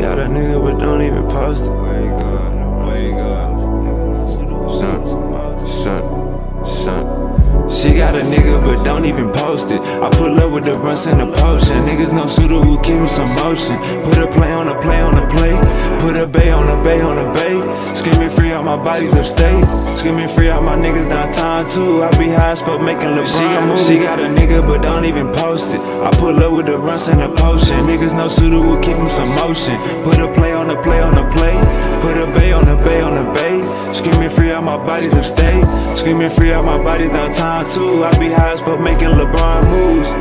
got a nigga but don't even post it. Where you go? Son. She got a nigga but don't even post it. I pull up with the runs and the potion. Niggas no suitor who keep him some motion. Put a play on a play on a play. Put a bay on a bay on a bay. Screaming free out my bodies upstate. Screaming free out my niggas downtown too. I be high as fuck making LeBron moves. She got a nigga but don't even post it. I pull up with the runs and the potion. Niggas no suitor who keep him some motion. Put a play on a play on a play. Put a bay on a bay on a bay. Screaming free out my bodies upstate. Screaming free out my bodies downtown too. I be high as fuck making LeBron moves.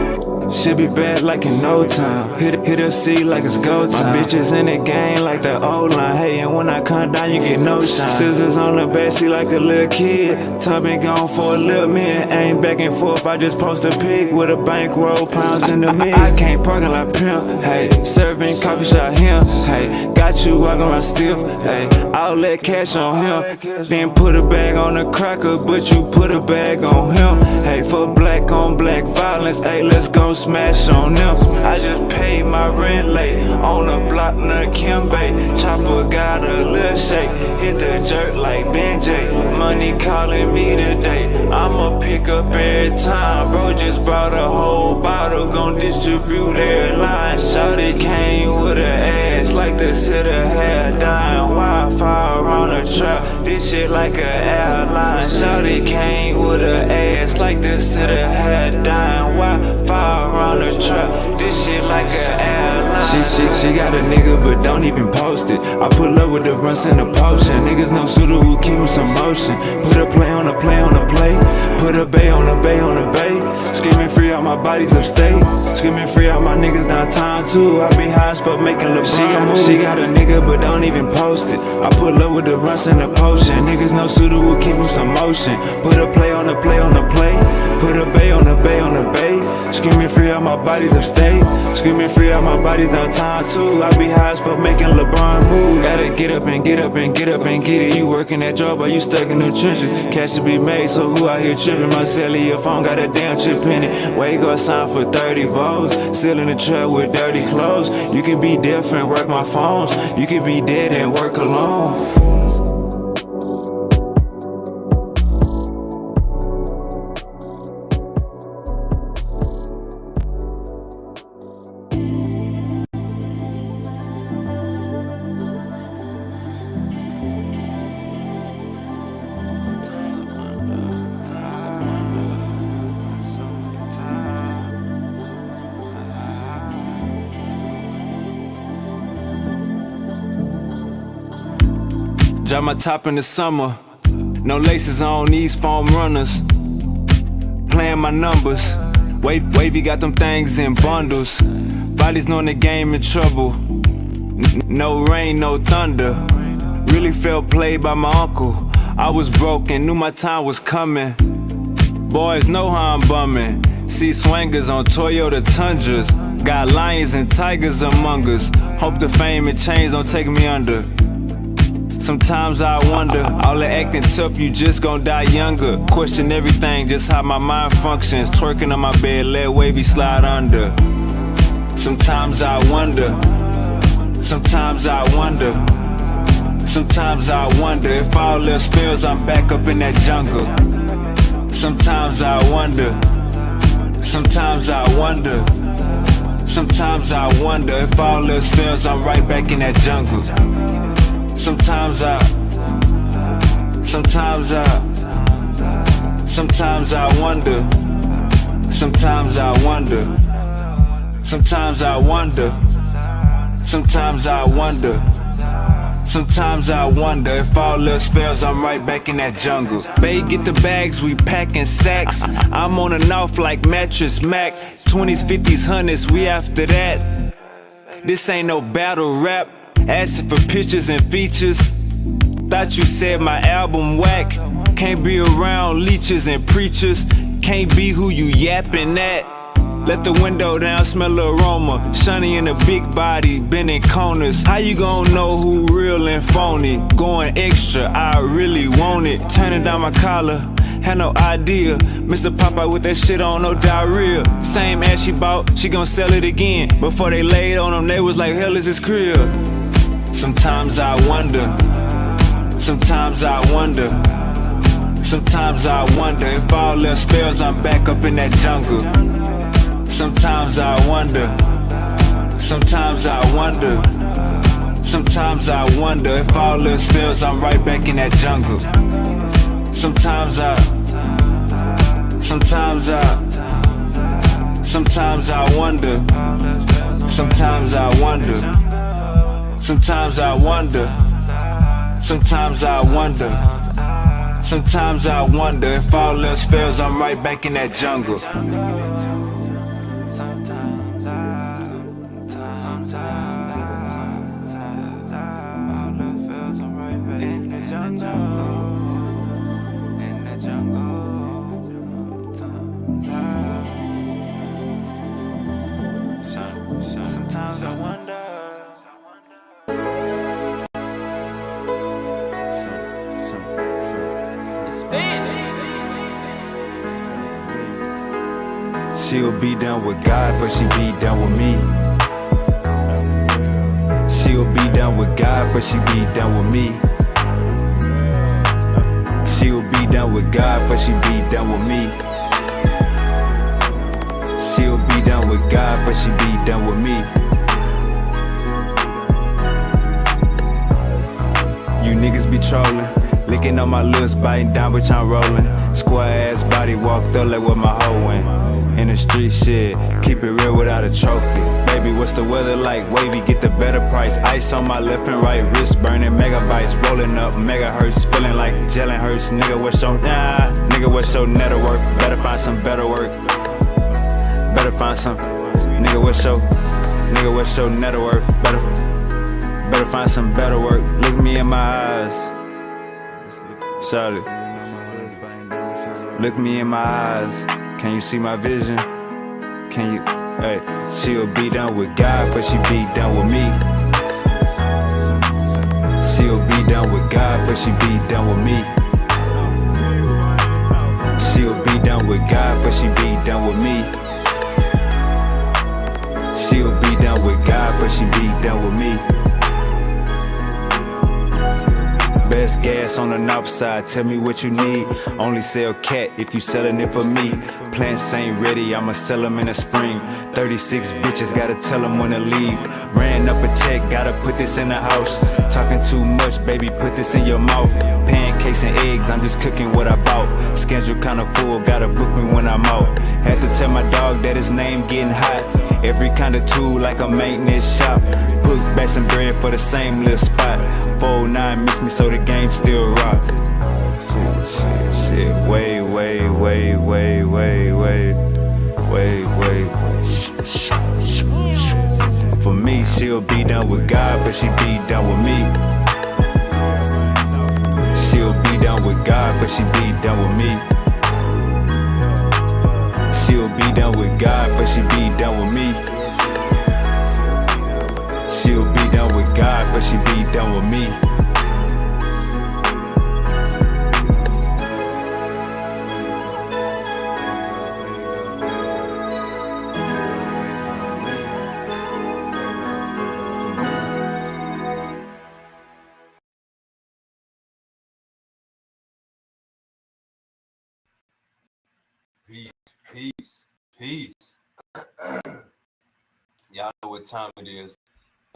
Should be bad like in no time. Hit a C like it's go time. My bitches in the game like the old line. Hey, and when I come down, you get no shine. Scissors on the backseat like a little kid. Tub been gone for a little minute. Ain't back and forth, I just post a pic with a bankroll, pounds in the mix. I can't parking like pimp. Hey, serving coffee shop him. Hey, got you walking my still. Hey, I'll let cash on him. Then put a bag on the cracker, but you put a bag on him. Hey, for black on black violence. Hey, let's go smash on them. I just paid my rent late on the block near Kimbe. Chopper got a little shake, hit the jerk like Ben J. Money calling me today, I'ma pick up every time. Bro just brought a whole bottle, gon' distribute every line. Shawty came with her ass like the city had dying. Wi-Fi around the trap, this shit like a airline. Shawty came with her ass like the city had dying. Wi-Fi around the trap, this shit like an airline. She got a nigga but don't even post it. I pull up with the runs and the potion. Niggas no suitor who keep him some motion. Put a play on a play on a play. Put a bay on a bay on a bay. Screaming free out my bodies upstate. Screaming free out my niggas downtown too. I be high as fuck making LeBron moves. She got a nigga but don't even post it. I pull up with the runs and the potion. Niggas no suitor who keep him some motion. Put a play on a play on a play. Put a bay on a bay on a bay. Screaming free out my bodies upstate. Screaming free out my bodies downtown too. I be high as fuck making LeBron moves. Gotta get up and get up and get up and get it. You working that job or you stuck in the trenches. Cash to be made, so who out here tripping? My cellular phone got a damn chip in it. Where you gonna sign for 30 balls? Still in the trap with dirty clothes. You can be different, work my phones. You can be dead and work alone. Drop my top in the summer, no laces on these foam runners. Playing my numbers, wavy got them things in bundles. Bodies knowing the game in trouble. No rain, no thunder. Really felt played by my uncle. I was broken, knew my time was coming. Boys know how I'm bumming. See swangers on Toyota Tundras. Got lions and tigers among us. Hope the fame and change don't take me under. Sometimes I wonder, all the acting tough, you just gon' die younger. Question everything, just how my mind functions. Twerking on my bed, let wavy slide under. Sometimes I wonder, sometimes I wonder. Sometimes I wonder if all else fails, I'm back up in that jungle. Sometimes I wonder, sometimes I wonder. Sometimes I wonder if all else fails, I'm right back in that jungle. Sometimes I wonder, sometimes I wonder, sometimes I wonder, sometimes I wonder, sometimes I wonder if all else fails, I'm right back in that jungle. Babe, get the bags, we packing sacks. I'm on and off like Mattress Mac. 20s, 50s, 100s, we after that. This ain't no battle rap. Asking for pictures and features. Thought you said my album whack. Can't be around leeches and preachers. Can't be who you yapping at. Let the window down, smell the aroma. Shunny in a big body, bending corners. How you gon' know who real and phony? Going extra, I really want it. Turning down my collar, had no idea. Mr. Popeye with that shit on, no diarrhea. Same ass she bought, she gon' sell it again. Before they laid on them, they was like, hell is this crib? Sometimes I wonder. Sometimes I wonder. Sometimes I wonder if all else fails, I'm back up in that jungle. Sometimes I wonder. Sometimes I wonder. Sometimes I wonder if all else fails, I'm right back in that jungle. Sometimes I wonder. Sometimes I wonder. Sometimes I wonder. Sometimes I wonder. Sometimes I wonder if all else fails, I'm right back in that jungle. Sometimes all else fails, I'm right back in the jungle. In the jungle. Sometimes I wonder. She'll be down with God, but she be down with me. She'll be down with God, but she be down with me. She'll be down with God, but she be down with me. She'll be down with God, but she be down with me. You niggas be trolling, licking on my lips, biting down, bitch, I'm rolling. Square ass body walked up like what my hoe went. In the street shit, keep it real without a trophy. Baby, what's the weather like? Wavy, get the better price. Ice on my left and right wrist, burning megabytes. Rolling up megahertz, feeling like gelling hurts. Nigga, what's your nigga, what's your network? Better find some better work. Better find some. Nigga, what's your net worth? Better find some better work. Look me in my eyes. Charlie. Look me in my eyes. Can you see my vision? Can you? Hey, she'll be down with God, but she be down with me. She'll be down with God, but she be down with me. She'll be down with God, but she be down with me. She'll be down with God, but she be down with me. Best gas on the north side, tell me what you need. Only sell cat if you selling it for me. Plants ain't ready, I'ma sell them in the spring. 36 bitches, gotta tell them when to leave. Ran up a check, gotta put this in the house. Talking too much, baby, put this in your mouth. Pancakes and eggs, I'm just cooking what I bought. Schedule kinda full, gotta book me when I'm out. Had to tell my dog that his name getting hot. Every kind of tool like a maintenance shop. Put back some bread for the same little spot. 409 miss me so the game still rock. Shit, wait. For me, she'll be down with God, but she be down with me. She'll be down with God, but she be down with me. She'll be down with God, but she be down with me. She'll be down with God, but she be down with me. Peace. Y'all know what time it is.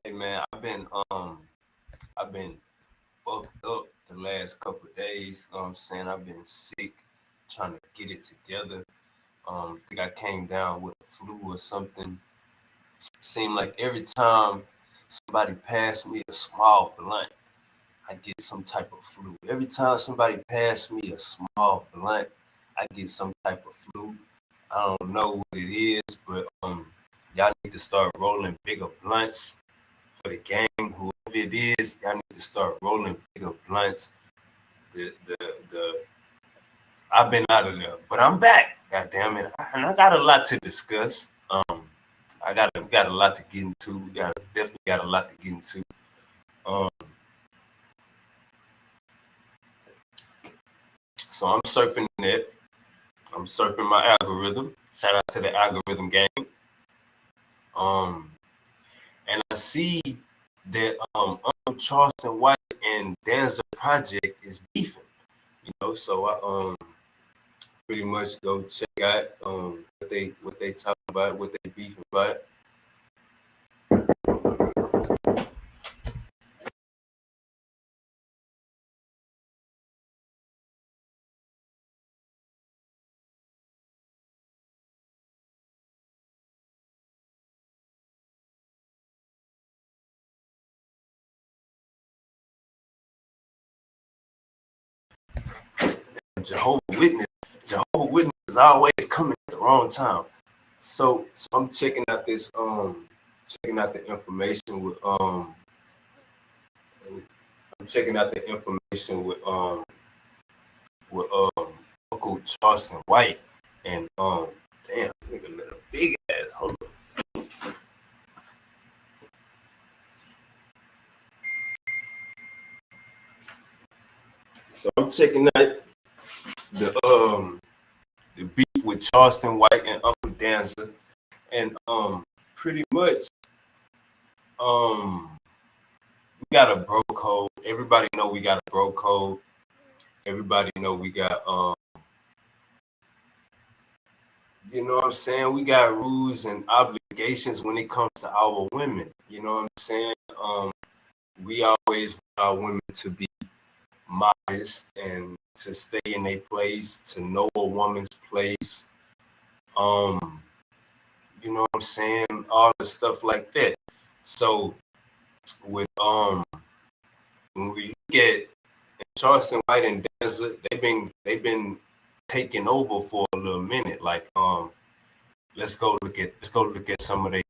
Hey man, I've been bucked up the last couple of days. You know what I'm saying? I've been sick, trying to get it together. I think I came down with a flu or something. Seemed like every time somebody passed me a small blunt, I get some type of flu. Every time somebody passed me a small blunt, I get some type of flu. I don't know what it is, but y'all need to start rolling bigger blunts for the game. Whoever it is, y'all need to start rolling bigger blunts. I've been out of there, but I'm back. God damn it, and I got a lot to discuss. We got a lot to get into. We definitely got a lot to get into. So I'm surfing the net. I'm surfing my algorithm. Shout out to the algorithm game. And I see that Charleston White and Danza project is beefing, so I pretty much go check out what they talk about, what they beefing about. Jehovah's Witness is always coming at the wrong time. So I'm checking out the information with Uncle Charleston White and damn nigga let a big ass hold up. So I'm checking out the beef with Charleston White and Uncle Danza, and pretty much we got a bro code. Everybody know we got a bro code. Everybody know we got you know what I'm saying? We got rules and obligations when it comes to our women. You know what I'm saying? We always want our women to be modest and to stay in their place, to know a woman's place. You know what I'm saying? All the stuff like that. So with when we get Charleston White and Danza, they've been taking over for a little minute. Like let's go look at some of their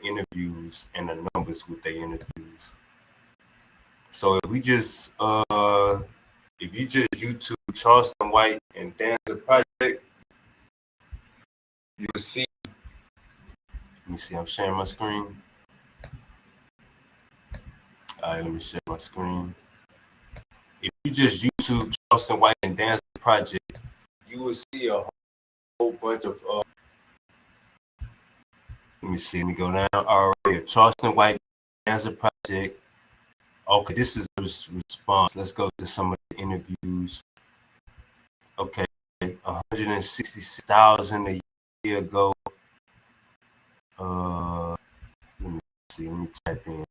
interviews and the numbers with their interviews. So if you just YouTube Charleston White and Danza project, you'll see. Let me see. I'm sharing my screen. All right, let me share my screen. If you just YouTube Charleston White and Danza project, you will see a whole bunch of. Let me see. Let me go down. All right, Charleston White Danza project. Okay, this is the response. Let's go to some of the interviews. Okay, 166,000 a year ago. Let me see. Let me type in.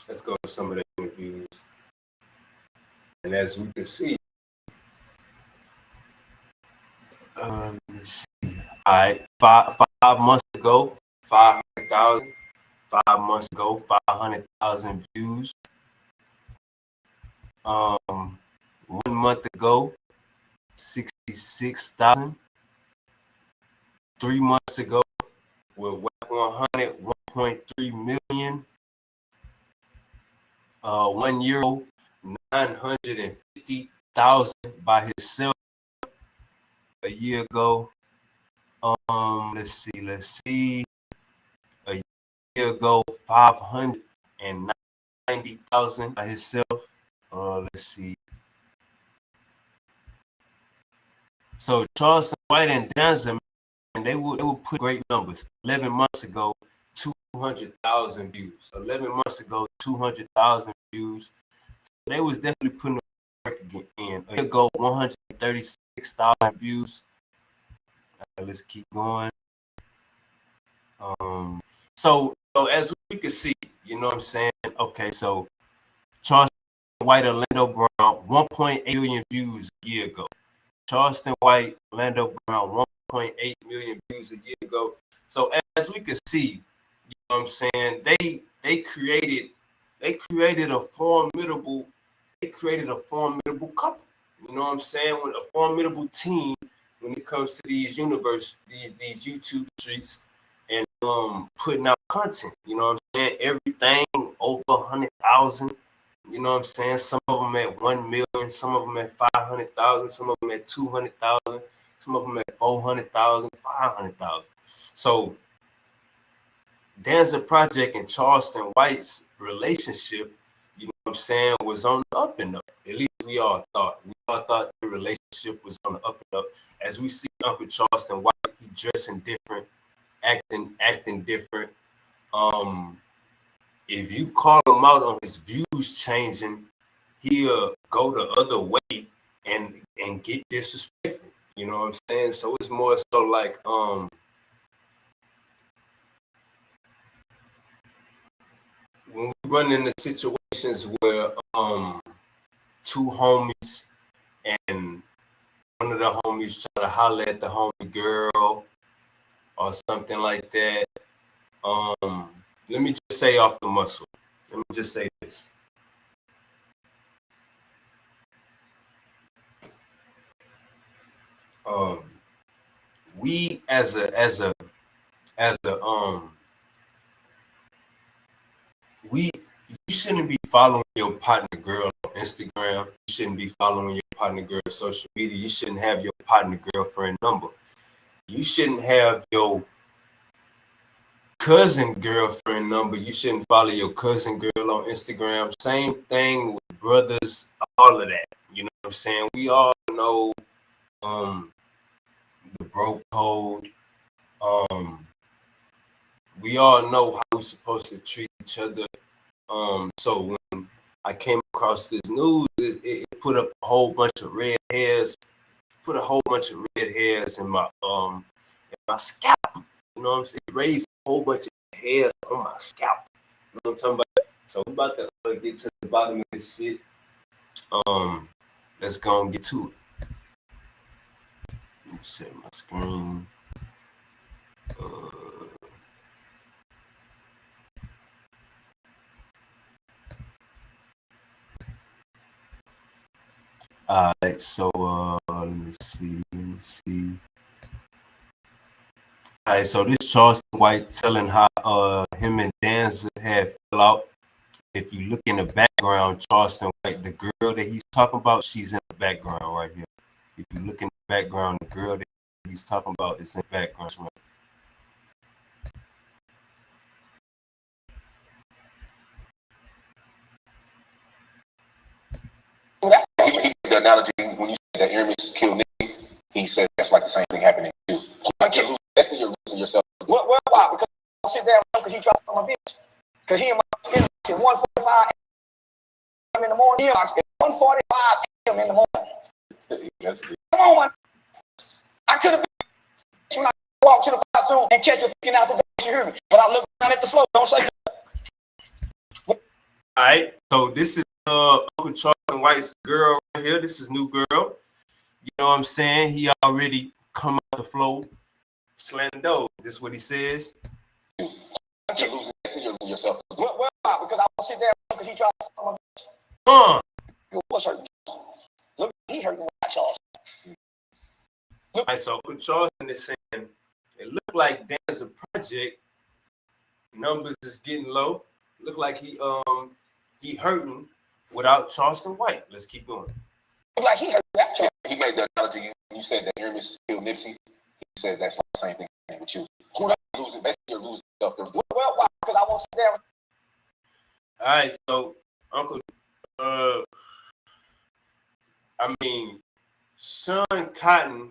Let's go to some of the interviews. And as we can see, let me see. All right, five months ago, 500,000. 5 months ago, 500,000 views. 1 month ago, 66,000. 3 months ago, we're WAC 100, 1.3 million. 1 year ago, 950,000 by himself. A year ago, let's see. A year ago, 590,000 by himself. Let's see. So Charleston White and Danza, and they would put great numbers. 11 months ago, 200,000 views. 11 months ago, 200,000 views. So they was definitely putting the work in. A year ago, 136,000 views. Let's keep going. So as we can see, you know what I'm saying? Okay, so Charleston White, Orlando Brown, 1.8 million views a year ago. Charleston White, Orlando Brown, 1.8 million views a year ago. So as we can see, you know what I'm saying, they created a formidable couple. You know what I'm saying? With a formidable team when it comes to these YouTube streets and putting out content. You know what I'm saying? Everything over 100,000. You know what I'm saying? Some of them at 1 million, some of them at 500,000, some of them at 200,000, some of them at 400,000, 500,000. So Danza Project and Charleston White's relationship, you know what I'm saying, was on the up and up. At least we all thought. We all thought the relationship was on the up and up. As we see Uncle Charleston White, he dressing different. acting different. If you call him out on his views changing, he'll go the other way and get disrespectful. You know what I'm saying? So it's more so like when we run into situations where two homies and one of the homies try to holler at the homie girl or something like that. Let me just say off the muscle. Let me just say this. We as a you shouldn't be following your partner girl on Instagram. You shouldn't be following your partner girl on social media. You shouldn't have your partner girlfriend number. You shouldn't have your cousin girlfriend number. You shouldn't follow your cousin girl on Instagram. Same thing with brothers, all of that. You know what I'm saying? We all know the bro code. We all know how we're supposed to treat each other. So when I came across this news, it put up a whole bunch of red hairs. Put a whole bunch of red hairs in my scalp. You know what I'm saying? It raised a whole bunch of hairs on my scalp. You know what I'm talking about? So we're about to get to the bottom of this shit. Let's go and get to it. Let me set my screen. All right, so let me see. All right, so this Charleston White telling how him and Danza have fell out. If you look in the background, Charleston White, the girl that he's talking about, she's in the background right here. If you look in the background, the girl that he's talking about is in the background. Right. He made the analogy when you said that enemies kill Nipsey. He said that's like the same thing happening to you. Basically, you're losing yourself. Well, why? Because I sit there because he dropped on my bitch. Because he and my enemies at 1:45 a.m. in the morning. At 1:45 a.m. in the morning. Come on, man. I could have been when I walk to the bathroom and catch her picking out the door. You hear me? But I look down at the floor. Don't say that. All right. So this is Uncle Charleston White's girl right here. This is new girl. You know what I'm saying? He already come out the flow. Slam door. This is what he says. You're losing yourself. Well, why? Because I won't sit there because he dropped on my bitch. What's hurting? Look, he hurting my Charleston. All right, so Uncle Charleston is saying it looked like Danza project numbers is getting low. Look like he hurting without Charleston White. Let's keep going. Like he hurt that. He made the analogy when you said that enemies kill Nipsey. He said that's like the same thing with you. Who losing? Basically, you're losing stuff. Well, why? Because I won't sit there. All right, so Uncle, Sean Cotton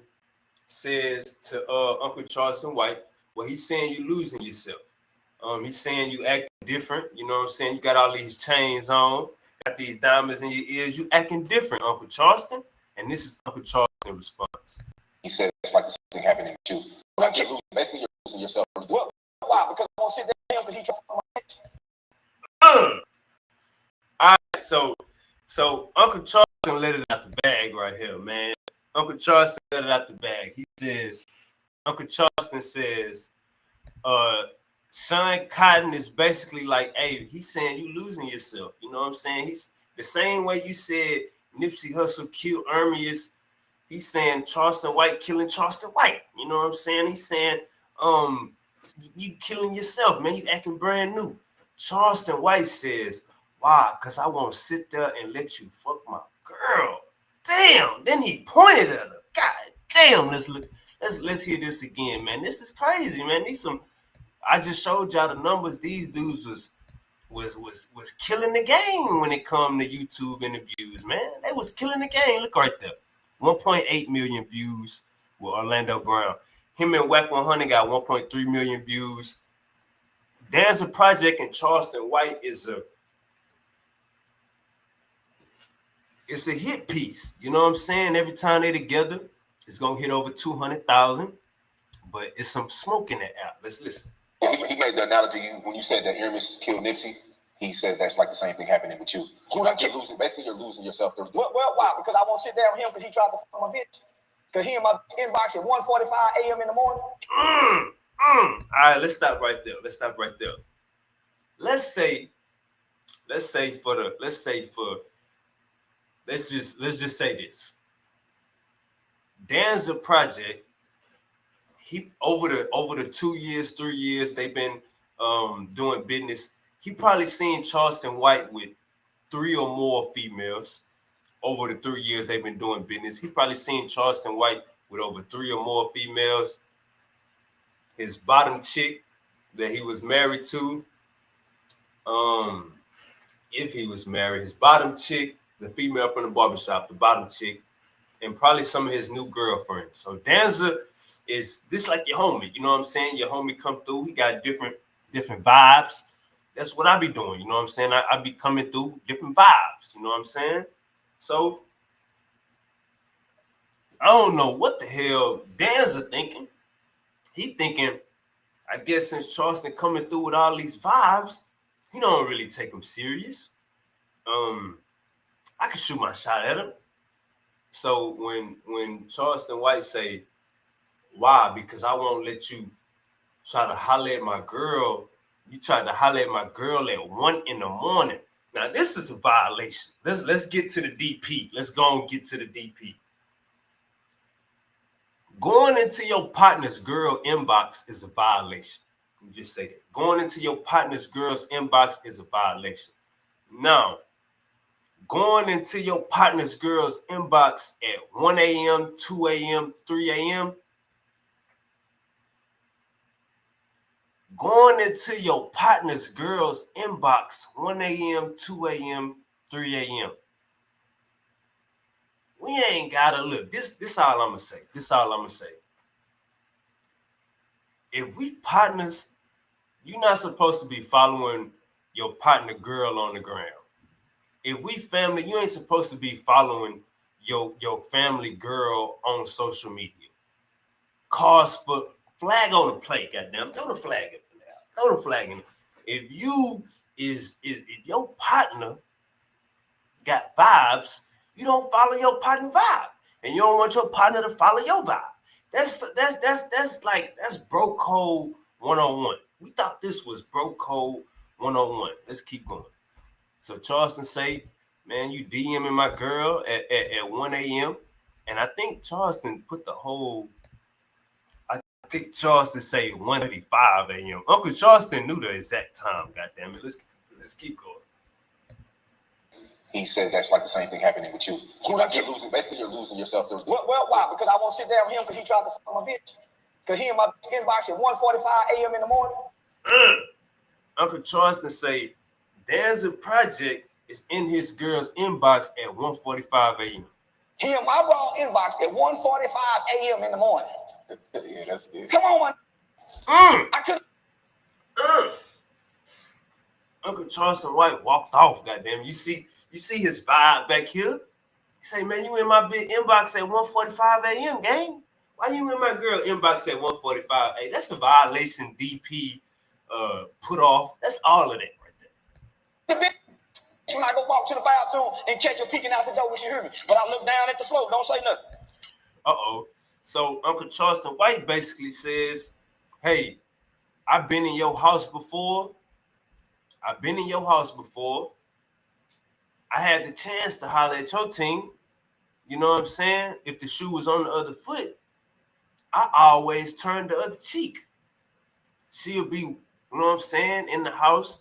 says to Uncle Charleston White, well, he's saying you're losing yourself. He's saying you acting different. You know what I'm saying? You got all these chains on, got these diamonds in your ears. You acting different, Uncle Charleston. And this is Uncle Charleston's response. He said it's like the same thing happening with you. Basically, you're losing yourself. Well, why? Because I won't sit there because he dropped on my bitch. All right, so Uncle Charleston let it out the bag right here, man. Uncle Charleston let it out the bag. He says, Uncle Charleston says, Sean Cotton is basically like, hey, he's saying you losing yourself. You know what I'm saying? He's the same way you said Nipsey Hussle killed Ermias. He's saying Charleston White killing Charleston White. You know what I'm saying? He's saying, you killing yourself, man. You acting brand new. Charleston White says, why? Because I won't sit there and let you fuck my girl. Damn. Then he pointed at her. God damn. Let's hear this again, man. This is crazy, man. I just showed y'all the numbers. These dudes was killing the game when it come to YouTube and the views, man. They was killing the game. Look right there. 1.8 million views with Orlando Brown. Him and Whack 100 got 1.3 million views. Danza Project and Charleston White is it's a hit piece. You know what I'm saying? Every time they together, it's gonna hit over 200,000. But it's some smoke in the air. Let's listen. He made the analogy when you said that Earmus killed Nipsey. He said that's like the same thing happening with you. You're losing. Basically, you're losing yourself. Well, why? Because I won't sit down with him because he tried to fuck my bitch. Because he in my inbox at 1:45 a.m. in the morning. All right, let's stop right there. Let's just say this. Danza Project, he over the 2 years, 3 years they've been doing business. He probably seen Charleston White with 3 or more females over the 3 years they've been doing business. He probably seen Charleston White with over 3 or more females. His bottom chick that he was married to, if he was married, his bottom chick, the female from the barbershop, the bottom chick, and probably some of his new girlfriends. So Danza is this like your homie, you know what I'm saying? Your homie come through, he got different vibes. That's what I be doing, you know what I'm saying? I be coming through different vibes, you know what I'm saying? So I don't know what the hell Danza thinking. He thinking, I guess since Charleston coming through with all these vibes, he don't really take him serious. I can shoot my shot at him. So when Charleston White say, why? Because I won't let you try to holler at my girl. You tried to holler at my girl at 1 in the morning. Now this is a violation. Let's get to the DP. Let's go and get to the DP. Going into your partner's girl inbox is a violation. Let me just say that. Going into your partner's girl's inbox is a violation. Now, going into your partner's girl's inbox at 1 a.m., 2 a.m., 3 a.m., going into your partner's girl's inbox 1 a.m., 2 a.m., 3 a.m. We ain't gotta look. This all I'm gonna say. If we partners, you're not supposed to be following your partner girl on the ground. If we family, you ain't supposed to be following your family girl on social media. Cause for flag on the plate, goddamn. Throw the flag in there. Throw the flag in there. If your partner got vibes, you don't follow your partner vibe, and you don't want your partner to follow your vibe. That's bro code 101. We thought this was bro code 101. Let's keep going. So Charleston say, man, you DMing my girl at 1 a.m. And I think Charleston put the whole. I think Charleston say 1:35 a.m. Uncle Charleston knew the exact time. Goddamn it. Let's keep going. He said that's like the same thing happening with you. You're losing. Basically, you're losing yourself. Well, why? Because I won't sit down with him because he tried to fuck my bitch. Because he in my inbox at 1:45 a.m. in the morning. Uncle Charleston say Danza Project is in his girl's inbox at 1:45 a.m. He in my raw inbox at 1:45 a.m. in the morning. Yeah, that's it. Come on, man. I could. Uncle Charleston White walked off. Goddamn, you see his vibe back here. He say, man, you in my big inbox at 1:45 a.m. gang. Why you in my girl inbox at 1:45 a.m.? That's a violation. DP put off. That's all of that right there. When I go walk to the bathroom and catch her peeking out the door when she hear me, but I look down at the floor, don't say nothing. So Uncle Charleston White basically says, hey, I've been in your house before. I had the chance to holler at your team. You know what I'm saying? If the shoe was on the other foot, I always turn the other cheek. She'll be, you know what I'm saying, in the house,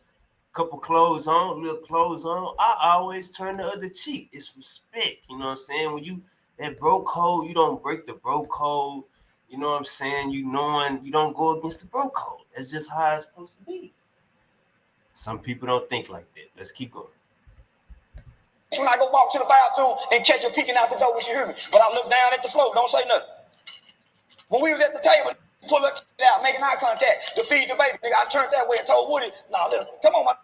couple clothes on, little clothes on. I always turn the other cheek. It's respect. You know what I'm saying? When you that bro code, you don't break the bro code. You know what I'm saying? You knowing you don't go against the bro code. That's just how it's supposed to be. Some people don't think like that. Let's keep going. When I go walk to the bathroom and catch her peeking out the door when she hear me, but I look down at the floor, don't say nothing. When we was at the table, Pull up out, making eye contact to feed the baby. Nigga, I turned that way and told Woody, nah, listen, come on,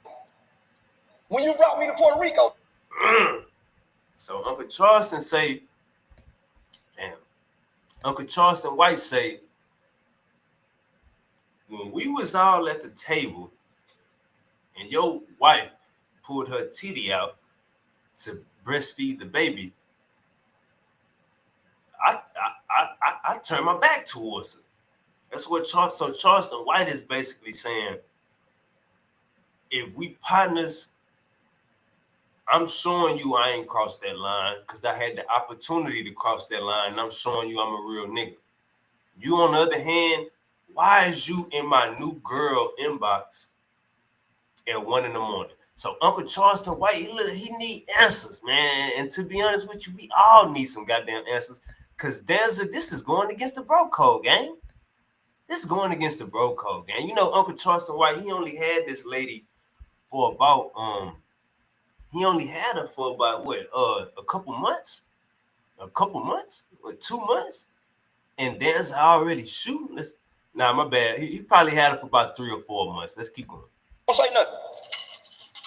when you brought me to Puerto Rico. So Uncle Charleston say, damn. Uncle Charleston White say, when we was all at the table and your wife pulled her titty out to breastfeed the baby, I turned my back towards her. That's what Charleston White is basically saying. If we partners, I'm showing you I ain't crossed that line because I had the opportunity to cross that line, and I'm showing you I'm a real nigga. You, on the other hand, why is you in my new girl inbox at 1 a.m? So Uncle Charleston White, he need answers, man. And to be honest with you, we all need some goddamn answers. Cause this is going against the bro code, gang. This is going against the bro code, gang. You know, Uncle Charleston White, he only had this lady for about he only had her for about what a couple months, or 2 months, and Danza already shooting. Nah, my bad. He probably had her for about 3 or 4 months. Let's keep going. Don't say nothing.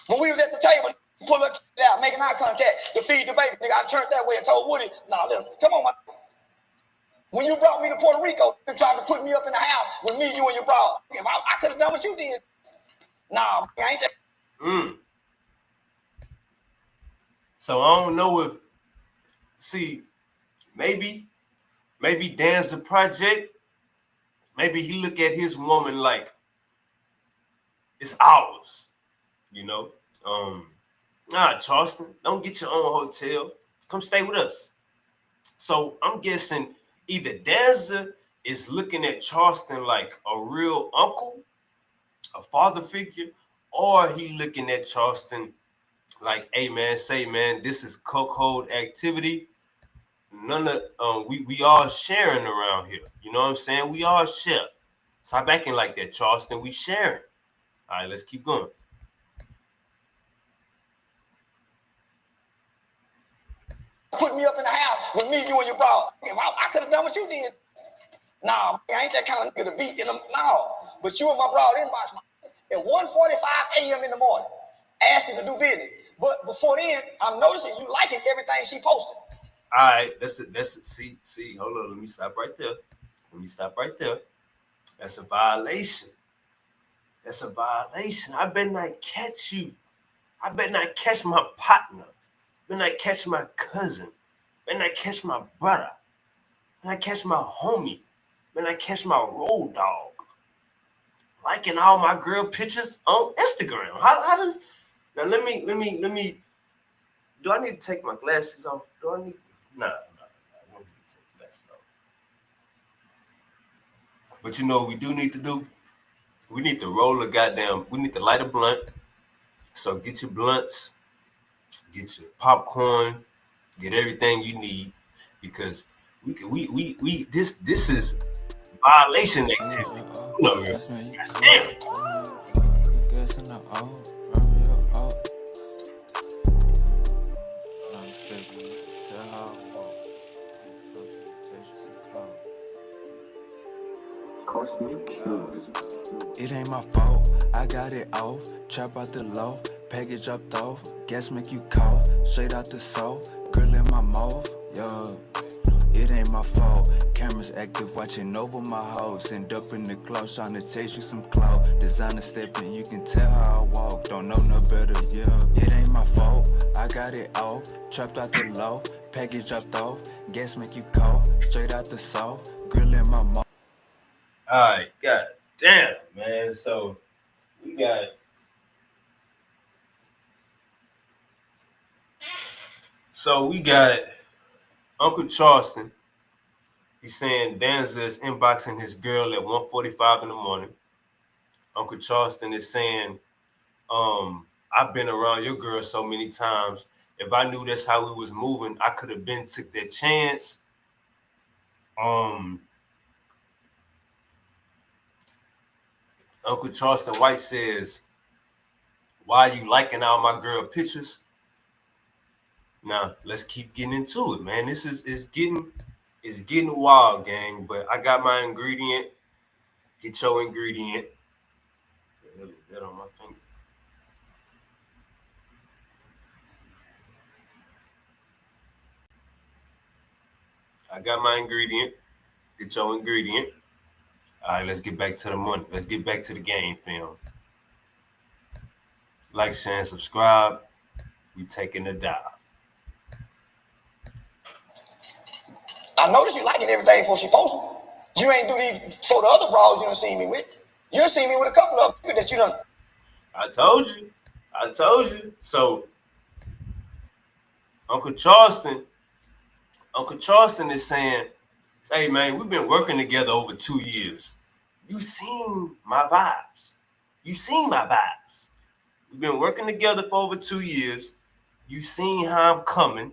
When we was at the table, pull up out, making eye contact to feed the baby. Nigga, I turned that way and told Woody, nah, listen, come on, when you brought me to Puerto Rico, you tried to put me up in the house with me, you, and your brother. I could have done what you did. Nah, I ain't that. So I don't know if, maybe Danza project, maybe he look at his woman like it's ours, you know. Nah, Charleston, don't get your own hotel. Come stay with us. So I'm guessing either Danza is looking at Charleston like a real uncle, a father figure, or he looking at Charleston like, hey man, this is cuckold activity. None of we all sharing around here. You know what I'm saying? We all share. Stop acting like that, Charleston. We sharing. All right, let's keep going. Put me up in the house with me, you, and your brother. I could have done what you did. Nah, I ain't that kind of nigga to beat in them. No, but you and my brother inbox at 1:45 a.m. in the morning, asking to do business. But before then, I'm noticing you liking everything she posted. All right, that's it. See, hold on. Let me stop right there. That's a violation. I better not catch you. I better not catch my partner. Better not catch my cousin. Better not catch my brother. Better not catch my homie. Better not catch my road dog. Liking all my girl pictures on Instagram. How does now? Let me. Do I need to take my glasses off? Do I need? Nah. I don't need to take glasses off. But you know what we do need to do? We need to roll a goddamn. We need to light a blunt. So get your blunts, get your popcorn, get everything you need, because this is violation activity. Damn. It ain't my fault, I got it off. Trap out the low, package up off. Gas make you cough, straight out the soul. Girl in my mouth, yo. It ain't my fault. Cameras active, watching over my house. End up in the cloud, trying to chase you some clout. Designer stepping, you can tell how I walk. Don't know no better, yeah. It ain't my fault, I got it off. Trapped out the low, package up off. Gas make you cough, straight out the soul. Girl in my mouth. All right, god damn, man. So we got Uncle Charleston. He's saying Danza is inboxing his girl at 1:45 in the morning. Uncle Charleston is saying, I've been around your girl so many times. If I knew that's how we was moving, I could have been took that chance. Uncle Charleston White says, why are you liking all my girl pictures? Now, let's keep getting into it, man. This is getting wild, gang. But I got my ingredient. Get your ingredient. The hell is that on my finger? I got my ingredient. Get your ingredient. All right, let's get back to the money. Let's get back to the game, film. Like, share, and subscribe. We taking a dive. I noticed you liking everything before she posted. You ain't do these for the other bras you done seen me with. You done seen me with a couple of people that you done. I told you. I told you. So, Uncle Charleston is saying, hey, man, we've been working together over 2 years. You seen my vibes. You seen my vibes. We've been working together for over 2 years. You seen how I'm coming.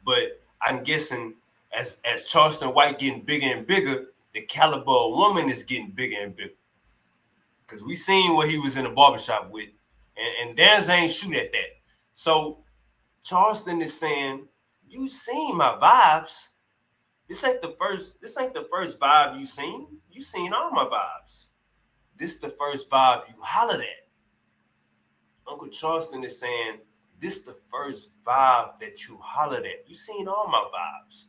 But I'm guessing as Charleston White getting bigger and bigger, the caliber of woman is getting bigger and bigger. Because we seen what he was in the barbershop with. And Danza ain't shoot at that. So Charleston is saying, you seen my vibes. This ain't the first vibe you seen. You seen all my vibes. This the first vibe you hollered at. Uncle Charleston is saying, this the first vibe that you hollered at. You seen all my vibes.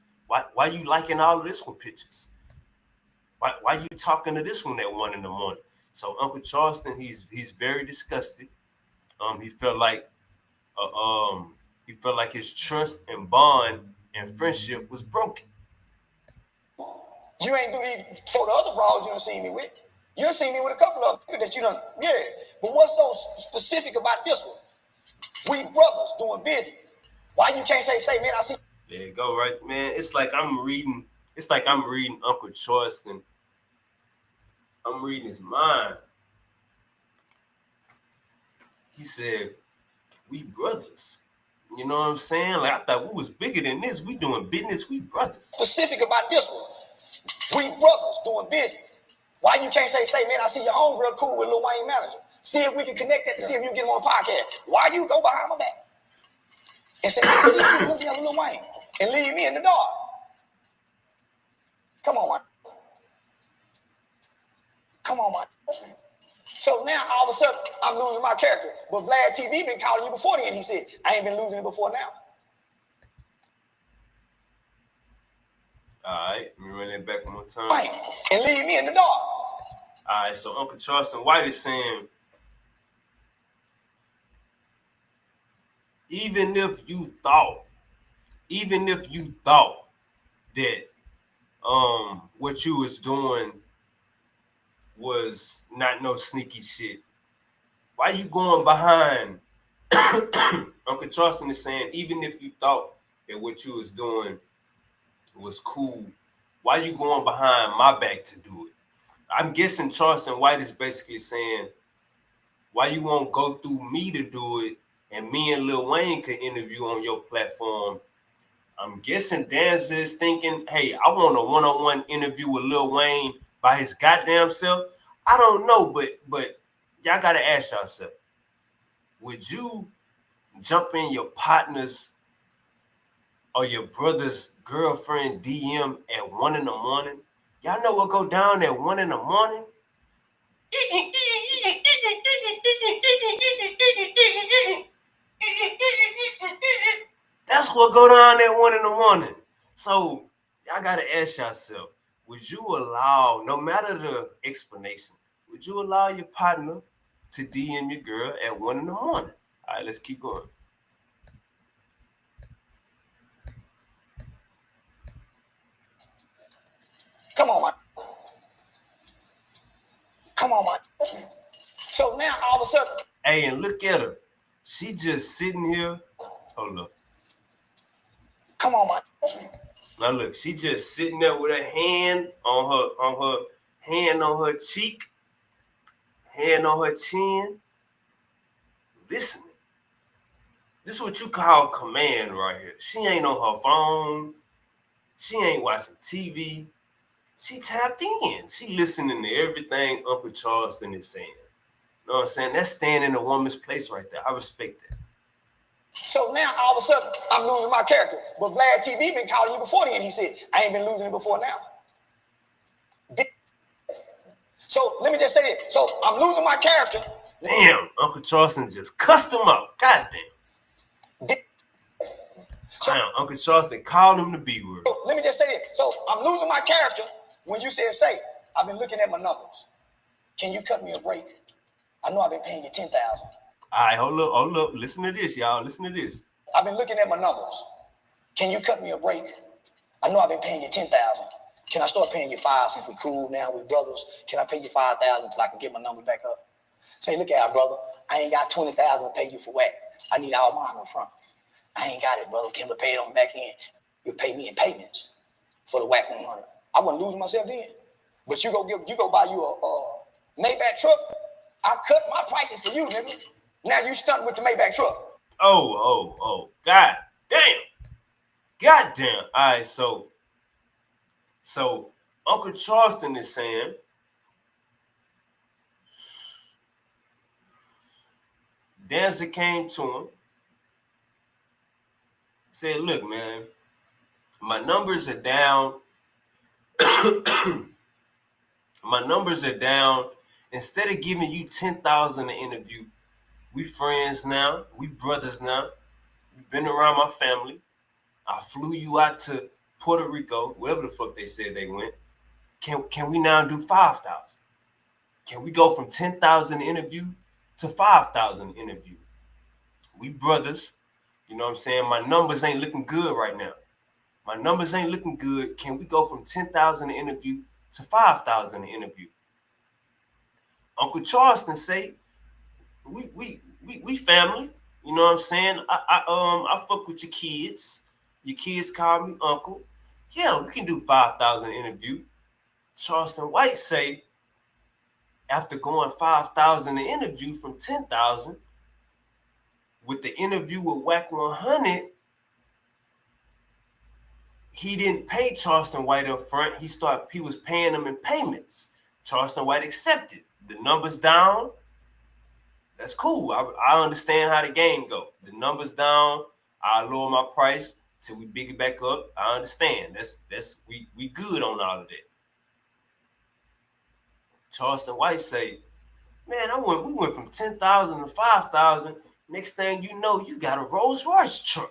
Why you liking all of this one pictures? Why you talking to this one at 1 a.m? So Uncle Charleston, he's very disgusted. He felt like his trust and bond and friendship was broken. You ain't do these for the other bras you done seen me with. You done seen me with a couple of people that you done, yeah. But what's so specific about this one? We brothers doing business. Why you can't say, man, I see. There you go, right, man. It's like I'm reading Uncle Charleston. I'm reading his mind. He said, we brothers. You know what I'm saying? Like, I thought we was bigger than this. We doing business, we brothers. Specific about this one. We brothers doing business. Why you can't say, man, I see your homegirl cool with Lil Wayne manager. See if we can connect that to see if you get him on a podcast. Why you go behind my back and say, I see you looking at Lil Wayne and leave me in the dark? Come on, man. Come on, man. So now all of a sudden I'm losing my character. But Vlad TV been calling you before then. He said, I ain't been losing it before now. All right, let me run that back one more time. Right. And leave me in the dark. All right, so Uncle Charleston White is saying, even if you thought that what you was doing was not no sneaky shit, why you going behind? Uncle Charleston is saying, even if you thought that what you was doing was cool, why you going behind my back to do it? I'm guessing Charleston White is basically saying, why you won't go through me to do it, and me and Lil Wayne could interview on your platform. I'm guessing Danza is thinking, hey, I want a one-on-one interview with Lil Wayne by his goddamn self. I don't know, but y'all gotta ask yourself, would you jump in your partner's or your brother's girlfriend DM at 1 a.m? Y'all know what go down at 1 a.m? That's what go down at 1 a.m. So y'all gotta ask yourself, would you allow, no matter the explanation, would you allow your partner to DM your girl at 1 a.m? All right, let's keep going. Come on, man. Come on, man. So now all of a sudden. Hey, and look at her. She just sitting here. Hold up. Come on, man. Now look, she just sitting there with her hand on her cheek, hand on her chin, listening. This is what you call command right here. She ain't on her phone. She ain't watching TV. She tapped in. She listening to everything Uncle Charleston is saying. You know what I'm saying? That's staying in a woman's place right there. I respect that. So now all of a sudden I'm losing my character. But Vlad TV been calling you before then. He said, I ain't been losing it before now. So let me just say this. So I'm losing my character. Damn, Uncle Charleston just cussed him out. Goddamn. Damn, Uncle Charleston called him the B word. So let me just say this. So I'm losing my character when you said, say, I've been looking at my numbers. Can you cut me a break? I know I've been paying you $10,000. All right, hold up. Listen to this, y'all. Listen to this. I've been looking at my numbers. Can you cut me a break? I know I've been paying you $10,000. Can I start paying you $5,000 since we're cool now, we're brothers? Can I pay you $5,000 until I can get my numbers back up? Say, look at brother. I ain't got $20,000 to pay you for whack. I need all mine up front. I ain't got it, brother. Can we pay it on the back end? You pay me in payments for the whack 100. I wasn't losing myself then. But you go buy you a Maybach truck. I cut my prices for you, nigga. Now you stunting with the Maybach truck. Oh. God damn. All right, so Uncle Charleston is saying Danza came to him, said, look, man, my numbers are down. My numbers are down. Instead of giving you 10,000 an interview, we friends now. We brothers now. You've been around my family. I flew you out to Puerto Rico, wherever the fuck they said they went. Can we now do 5,000? Can we go from 10,000 interview to 5,000 interview? We brothers. You know what I'm saying? My numbers ain't looking good right now. My numbers ain't looking good. Can we go from 10,000 an interview to 5,000 an interview? Uncle Charleston say, we family. You know what I'm saying? I fuck with your kids. Your kids call me uncle. Yeah, we can do 5,000 interview. Charleston White say, after going 5,000 an interview from 10,000, with the interview with Whack 100, he didn't pay Charleston White up front. He was paying them in payments. Charleston White accepted. The numbers down. That's cool. I understand how the game go. The numbers down. I lower my price till we big it back up. I understand. We good on all of that. Charleston White say, man, we went from 10,000 to 5,000. Next thing you know, you got a Rolls Royce truck.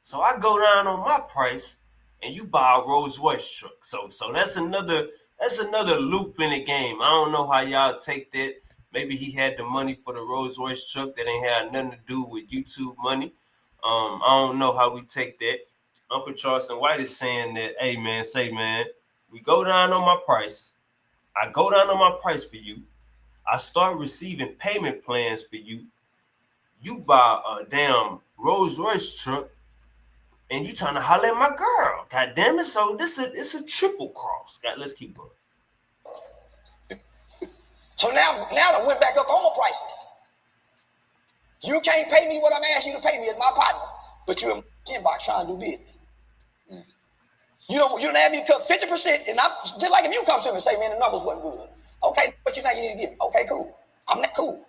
So I go down on my price and you buy a Rolls Royce truck. So that's another loop in the game. I don't know how y'all take that. Maybe he had the money for the Rolls Royce truck that ain't had nothing to do with YouTube money. I don't know how we take that. Uncle Charleston White is saying that, hey man, we go down on my price. I go down on my price for you. I start receiving payment plans for you. You buy a damn Rolls Royce truck and you trying to holler at my girl. God damn it. So it's a triple cross. Let's keep going. So now I went back up on my prices. You can't pay me what I'm asking you to pay me as my partner, but you're in my inbox trying to do business. You don't have me cut 50%, and I'm just like if you come to me and say, man, the numbers wasn't good. Okay, what you think you need to give me? Okay, cool. I'm not cool.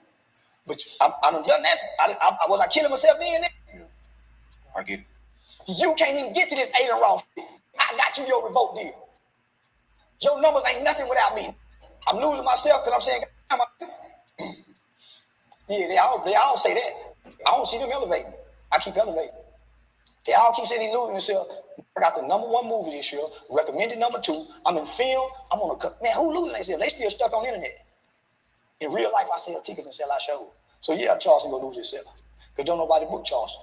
But I done that. Was I killing myself then? I get it. You can't even get to this Aiden Ross shit. I got you your revolt deal. Your numbers ain't nothing without me. I'm losing myself because I'm saying, yeah, they all say that. I don't see them elevating. I keep elevating. They all keep saying they losing themselves. I got the #1 movie this year, recommended #2. I'm in film. I'm on a cut. Man, who losing themselves? They still stuck on the internet. In real life, I sell tickets and sell out shows. So yeah, Charleston go lose himself. Because don't nobody book Charleston.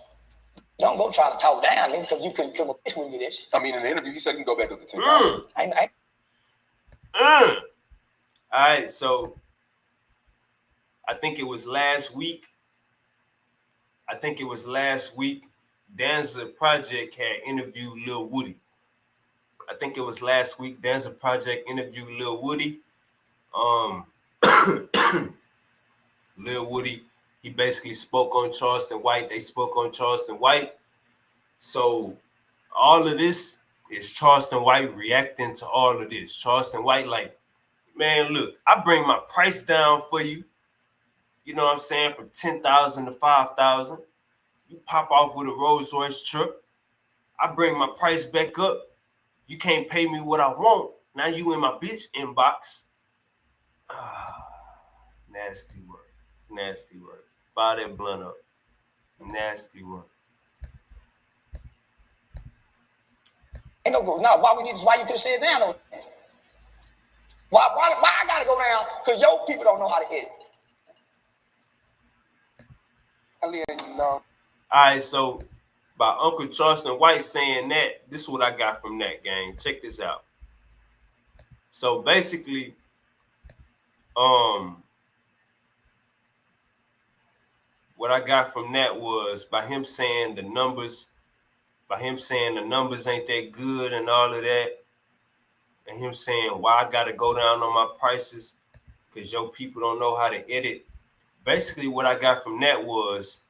Don't go try to talk down him because you couldn't come up with me this. I mean, in the interview, he said he can go back up to 10. All right, so I think it was last week. Danza Project had interviewed Lil Woody. I think it was last week. Danza Project interviewed Lil Woody. Lil Woody, he basically spoke on Charleston White. They spoke on Charleston White. So all of this is Charleston White reacting to all of this. Charleston White like, man, look, I bring my price down for you. You know what I'm saying? From 10,000 to 5,000. You pop off with a Rolls Royce truck. I bring my price back up. You can't pay me what I want. Now you in my bitch inbox. Nasty work. Nasty work. Fire that blunt up. Nasty work. Ain't no go. Now, why we need this? Why you could sit down? Though? Why I gotta go down? Because your people don't know how to edit. All right, so by Uncle Charleston White saying that, this is what I got from that, gang. Check this out. So basically, what I got from that was by him saying the numbers ain't that good and all of that, and him saying why I gotta go down on my prices because your people don't know how to edit. Basically, what I got from that was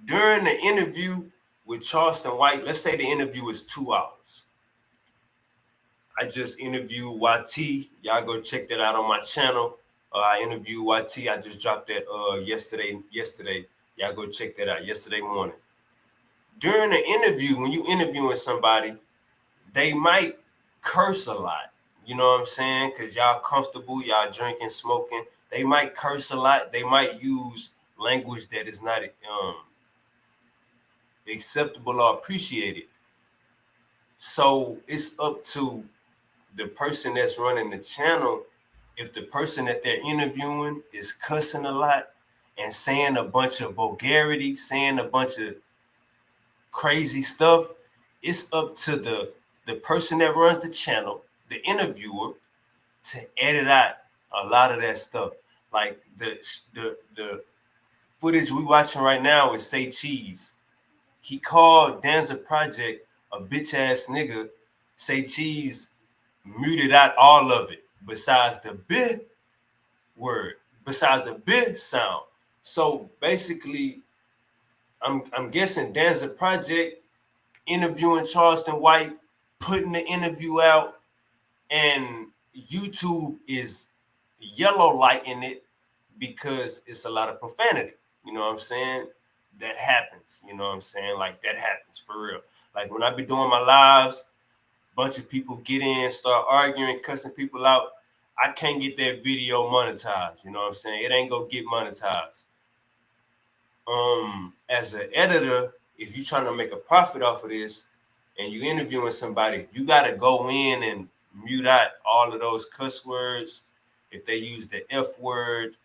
during the interview with Charleston White, let's say the interview is 2 hours. I just interviewed YT. Y'all go check that out on my channel. I interviewed YT. I just dropped that yesterday. Y'all go check that out yesterday morning. During the interview, when you interviewing somebody, they might curse a lot. You know what I'm saying? Because y'all comfortable, y'all drinking, smoking. They might curse a lot. They might use language that is not acceptable or appreciated. So it's up to the person that's running the channel. If the person that they're interviewing is cussing a lot and saying a bunch of vulgarity, saying a bunch of crazy stuff, it's up to the person that runs the channel, the interviewer, to edit out a lot of that stuff. Like the footage we watching right now is Say Cheese. He called Danza Project a bitch ass nigga. Say Cheese muted out all of it besides the B word, besides the B sound. So basically, I'm guessing Danza Project interviewing Charleston White, putting the interview out, and YouTube is yellow lighting it because it's a lot of profanity. You know what I'm saying? That happens. You know what I'm saying? Like that happens for real. Like when I be doing my lives, bunch of people get in, start arguing, cussing people out. I can't get that video monetized. You know what I'm saying? It ain't gonna get monetized. As an editor, if you're trying to make a profit off of this and you interviewing somebody, you gotta go in and mute out all of those cuss words. If they use the F word,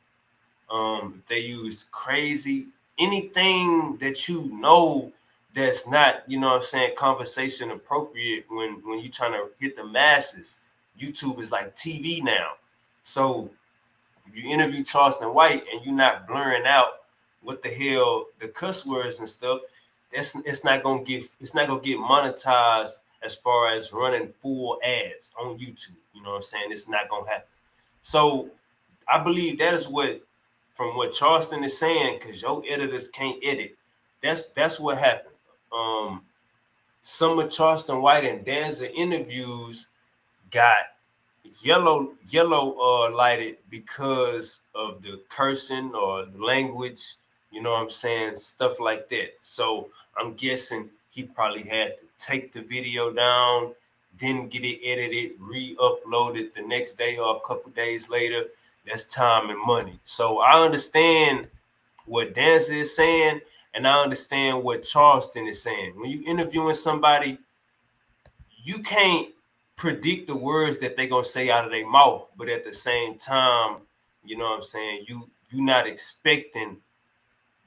if they use crazy, anything that you know that's not, you know what I'm saying, conversation appropriate when you're trying to hit the masses. YouTube is like TV now. So if you interview Charleston White and you're not blurring out what the hell the cuss words and stuff, it's not gonna get monetized as far as running full ads on YouTube. You know what I'm saying? It's not gonna happen. So I believe that is what, from what Charleston is saying, because your editors can't edit. That's what happened. Some of Charleston White and Danza interviews got yellow lighted because of the cursing or the language, you know what I'm saying, stuff like that. So I'm guessing he probably had to take the video down, didn't get it edited, re-upload it the next day or a couple days later. That's time and money. So I understand what Danza is saying, and I understand what Charleston is saying. When you interviewing somebody, you can't predict the words that they're gonna say out of their mouth, but at the same time, you know what I'm saying, you're not expecting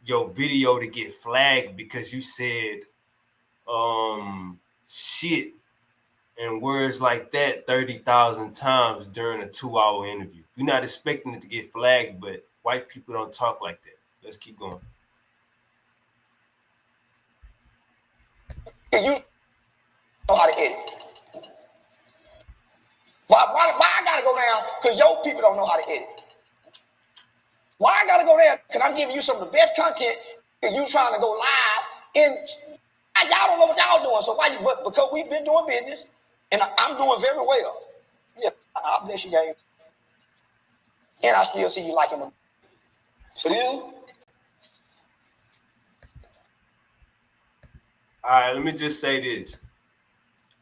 your video to get flagged because you said shit and words like that 30,000 times during a 2-hour interview. You're not expecting it to get flagged, but white people don't talk like that. Let's keep going. You know how to edit. Why I gotta go down? Because your people don't know how to edit. Why I gotta go there? Because I'm giving you some of the best content and you trying to go live and y'all don't know what y'all doing. So why you, but because we've been doing business and I'm doing very well. Yeah, I bless you, gang. And I still see you liking them. Still? All right, let me just say this.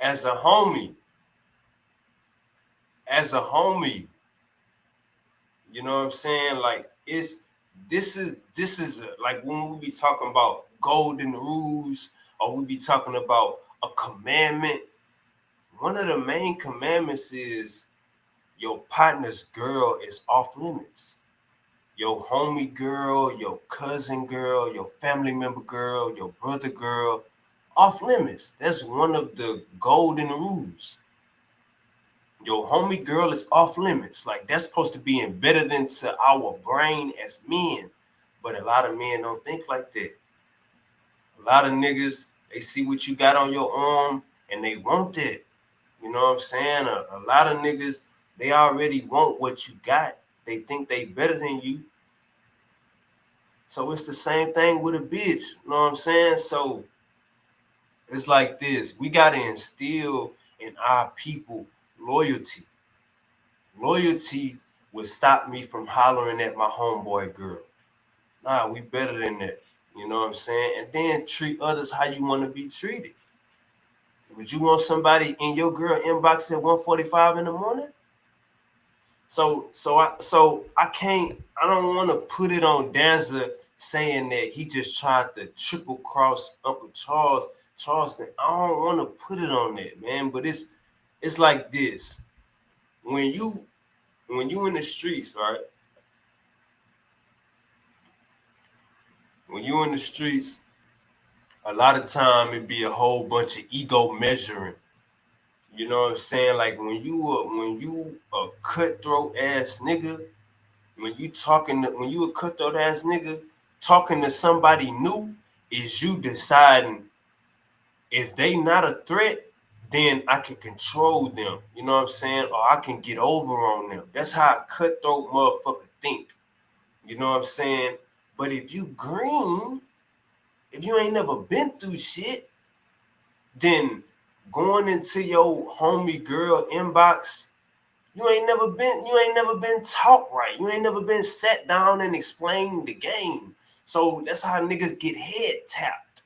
As a homie, as a homie, you know what I'm saying? Like this is like when we be talking about golden rules or we be talking about a commandment. One of the main commandments is your partner's girl is off limits. Your homie girl, your cousin girl, your family member girl, your brother girl, off limits. That's one of the golden rules. Your homie girl is off limits. Like that's supposed to be embedded into our brain as men. But a lot of men don't think like that. A lot of niggas, they see what you got on your arm and they want that. You know what I'm saying? A lot of niggas, they already want what you got. They think they better than you. So it's the same thing with a bitch. You know what I'm saying? So it's like this. We got to instill in our people loyalty. Loyalty would stop me from hollering at my homeboy girl. Nah, we better than that. You know what I'm saying? And then treat others how you want to be treated. Would you want somebody in your girl inbox at 1:45 in the morning? So I don't want to put it on Danza saying that he just tried to triple cross Uncle Charleston. I don't want to put it on that, man. But it's like this. When you in the streets, right? When you in the streets, a lot of time it be a whole bunch of ego measuring. You know what I'm saying? Like when you a cutthroat ass nigga, when you a cutthroat ass nigga talking to somebody new, is you deciding if they not a threat, then I can control them. You know what I'm saying? Or I can get over on them. That's how a cutthroat motherfucker think. You know what I'm saying? But if you green, if you ain't never been through shit, then going into your homie girl inbox, you ain't never been taught right. You ain't never been sat down and explained the game. So that's how niggas get head tapped.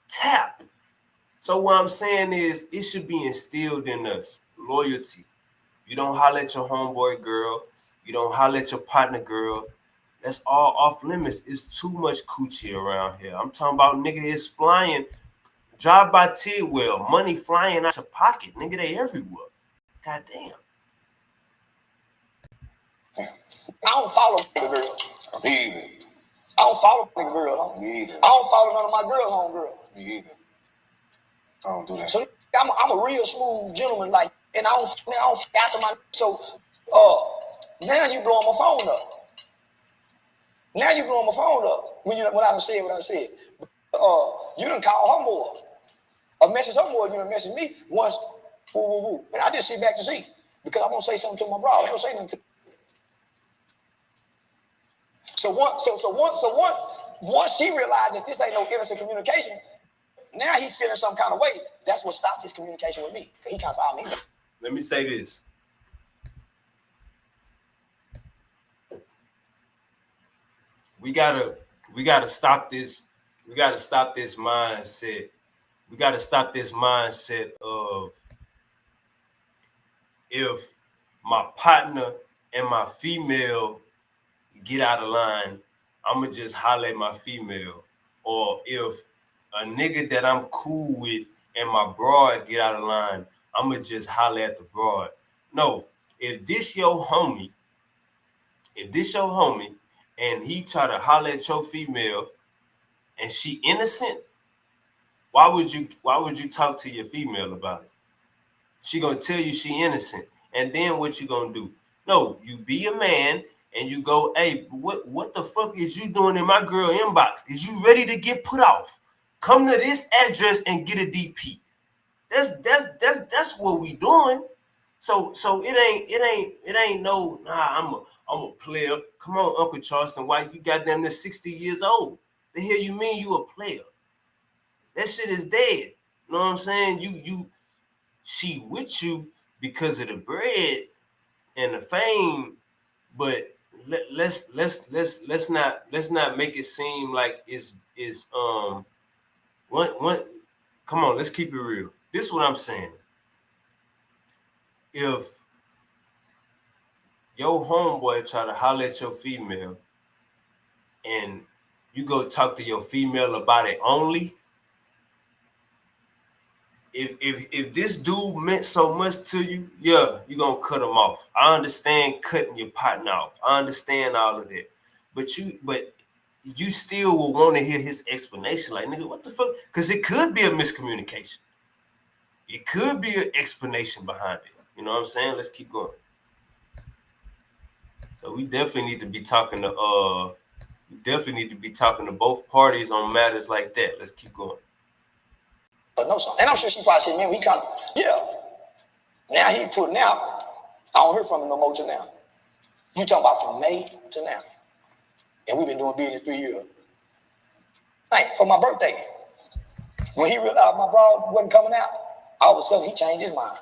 Tap. So what I'm saying is it should be instilled in us. Loyalty. You don't holler at your homeboy girl. You don't holler at your partner girl. That's all off limits. It's too much coochie around here. I'm talking about nigga is flying. Drive by Tidwell. Money flying out your pocket. Nigga, they everywhere. Goddamn. I don't follow nigga girls. Me either. I don't follow nigga girls. Me either. I don't follow none of my girls home girls. Me either. I don't do that. So I'm a real smooth gentleman, like, and I don't after my. So, now you blowing my phone up. Now you blowing my phone up when I done said what I said. You done call her more. A message her more. You done message me once. Woo woo woo. And I just sit back to see because I'm gonna say something to my bro. I don't say nothing to. So once she realized that this ain't no innocent communication, now he's feeling some kind of way. That's what stopped his communication with me. He can't follow me. Let me say this. We gotta stop this. We gotta stop this mindset. We gotta stop this mindset of if my partner and my female get out of line, I'ma just holler at my female. Or if a nigga that I'm cool with and my broad get out of line, I'ma just holler at the broad. No, if this your homie and he try to holler at your female and she innocent, why would you talk to your female about it? She gonna tell you she innocent. And then what you gonna do? No, you be a man and you go, hey, what the fuck is you doing in my girl inbox? Is you ready to get put off? Come to this address and get a DP. That's what we doing. So it ain't no, nah, I'm a player. Come on, Uncle Charleston, why you goddamn near 60 years old? The hell you mean you a player? That shit is dead. You know what I'm saying? She with you because of the bread and the fame, but let's not make it seem like it's one. Come on, let's keep it real. This is what I'm saying. If your homeboy try to holler at your female, and you go talk to your female about it only. If this dude meant so much to you, yeah, you gonna cut him off. I understand cutting your partner off. I understand all of that. But you still will want to hear his explanation. Like, nigga, what the fuck? Because it could be a miscommunication. It could be an explanation behind it. You know what I'm saying? Let's keep going. So we definitely need to be talking to both parties on matters like that. Let's keep going. But no song. And I'm sure she probably said, man, we kind of, yeah. Now he putting out. I don't hear from him no more till now. You talking about from May to now. And we've been doing business 3 years. Like, for my birthday. When he realized my broad wasn't coming out, all of a sudden he changed his mind.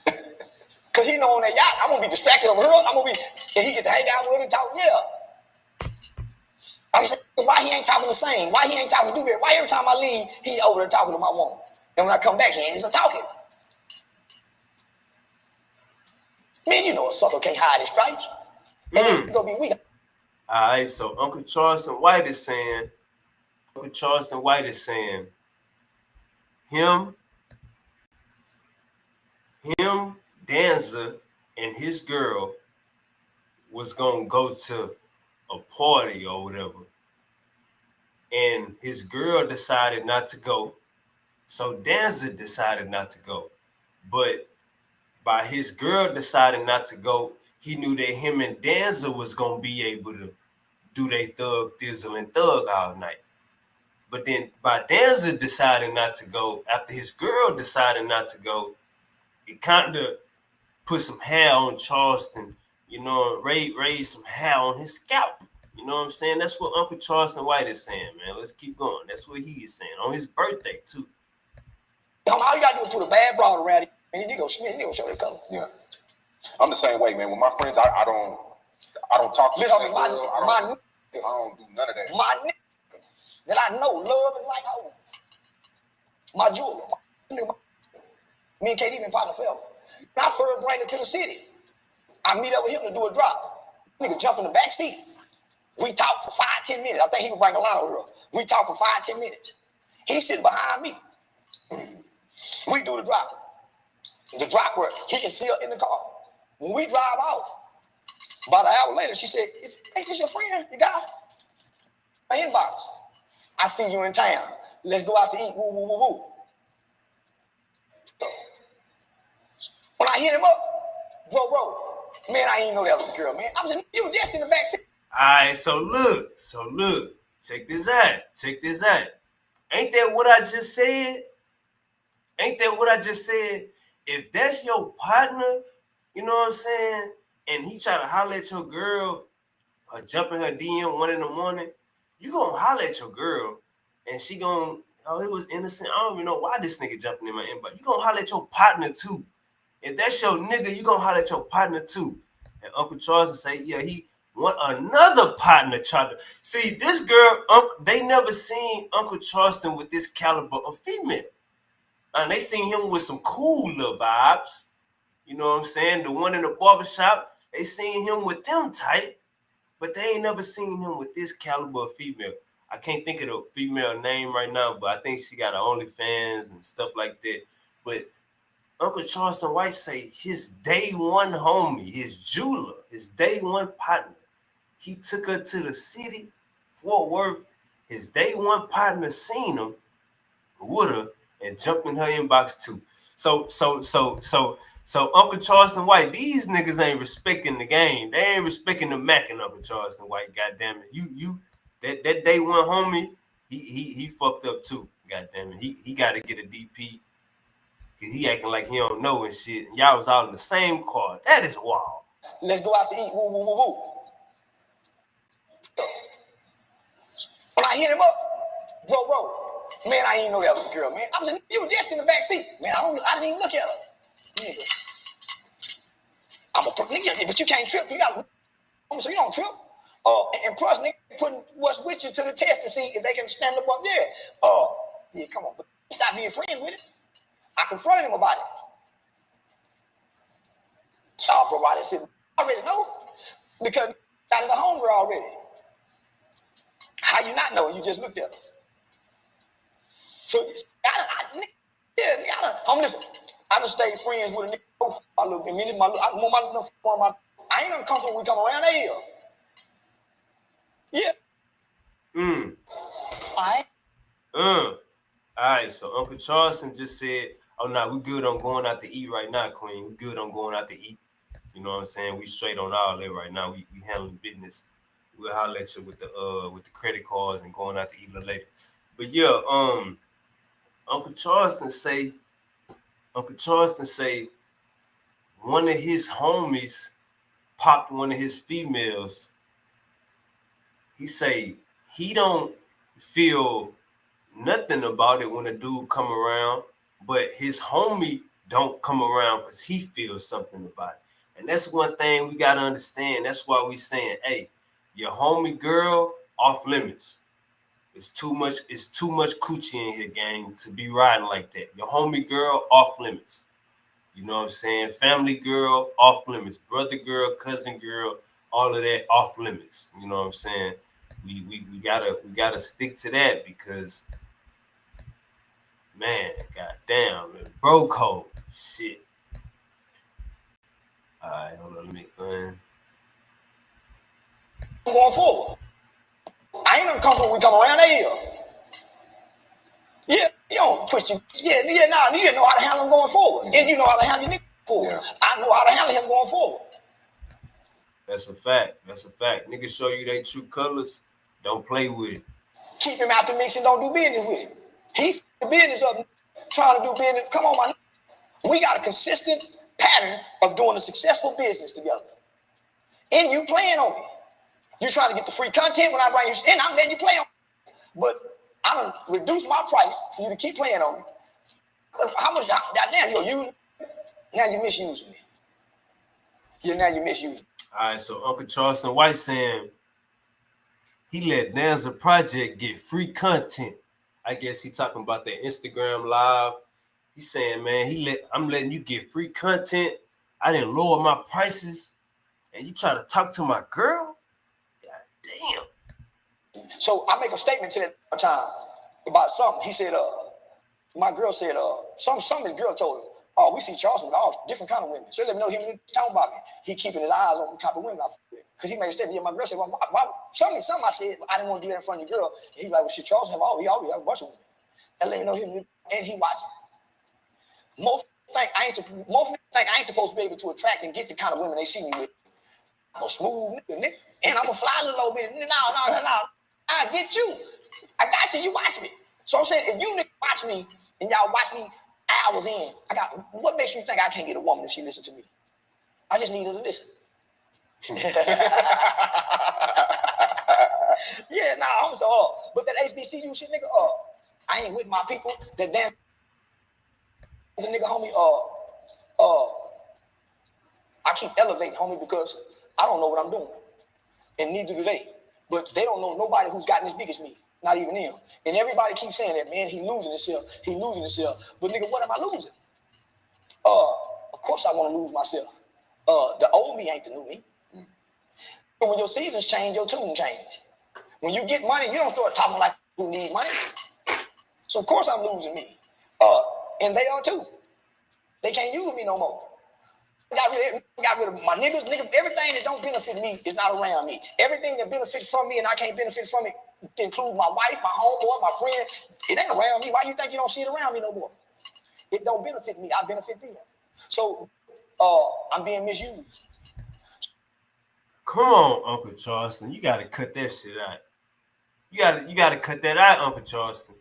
Because he know on that yacht, I'm going to be distracted over here. I'm going to be, and he get to hang out with her and talk, yeah. I'm saying, why he ain't talking the same? Why he ain't talking to Dewberry? Why every time I leave, he over there talking to my woman? And when I come back, he ain't just talking. Man, you know a sucker can't hide his stripes. And then it's going to be weak. All right, so Uncle Charleston White is saying, him, Danza, and his girl was going to go to a party or whatever. And his girl decided not to go. So Danza decided not to go. But by his girl deciding not to go, he knew that him and Danza was going to be able to do they thug, thizzle, and thug all night. But then by Danza deciding not to go, after his girl decided not to go, it kind of put some hair on Charleston, you know, raised some hair on his scalp. You know what I'm saying? That's what Uncle Charleston White is saying, man. Let's keep going. That's what he is saying. On his birthday, too. All you got to do is put a bad broad around it, and you go show the color. Yeah. I'm the same way, man. With my friends, I don't talk to them. I don't do none of that. My nigga that I know, love and like hoes. My jeweler. Me and KD been partner forever. When I first bring it to the city, I meet up with him to do a drop. Nigga jump in the back seat. We talk for 5-10 minutes. I think he would bring a lot of her. We talk for 5-10 minutes. He sitting behind me. We do the drop. The drop where he can see her in the car. When we drive off, about an hour later, she said, "Ain't this your friend, the guy?" My inbox. "I see you in town. Let's go out to eat. Woo, woo, woo, woo." When I hit him up, bro, man, I didn't know that was a girl, man. You were just in the back seat. All right, so look, check this out. Ain't that what I just said? If that's your partner, you know what I'm saying, and he try to holler at your girl or jump in her DM 1 a.m, you gonna holler at your girl, and she gonna, oh, it was innocent. I don't even know why this nigga jumping in my inbox. You gonna holler at your partner too. If that's your nigga, you gonna holler at your partner too. And Uncle Charles will say, yeah, he want another partner try to see this girl. They never seen Uncle Charleston with this caliber of female. And they seen him with some cool little vibes. You know what I'm saying? The one in the barbershop, they seen him with them type, but they ain't never seen him with this caliber of female. I can't think of the female name right now, but I think she got her OnlyFans and stuff like that. But Uncle Charleston White say his day one homie, his jeweler, his day one partner, he took her to the city, Fort Worth. His day one partner seen him with her and jumped in her inbox too. So Uncle Charleston White, these niggas ain't respecting the game. They ain't respecting the Mac and Uncle Charleston White. Goddamn it, that day one homie, he fucked up too. Goddamn it, he got to get a DP. He acting like he don't know and shit. And y'all was all in the same car. That is wild. Let's go out to eat. Woo, woo, woo, woo. When I hit him up, bro, man, I didn't know that was a girl, man. You were just in the back seat, man. I didn't even look at her, nigga. Nigga, but you can't trip. You got so you don't trip. And plus, nigga, putting what's with you to the test to see if they can stand up there. Yeah, come on, but stop being friends with it. I confronted him about it. Oh, bro, I just said, I already know. Because got in the hunger already. How you not know? You just looked at her. So, listen, I done stayed friends with a nigga. I look at me, I ain't uncomfortable when we come around here. Yeah. All right, so Uncle Charleston just said, oh, no, we good on going out to eat right now, Queen. We good on going out to eat. You know what I'm saying? We straight on all that right now. We handling business. We'll holler at you with the credit cards and going out to eat a little later. But yeah, Uncle Charleston say one of his homies popped one of his females. He say he don't feel nothing about it when a dude come around, but his homie don't come around because he feels something about it. And that's one thing we got to understand. That's why we saying, hey, your homie girl off limits. It's too much coochie in here, gang, to be riding like that. Your homie girl off limits. You know what I'm saying? Family girl off limits. Brother girl, cousin girl, all of that off limits. You know what I'm saying? We gotta stick to that because, man, goddamn, bro code shit. All right, hold on, let me. I'm going forward. I ain't uncomfortable when we come around here. Yeah, you don't push you. Yeah, you didn't know how to handle him going forward. And you know how to handle your nigga forward. Yeah. I know how to handle him going forward. That's a fact. Niggas show you their true colors. Don't play with it. Keep him out the mix and don't do business with him. He's the business of trying to do business. Come on, man. We got a consistent pattern of doing a successful business together. And you playing on me. You trying to get the free content when I bring you in, I'm letting you play on me. But I done reduce my price for you to keep playing on me. How much? Goddamn, you're using me. Now you're misusing me. Now you're misusing me. All right, so Uncle Charleston White saying he let Danza Project get free content. I guess he talking about that Instagram live. He's saying, man, I'm letting you get free content. I didn't lower my prices, and you try to talk to my girl? God damn. So I make a statement to that time about something. He said, my girl said, some his girl told him, oh, we see Charleston with all different kind of women. So let me know him talking about me. He keeping his eyes on the type of women I feel. Because he made a statement. Yeah, my girl said, well, something I said, I didn't want to do that in front of your girl. And he was like, well, shit, Charleston he always have a bunch of women. And let me know him, and he watching. Most think I ain't supposed to be able to attract and get the kind of women they see me with. I'm a smooth nigga, and I'm a fly a little bit. No. I get you. I got you. You watch me. So I'm saying, if you niggas watch me and y'all watch me hours in, what makes you think I can't get a woman if she listen to me? I just need her to listen. Yeah, I'm so hard. But that HBCU shit, nigga, I ain't with my people. That damn nigga, homie, I keep elevating, homie, because I don't know what I'm doing. And neither do they. But they don't know nobody who's gotten as big as me. Not even him. And everybody keeps saying that, man, he losing himself. But nigga, what am I losing? Of course I want to lose myself. The old me ain't the new me. But when your seasons change, your tune change. When you get money, you don't start talking like who need money. So of course I'm losing me. And they are too. They can't use me no more. Got rid of my niggas. Everything that don't benefit me is not around me. Everything that benefits from me and I can't benefit from it, include my wife, my homeboy, my friend, it ain't around me. Why you think you don't see it around me no more? It don't benefit me. I benefit them. So I'm being misused. Come on, Uncle Charleston. You gotta cut that shit out. You gotta cut that out, Uncle Charleston.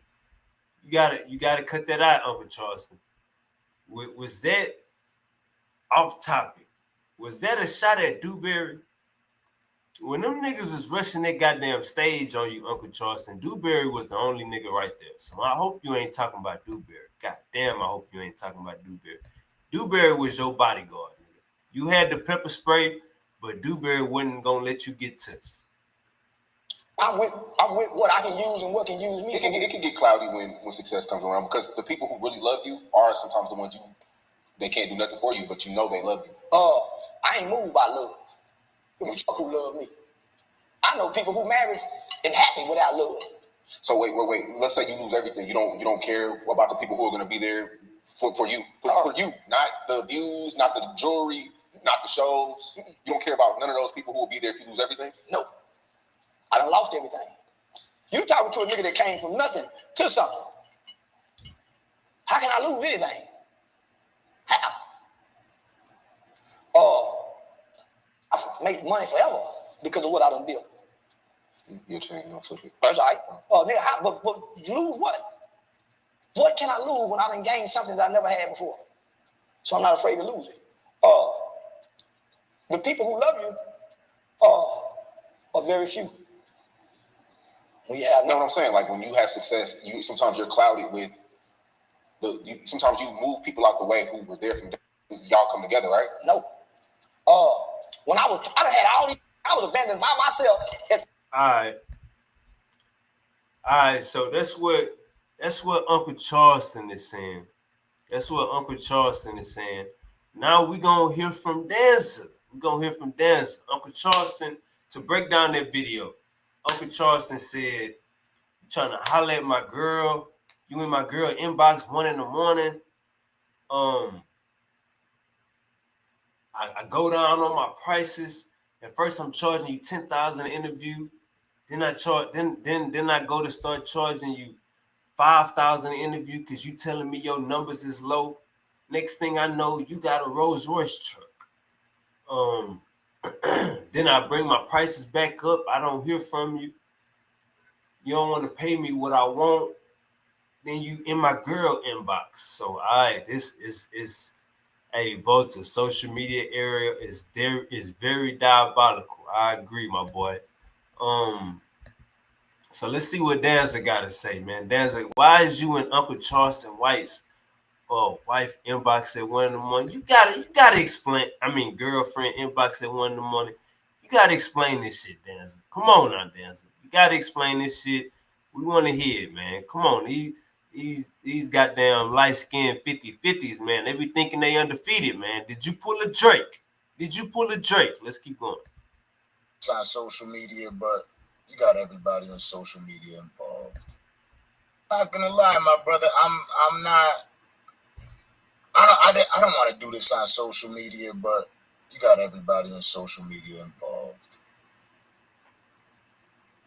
You gotta cut that out, Uncle Charleston. Was that off topic? Was that a shot at Dewberry? When them niggas was rushing that goddamn stage on you, Uncle Charleston, Dewberry was the only nigga right there. So I hope you ain't talking about Dewberry. God damn, I hope you ain't talking about Dewberry. Dewberry was your bodyguard, nigga. You had the pepper spray, but Dewberry wasn't gonna let you get touched. I'm with what I can use and what can use me. It can get cloudy when success comes around because the people who really love you are sometimes the ones you they can't do nothing for you, but you know they love you. I ain't moved by love. Give a fuck who love me. I know people who married and happy without love. So wait. Let's say you lose everything. You don't care about the people who are going to be there for you. For you, not the views, not the jewelry, not the shows. You don't care about none of those people who will be there if you lose everything? No. I done lost everything. You talking to a nigga that came from nothing to something. How can I lose anything? How? I make money forever because of what I done built. You're changing, don't flip it. That's right. Nigga, but lose what? What can I lose when I done gained something that I never had before? So I'm not afraid to lose it. The people who love you are very few. When you have know what I'm saying? Like when you have success, sometimes you're clouded with sometimes you move people out the way who were there from y'all come together, right? No. When I done had all these, I was abandoned by myself. All right. So that's what Uncle Charleston is saying. That's what Uncle Charleston is saying. Now we're gonna hear from Danza. Uncle Charleston, to break down that video. Uncle Charleston said, trying to holler at my girl. You in my girl inbox 1 a.m. I go down on my prices. At first I'm charging you $10,000 an interview. Then I go to start charging you $5,000 an interview because you telling me your numbers is low. Next thing I know, you got a Rolls Royce truck. Then I bring my prices back up. I don't hear from you. You don't want to pay me what I want. Then you in my girl inbox. So this is a Volta social media area is very diabolical. I agree, my boy. So let's see what Danza got to say, man. Danza, why is you and Uncle Charleston White's wife inbox at 1 a.m? You gotta explain. I mean, girlfriend inbox at 1 a.m. You gotta explain this shit, Danza. Come on now, Danza. You gotta explain this shit. We want to hear it, man. Come on. These goddamn light-skinned 50-50s, man. They be thinking they undefeated, man. Did you pull a Drake? Let's keep going. It's on social media, but you got everybody on social media involved. Not gonna lie, my brother, I'm not. I don't want to do this on social media, but you got everybody on social media involved.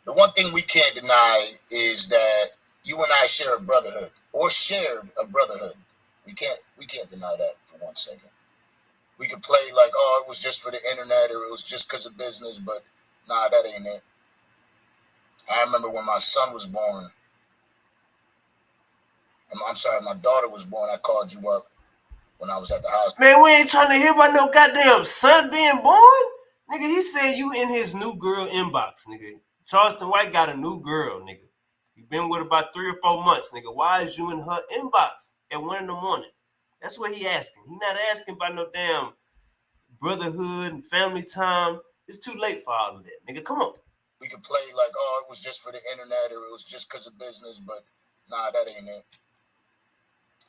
The one thing we can't deny is that you and I share a brotherhood, or shared a brotherhood. We can't deny that for 1 second. We could play like, oh, it was just for the internet, or it was just because of business, but nah, that ain't it. I remember when my son was born. I'm sorry, my daughter was born. I called you up when I was at the hospital. Man, we ain't trying to hear about no goddamn son being born. Nigga, he said you in his new girl inbox, nigga. Charleston White got a new girl, nigga. You been with about 3 or 4 months, nigga. Why is you in her inbox at 1 a.m? That's what he asking. He not asking about no damn brotherhood and family time. It's too late for all of that, nigga. Come on. We could play like, oh, it was just for the internet, or it was just because of business, but nah, that ain't it.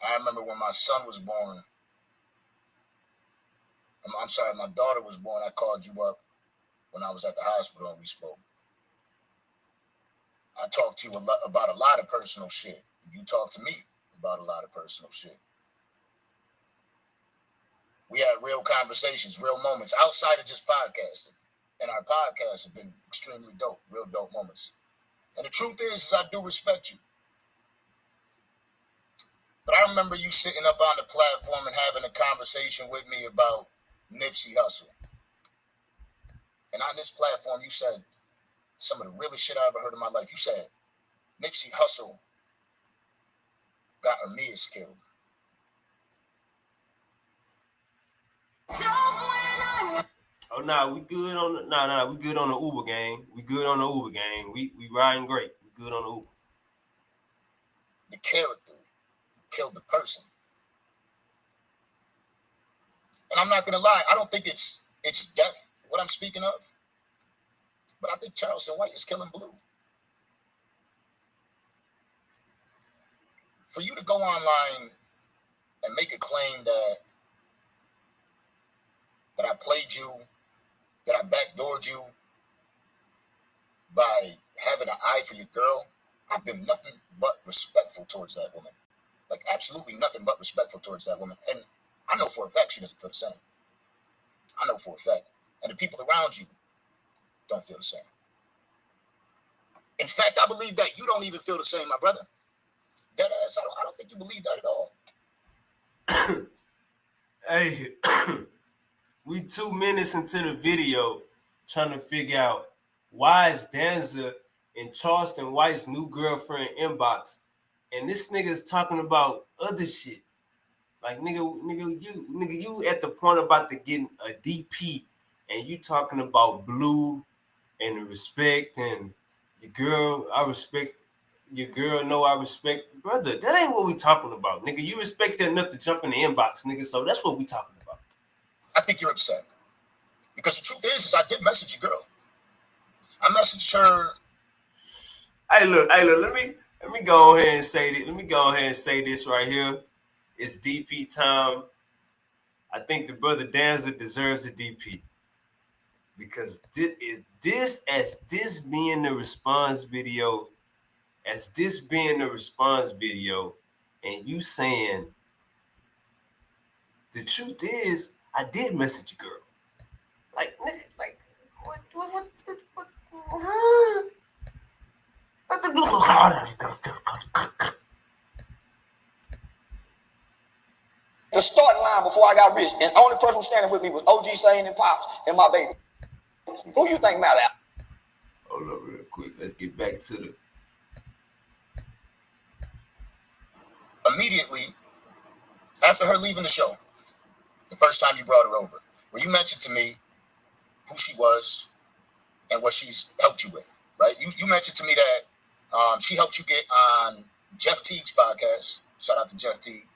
I remember when my son was born. I'm sorry, my daughter was born. I called you up when I was at the hospital and we spoke. I talked to you about a lot of personal shit. You talked to me about a lot of personal shit. We had real conversations, real moments outside of just podcasting. And our podcasts have been extremely dope, real dope moments. And the truth is I do respect you. But I remember you sitting up on the platform and having a conversation with me about Nipsey Hussle. And on this platform, you said some of the realest shit I ever heard in my life. You said Nipsey Hussle got Amias killed. Oh nah, we good on the we good on the Uber gang. We riding great. We good on the Uber. The character killed the person. And I'm not gonna lie, I don't think it's death, what I'm speaking of. But I think Charleston White is killing Blue. For you to go online and make a claim that that I played you, that I backdoored you by having an eye for your girl, I've been nothing but respectful towards that woman. Like, absolutely nothing but respectful towards that woman. And I know for a fact she doesn't feel the same. I know for a fact. And the people around you don't feel the same. In fact, I believe that you don't even feel the same, my brother. Dead ass. I don't think you believe that at all. Hey, we 2 minutes into the video trying to figure out why is Danza in Charleston White's new girlfriend inbox, and this nigga's talking about other shit. Like nigga, you at the point about to getting a DP, and you talking about blue and the respect and your girl. I respect your girl. No, I respect, brother. That ain't what we talking about, nigga. You respect her enough to jump in the inbox, nigga. So that's what we talking about. I think you're upset. Because the truth is I did message your girl. I messaged her. Hey, look. Let me go ahead and say this. Let me go ahead and say this right here. It's DP time. I think the brother Danza deserves a DP because this being the response video, and you saying the truth is I did message a girl. Like, nigga, like what huh? The starting line before I got rich, and the only person who was standing with me was OG Sane and Pops and my baby. Who you think matter? Hold up real quick. Let's get back to the Immediately after her leaving the show, the first time you brought her over, where you mentioned to me who she was and what she's helped you with, right? You mentioned to me that she helped you get on Jeff Teague's podcast. Shout out to Jeff Teague.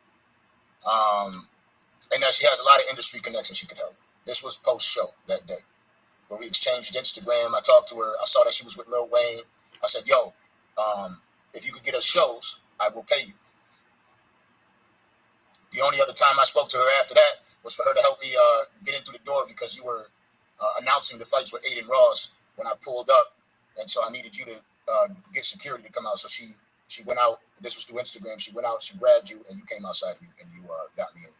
And that she has a lot of industry connections she could help. This was post-show that day, where we exchanged Instagram. I talked to her. I saw that she was with Lil Wayne. I said, yo, if you could get us shows, I will pay you. The only other time I spoke to her after that was for her to help me get in through the door because you were announcing the fights with Aiden Ross when I pulled up. And so I needed you to get security to come out. So she went out. This was through Instagram. She went out, she grabbed you, and you came outside and you got me in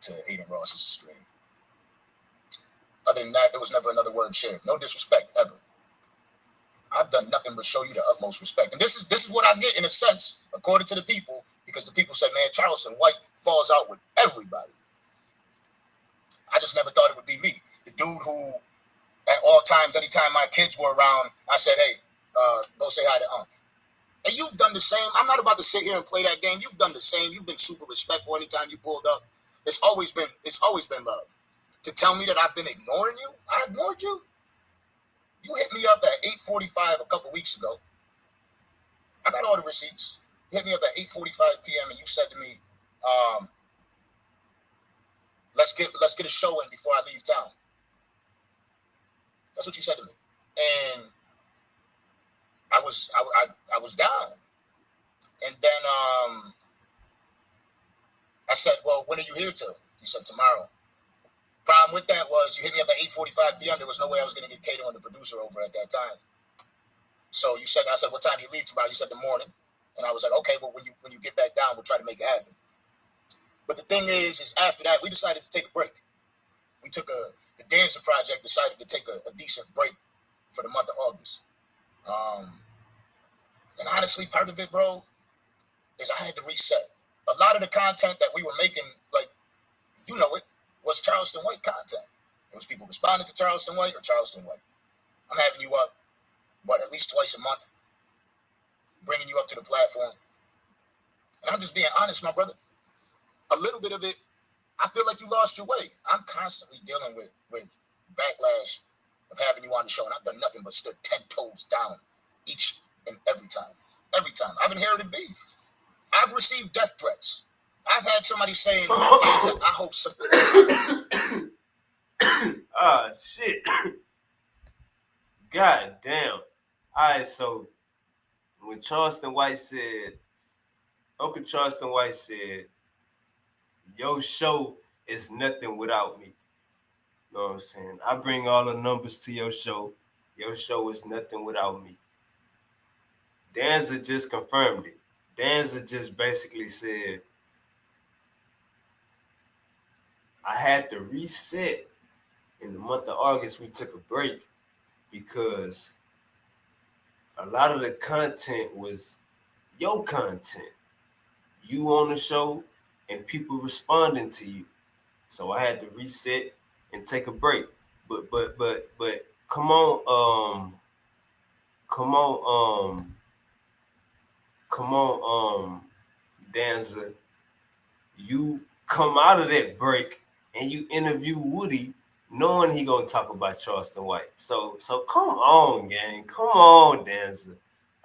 to Aiden Ross's stream. Other than that, there was never another word shared. No disrespect, ever. I've done nothing but show you the utmost respect. And this is what I get in a sense, according to the people, because the people said, man, Charleston White falls out with everybody. I just never thought it would be me. The dude who, at all times, anytime my kids were around, I said, hey, go say hi to Unc. And you've done the same. I'm not about to sit here and play that game. You've done the same. You've been super respectful anytime you pulled up. It's always been love. To tell me that I've been ignoring you, I ignored you. You hit me up at 8:45 a couple weeks ago. I got all the receipts. You hit me up at 8:45 p.m. and you said to me, let's get a show in before I leave town. That's what you said to me. And I was down. And then I said, well, when are you here till? You said tomorrow. Problem with that was you hit me up at 8:45 p.m. There was no way I was going to get Kato and the producer over at that time. So I said, what time do you leave tomorrow? You said the morning. And I was like, okay, well, when you get back down, we'll try to make it happen. But the thing is after that, we decided to take a break. We took the Danza project decided to take a decent break for the month of August. And honestly, part of it, bro, is I had to reset. A lot of the content that we were making, like, you know it, was Charleston White content. It was people responding to Charleston White or Charleston White. I'm having you up, at least twice a month, bringing you up to the platform. And I'm just being honest, my brother. A little bit of it, I feel like you lost your way. I'm constantly dealing with backlash of having you on the show, and I've done nothing but stood 10 toes down each and every time. Every time. I've inherited beef. I've received death threats. I've had somebody saying, I hope so. Ah, shit. God damn. All right, so when Uncle Charleston White said, your show is nothing without me. You know what I'm saying? I bring all the numbers to your show. Your show is nothing without me. Danza just confirmed it. Danza just basically said, I had to reset. In the month of August, we took a break because a lot of the content was your content. You on the show and people responding to you. So I had to reset and take a break. But come come on, Danza, you come out of that break and you interview Woody knowing he gonna talk about Charleston White. So come on, gang. Come on, Danza.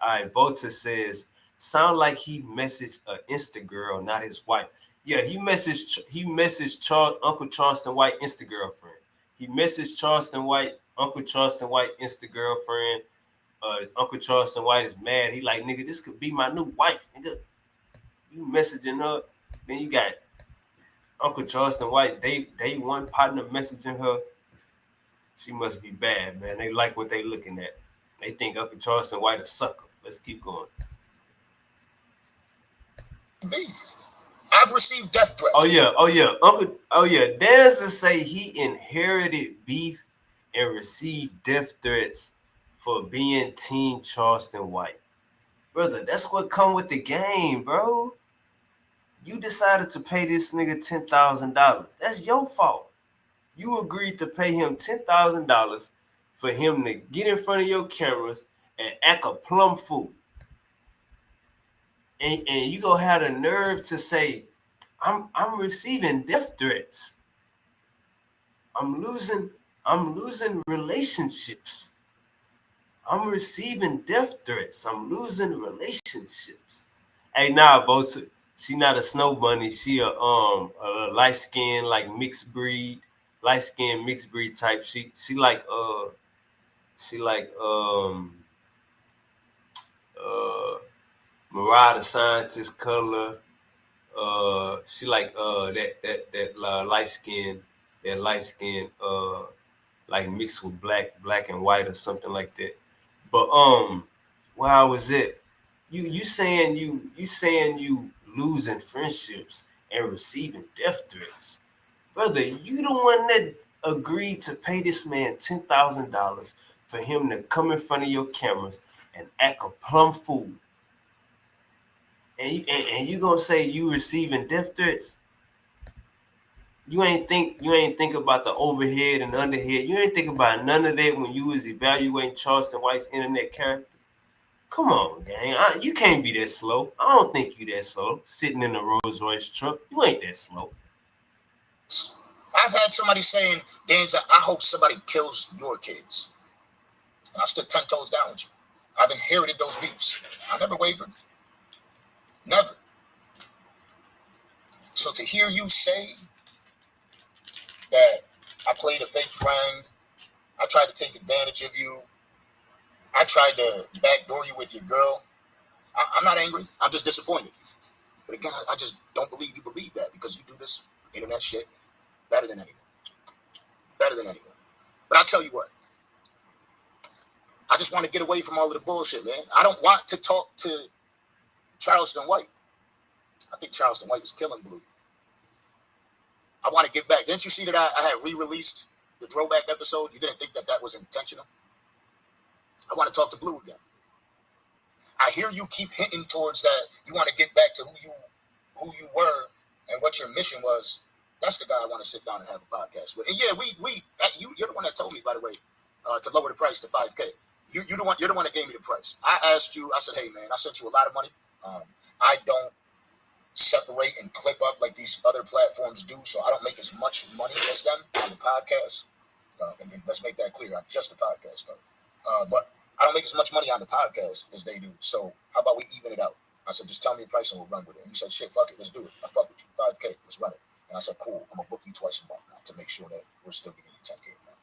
All right, Volta says, sound like he messaged an Insta girl, not his wife. Yeah, he messaged Uncle Charleston White Insta girlfriend. He messaged Charleston White, Uncle Charleston White Insta girlfriend. Uncle Charleston White is mad. He like, nigga, this could be my new wife, nigga. You messaging her, then you got Uncle Charleston White, day one partner messaging her. She must be bad, man. They like what they looking at. They think Uncle Charleston White a sucker. Let's keep going. Beef. I've received death threats. Oh yeah. Danza say he inherited beef and received death threats for being Team Charleston White. Brother, that's what come with the game, bro. You decided to pay this nigga $10,000. That's your fault. You agreed to pay him $10,000 for him to get in front of your cameras and act a plum fool. And you gonna have the nerve to say, I'm receiving death threats. I'm losing relationships. I'm receiving death threats. I'm losing relationships. Hey, nah, Bosa, she not a snow bunny. She a light skin, like mixed breed, light skin mixed breed type. She like Mariah the Scientist color. She like that light skin, like mixed with black and white or something like that. But where I was at, you saying you losing friendships and receiving death threats, brother. You the one that agreed to pay this man $10,000 for him to come in front of your cameras and act a plum fool. And you gonna say you receiving death threats? You ain't think about the overhead and underhead. You ain't think about none of that when you was evaluating Charleston White's internet character. Come on, gang. You can't be that slow. I don't think you that slow. Sitting in a Rolls Royce truck, you ain't that slow. I've had somebody saying, Danza, I hope somebody kills your kids. And I stood 10 toes down with you. I've inherited those beefs. I never wavered. Never. So to hear you say that I played a fake friend, I tried to take advantage of you, I tried to backdoor you with your girl, I'm not angry. I'm just disappointed. But again, I just don't believe you believe that, because you do this internet shit better than anyone. Better than anyone. But I'll tell you what. I just want to get away from all of the bullshit, man. I don't want to talk to Charleston White. I think Charleston White is killing Blue. I want to get back. Didn't you see that I had re-released the throwback episode? You didn't think that that was intentional? I want to talk to Blue again. I hear you keep hinting towards that. You want to get back to who you were and what your mission was. That's the guy I want to sit down and have a podcast with. And yeah, you're the one that told me, by the way, to lower the price to $5K. You're the one that gave me the price. I asked you. I said, hey man, I sent you a lot of money. I don't separate and clip up like these other platforms do, so I don't make as much money as them on the podcast. And let's make that clear. I'm just a podcast guy. But I don't make as much money on the podcast as they do. So how about we even it out? I said, just tell me the price and we'll run with it. And you said, shit, fuck it, let's do it. I fuck with you, $5K, let's run it. And I said, cool, I'm gonna book you twice a month now to make sure that we're still giving you 10K now.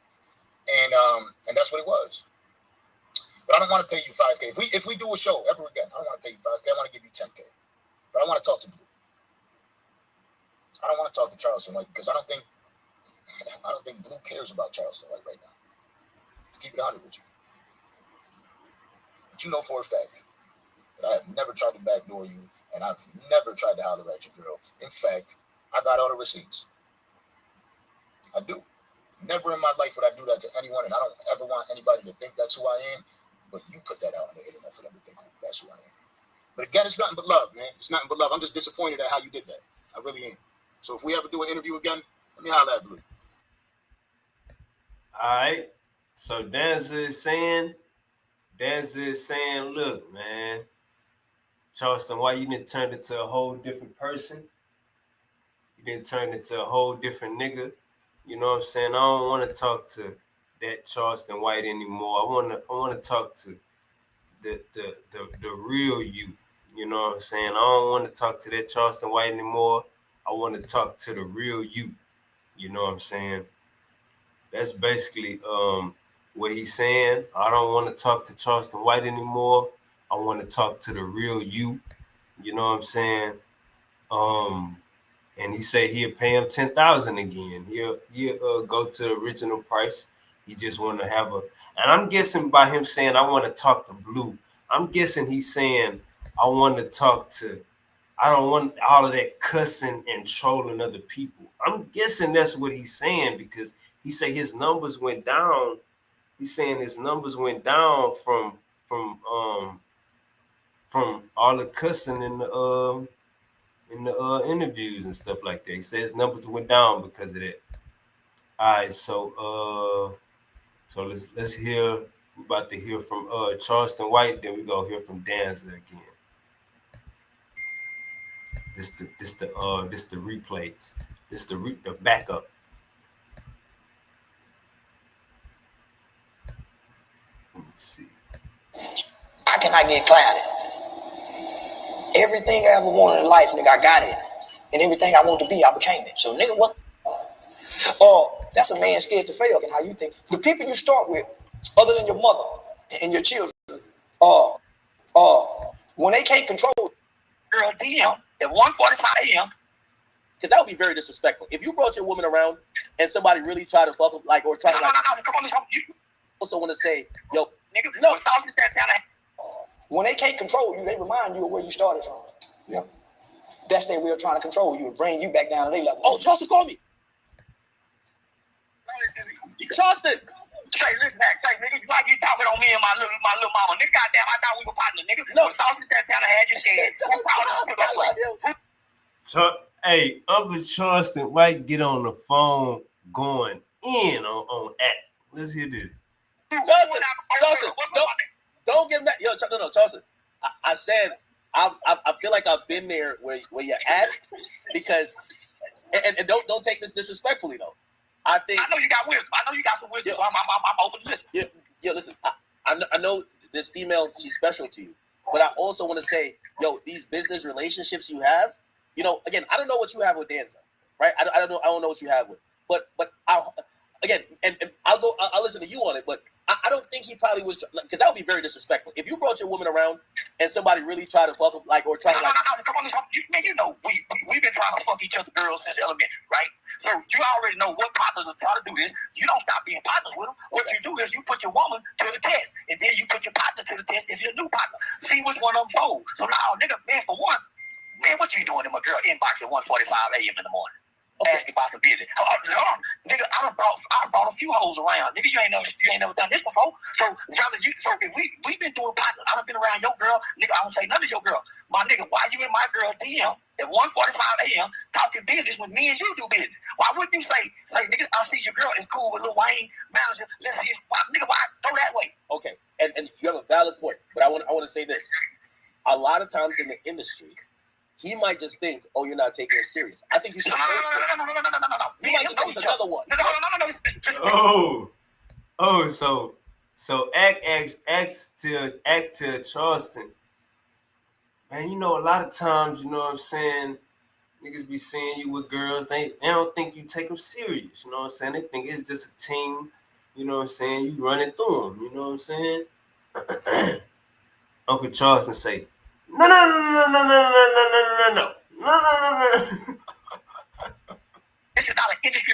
And that's what it was. But I don't want to pay you $5K. If we do a show ever again, I don't want to pay you $5K. I want to give you 10K. But I want to talk to Blue. I don't want to talk to Charleston White because I don't think I don't think Blue cares about Charleston right now. Let's keep it 100 with you. But you know for a fact that I have never tried to backdoor you, and I've never tried to holler at your girl. In fact, I got all the receipts. I do. Never in my life would I do that to anyone, and I don't ever want anybody to think that's who I am. But you put that out on the internet for them to think that's who I am. But again, it's nothing but love, man. It's nothing but love. I'm just disappointed at how you did that. I really am. So if we ever do an interview again, let me holler at Blue. All right. So Danza is saying, look, man, Charleston, why you didn't turn into a whole different person? You didn't turn into a whole different nigga. You know what I'm saying? I don't want to talk to that Charleston White anymore. I want to talk to the real you. You know what I'm saying? I don't want to talk to that Charleston White anymore. I want to talk to the real you. You know what I'm saying? That's basically what he's saying. I don't want to talk to Charleston White anymore. I want to talk to the real you. You know what I'm saying? And he said he'll pay him $10,000 again. He'll go to the original price. He just want to have and I'm guessing by him saying I want to talk to Blue, I'm guessing he's saying I want to talk to, I don't want all of that cussing and trolling other people. I'm guessing that's what he's saying because he said his numbers went down. He's saying his numbers went down from all the cussing in the interviews and stuff like that. He says numbers went down because of that. All right, so let's hear. We're about to hear from Charleston White, then we go hear from Danza again. This the replays. This the backup. Let me see. I cannot get clouded. Everything I ever wanted in life, nigga, I got it. And everything I want to be, I became it. So, nigga, what? That's a man scared to fail. And how you think? The people you start with, other than your mother and your children, when they can't control girl DM at 1:45 a.m., because that would be very disrespectful. If you brought your woman around and somebody really tried to fuck them, like, or try to, like, come on, you also want to say, yo, nigga, no, when they can't control you, they remind you of where you started from. Yeah. That's their way of trying to control you and bring you back down to their level. Oh, Charleston, call me. Charleston. Hey, listen back, nigga. Why you talking on me and my little mama? Nigga, goddamn, I thought we were partners, nigga. No, Charleston Santana had your head. Hey, Uncle Charleston White get on the phone going in on act. Let's hear this. Charleston, don't get mad. Yo, no, Charleston. I said I feel like I've been there where you're at because and don't take this disrespectfully though. I know you got wisdom. I know you got some wisdom. Yeah. I'm open to listen. Yeah, listen. I know this female, she's special to you, but I also want to say, yo, these business relationships you have, you know, again, I don't know what you have with Danza, right? I don't know what you have with, but I'll listen to you on it, but I don't think he probably was, because that would be very disrespectful. If you brought your woman around and somebody really tried to fuck them, like, or try to, like, come on, man, you know, we've been trying to fuck each other girls since elementary, right? So you already know what partners are trying to do this. You don't stop being partners with them. What you do is you put your woman to the test, and then you put your partner to the test if you're a new partner. See which one of them folds. So now, nigga, man, for one, man, what you doing in my girl inbox at 1:45 a.m. in the morning? Asking about some business. Nigga, I done brought a few hoes around. Nigga, you ain't never done this before. So if we been doing partners, I done been around your girl. Nigga, I don't say none of your girl. My nigga, why you in my girl DM at 1:45 a.m. talking business when me and you do business? Why wouldn't you say, nigga, I see your girl is cool with Lil Wayne, manager. Let's see, why go that way? Okay, and you have a valid point, but I want to say this. A lot of times in the industry, he might just think, oh, you're not taking it serious. I think you should. No. He might think there's another one. No. So act to Charleston. Man, you know, a lot of times, you know what I'm saying, niggas be seeing you with girls, they don't think you take them serious, you know what I'm saying? They think it's just a team, you know what I'm saying? You running through them, you know what I'm saying? Uncle Charleston say, no. This is not an industry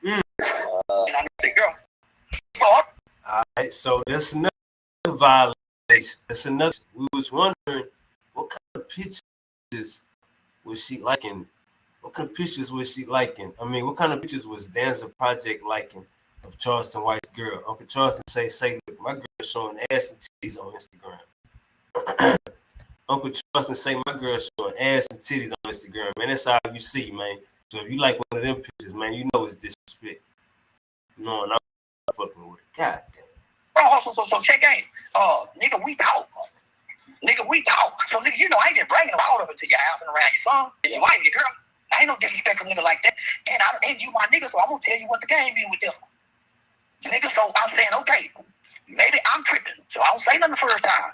Mm. And I said, girl, All right, so that's another violation. That's another. We was wondering what kind of pictures was she liking? What kind of pictures was she liking? I mean, what kind of pictures was Danza Project liking of Charleston White's girl? Uncle Charleston say, look, my girl showing ass and titties on Instagram. Uncle Charleston say, my girl showing ass and titties on Instagram. Man, that's all you see, man. So if you like one of them pictures, man, you know it's disrespect. No, and I'm fucking with it. God damn. So check game. Nigga, we talk. Nigga, we talk. So nigga, you know I ain't been bragging about all of it to your house and around your son and your wife, your girl. I ain't no disrespectful nigga like that. And you my nigga, so I'm gonna tell you what the game is with this one. Nigga, so I'm saying, okay, maybe I'm tripping. So I don't say nothing the first time.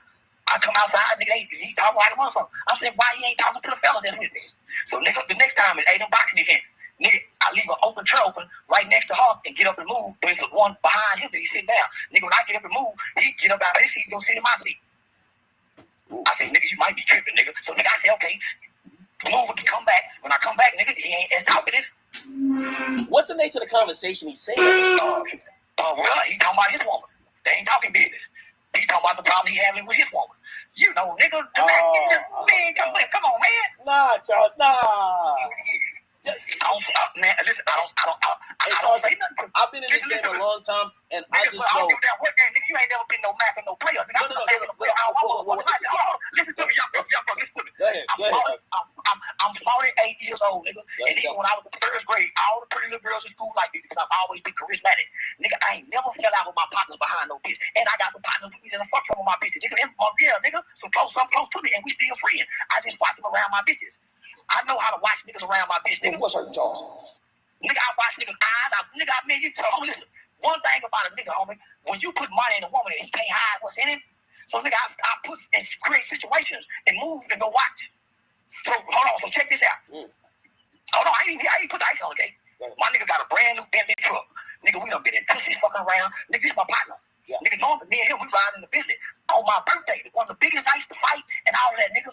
I come outside, nigga, he talking like a motherfucker. I said, why he ain't talking to the fellas that's with me? So nigga, the next time it ain't no boxing event. Nigga, I leave an open chair open right next to her and get up and move. But it's the one behind him that he sit down. Nigga, when I get up and move, he get up out of his seat and go sit in my seat. I said, nigga, you might be tripping, nigga. So nigga, I said, okay, move and come back. When I come back, nigga, he ain't as talkative. What's the nature of the conversation he's saying? Well, he talking about his woman. They ain't talking business. He's talking about the problem he having with his woman. You know, nigga, man, come on, man. Nah, Charles, nah. Man, listen, I don't say nothing. I've been in this game a long time, and I just know. Nigga, you ain't never been no Mac or no player. Nigga, listen to me, young bro, listen to me. Go ahead. I'm 48 years old, nigga. And even when I was in first grade, all the pretty little girls in school like me because I've always been charismatic. Nigga, I ain't never fell out with my partners behind no bitch. And I got some partners with me that fuck some of my bitches. Nigga, nigga, some close to me, and we still friends. I just watch them around my bitches. I know how to watch niggas around my bitch, nigga. What's hurting Charles? Nigga, I watch niggas' eyes. I mean, you tell me, listen, one thing about a nigga, homie, when you put money in a woman and he can't hide what's in him, so nigga, I put and create situations and move and go watch. So hold on, so check this out. Hold on, I ain't put the ice on the gate. My nigga got a brand new Bentley truck. Nigga, we done been in pussies fucking around. Nigga, this my partner. Yeah. Nigga, normally me and him, we ride in the business. On my birthday, one of the biggest nights to fight and all that, nigga.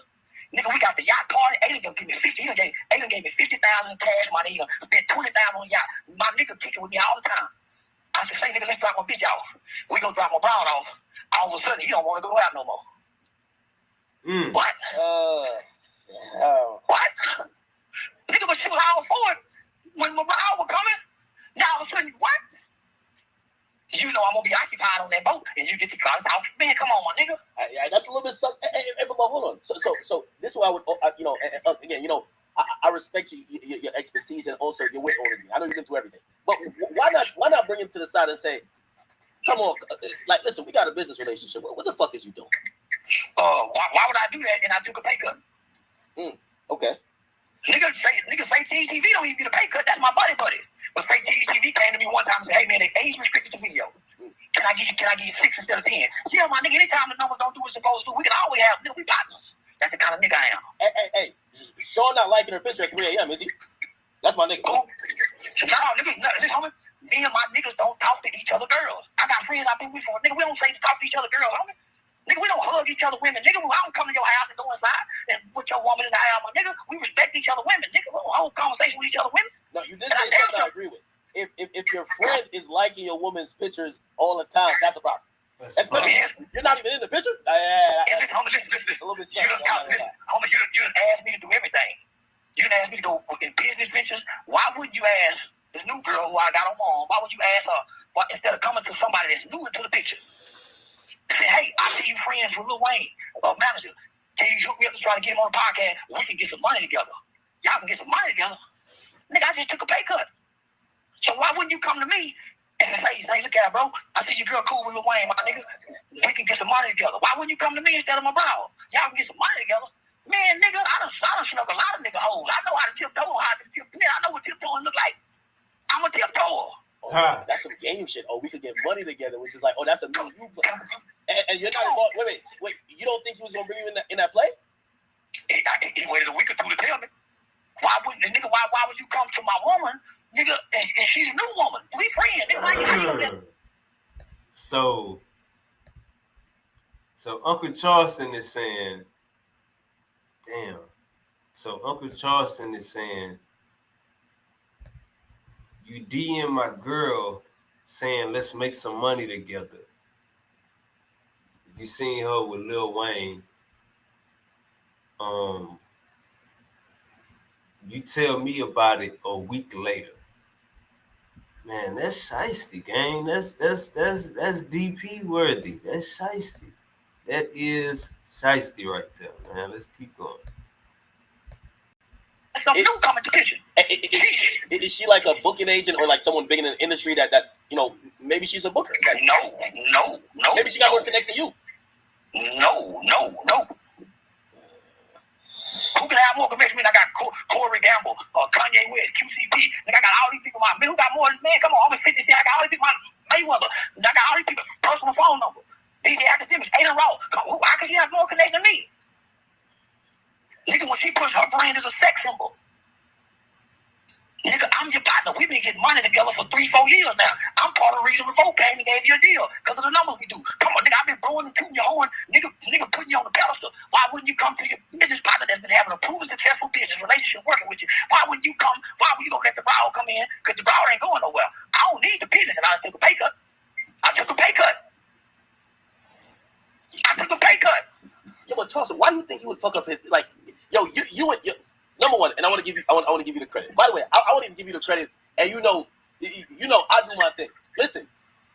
Nigga, we got the yacht party. Aiden gonna give me 50. Aiden gave me 50,000 in cash money. He gonna spend 20,000 on yacht. My nigga kicking with me all the time. I said, say nigga, let's drop my bitch off. We gonna drop my brown off. All of a sudden, he don't want to go out no more. What? What? Nigga, but shoot, I was for it when my brown was coming. Now all of a sudden, what? You know I'm gonna be occupied on that boat, and you get to try to talk. Man, come on, my nigga. That's a little bit sus. But hold on. So this is why I would, again, I respect your expertise and also your way older than me. I know you've been through everything, but why not bring him to the side and say, come on, like, listen, we got a business relationship. What the fuck is you doing? Why would I do that? And I took a pay cut. Okay. Niggas say TV don't even get a pay cut. That's my buddy. But say TV came to me one time and said, hey man, they age restricted the video. Can I give you 6 instead of 10? Yeah, my nigga, anytime the numbers don't do what it's supposed to do, we can always have, nigga, we partners. That's the kind of nigga I am. Hey, Sean not liking her picture at 3 a.m., is he? That's my nigga. No, nigga, listen, homie, me and my niggas don't talk to each other girls. I got friends I've been with for, nigga, we don't say to talk to each other girls, homie. Nigga, we don't hug each other women. Nigga, I don't come to your house and go inside and put your woman in the house. My nigga, we respect each other women. Nigga, we don't hold conversation with each other women. No, you did say something I agree with. If your friend is liking your woman's pictures all the time, that's a problem. Especially you're not even in the picture. Listen. A little bit Homie, you didn't ask me to do everything. You didn't ask me to go in business ventures. Why wouldn't you ask the new girl who I got on my arm? Why would you ask her instead of coming to somebody that's new into the picture? Say, hey, I see you friends with Lil Wayne, manager. Can you hook me up to try to get him on the podcast? We can get some money together. Y'all can get some money together. Nigga, I just took a pay cut. So why wouldn't you come to me and say, look at it, bro. I see your girl cool with Lil Wayne, my nigga. We can get some money together. Why wouldn't you come to me instead of my bro? Y'all can get some money together. Man, nigga, I done snuck a lot of nigga holes. I know how to tiptoe, man, I know what tiptoeing look like. I'm a tiptoer. That's some game shit. We could get money together, which is like, that's a new you play. And you're not involved. Wait. You don't think he was gonna bring you in that play? He waited a week or two to tell me. Why wouldn't nigga? Why would you come to my woman, nigga? And she's a new woman. We friends, nigga. Why you know that? So Uncle Charleston is saying, damn. So Uncle Charleston is saying you DM my girl saying let's make some money together. You seen her with Lil Wayne. You tell me about it a week later. Man, that's shiesty, gang. That's DP worthy. That's shiesty. That is shiesty right there, man. Let's keep going. Some new competition. Is she like a booking agent or like someone big in the industry that you know, maybe she's a booker? Like, no. Maybe she got more connects than you. No. Who can have more conviction? I got Corey Gamble, Kanye West, QCP. Like I got all these people. Who got more than man? Come on, almost 50 cents. I got all these people. Mayweather. I got all these people. Personal phone number. DJ Academics. Aiden Raw. How can she have more connection than me? Nigga, when she push her brand as a sex symbol. Nigga, I'm your partner. We've been getting money together for 3-4 years now. I'm part of the reason Revolt came and gave you a deal because of the numbers we do. Come on, nigga, I've been blowing and tooting your horn. Nigga putting you on the pedestal. Why wouldn't you come to your business partner that's been having a proven successful business relationship working with you? Why wouldn't you come? Why would you gonna let the brow come in? Because the brow ain't going nowhere. I don't need the business, and I took a pay cut. Yo, but Tulsa, why do you think he would fuck up his like? Yo, you number one, and I want to give you the credit. By the way, I want to give you the credit, and you know, I do my thing. Listen,